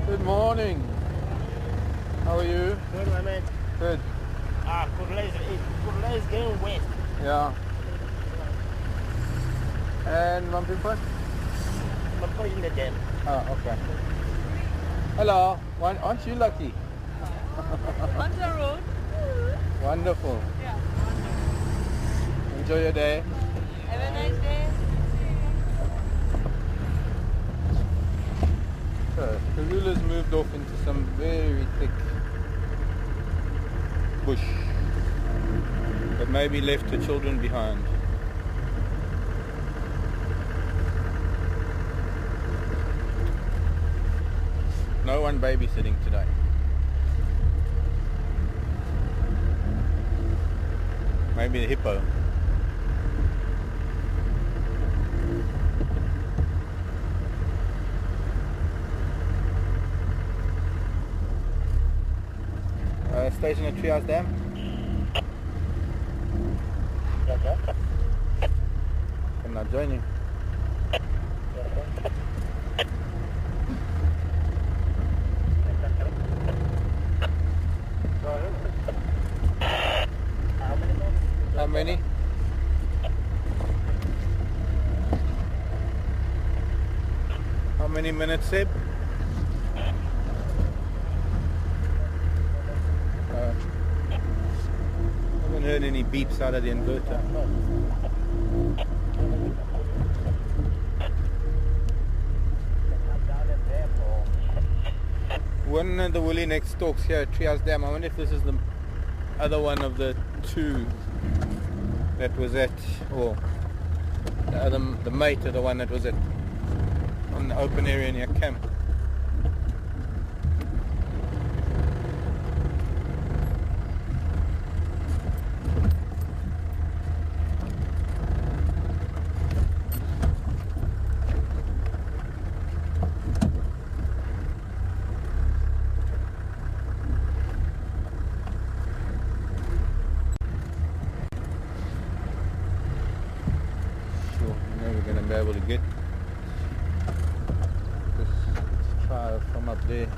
[SPEAKER 1] Good morning. How are you?
[SPEAKER 3] Good, my man.
[SPEAKER 1] Good.
[SPEAKER 3] Kurla is getting wet.
[SPEAKER 1] Yeah. And one people?
[SPEAKER 3] I'm putting the dam.
[SPEAKER 1] Oh, okay. Hello. Aren't you lucky?
[SPEAKER 2] On the road.
[SPEAKER 1] Wonderful.
[SPEAKER 2] Yeah.
[SPEAKER 1] Enjoy your day.
[SPEAKER 2] Have a nice day.
[SPEAKER 1] So, Kalula's moved off into some very thick bush, but maybe left her children behind. No one babysitting today. Maybe the hippo. Station at Treehouse Dam. Can I join you? How many? How many minutes, Seb? Haven't heard any beeps out of the inverter. One of the woolly neck stalks here at Treehouse Dam. I wonder if this is the other one of the two that was at, or the mate of the one that was at on the open area near camp. Be able to get this. Let's try from up there.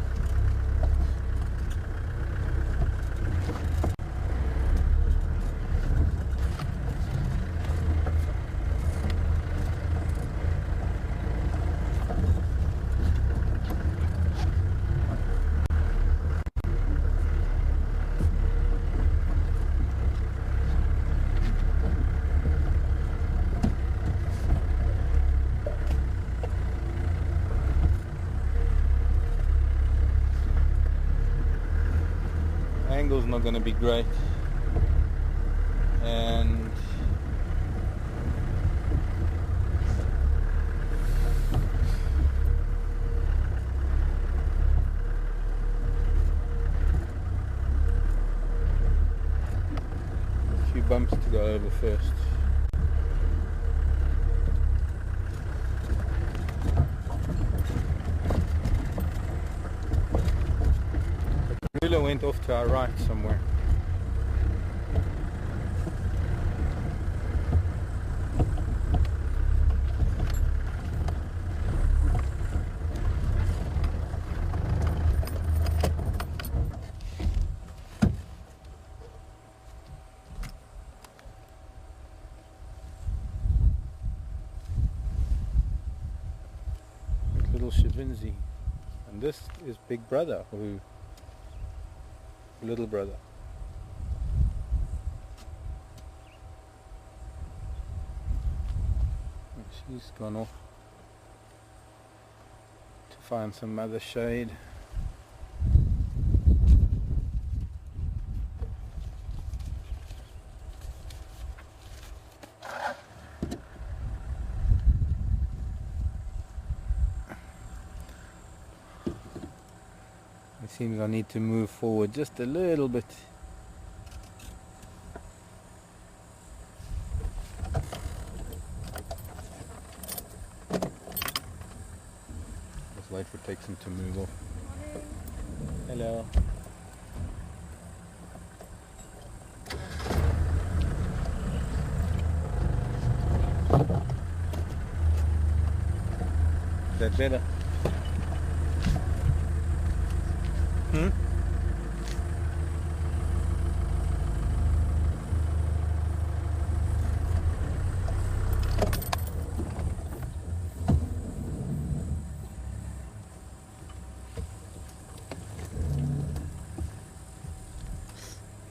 [SPEAKER 1] Angle's not going to be great, and a few bumps to go over first. Went off to our right somewhere. little Xivambalana, and this is Big Brother, who little brother. And she's gone off to find some other shade. It seems I need to move forward just a little bit. Let's wait for Texan to move off. Hello. Is that better?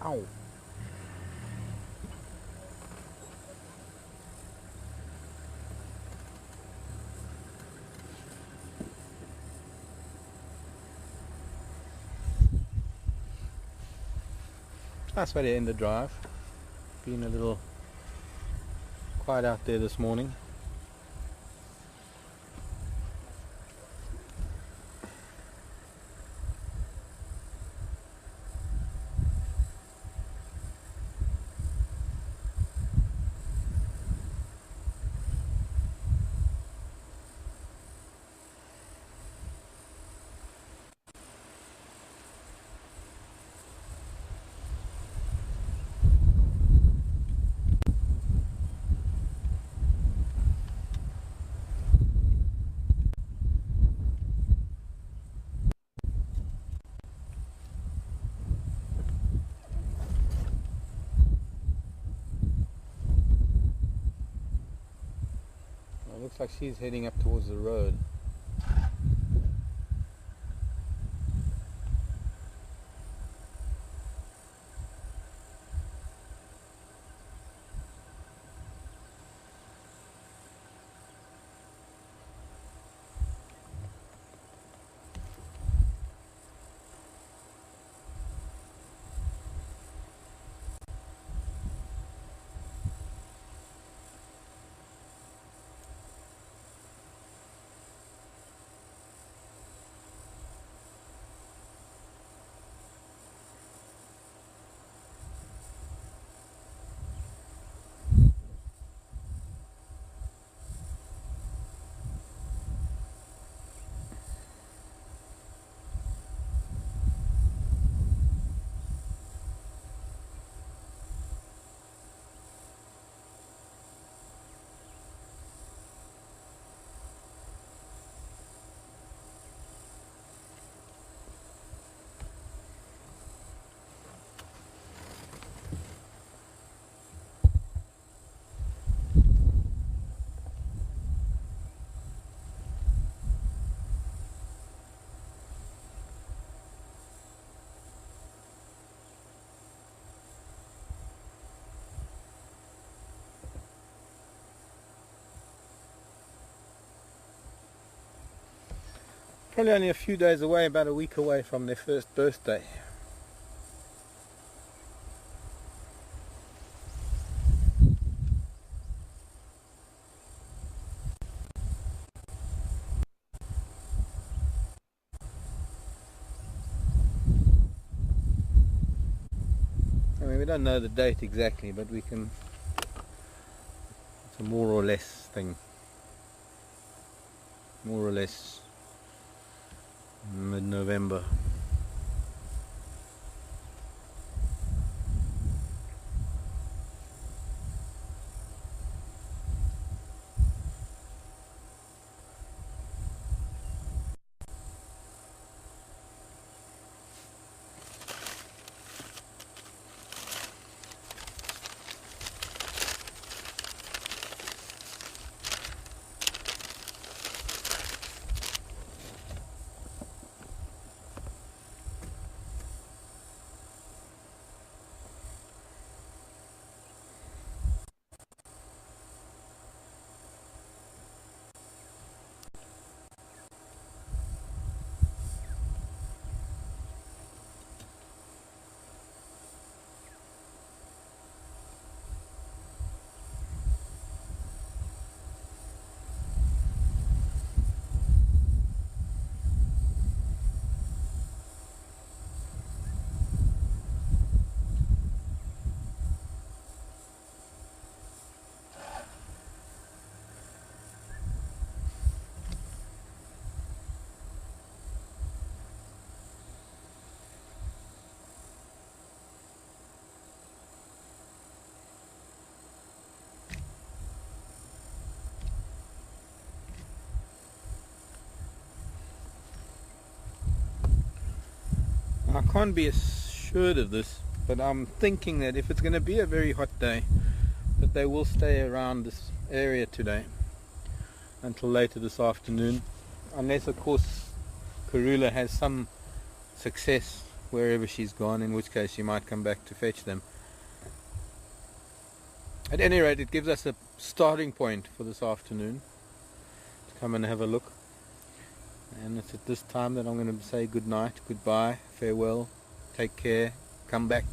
[SPEAKER 1] Ow. Nice way to end the drive. Been a little quiet out there this morning. Looks like she's heading up towards the road. Probably only a few days away, about a week away from their first birthday. I mean, we don't know the date exactly, but we can, it's a more or less thing. More or less mid-November. can't be assured of this, but I'm thinking that if it's going to be a very hot day, that they will stay around this area today until later this afternoon, unless of course Karula has some success wherever she's gone, in which case she might come back to fetch them. At any rate, it gives us a starting point for this afternoon to come and have a look. And it's at this time that I'm going to say good night, goodbye, farewell, take care, come back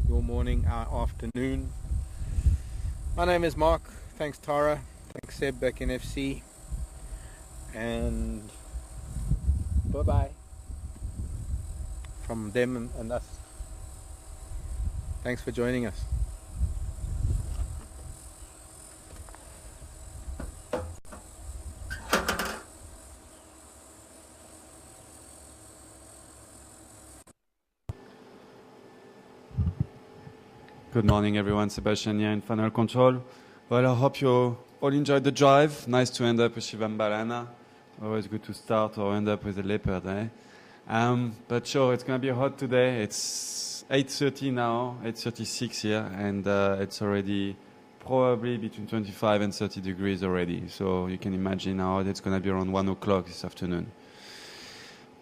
[SPEAKER 1] your morning, our afternoon. My name is Mark. Thanks Tara, thanks Seb back in FC, and bye bye from them and us. Thanks for joining us.
[SPEAKER 4] Good morning, everyone. Sebastian here in Final Control. Well, I hope you all enjoyed the drive. Nice to end up with Xivambalana. Always good to start or end up with a Leopard, eh? But sure, it's going to be hot today. It's 8:30 now, 8:36 here, and it's already probably between 25 and 30 degrees already. So you can imagine how it's going to be around 1 o'clock this afternoon.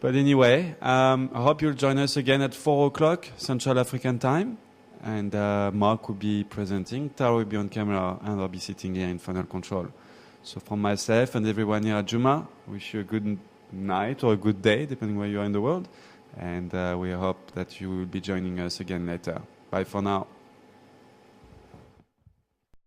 [SPEAKER 4] But anyway, I hope you'll join us again at 4 o'clock Central African time. And Mark will be presenting, Tara will be on camera, and I'll be sitting here in Final Control. So from myself and everyone here at Juma, wish you a good night or a good day, depending where you are in the world. And we hope that you will be joining us again later. Bye for now.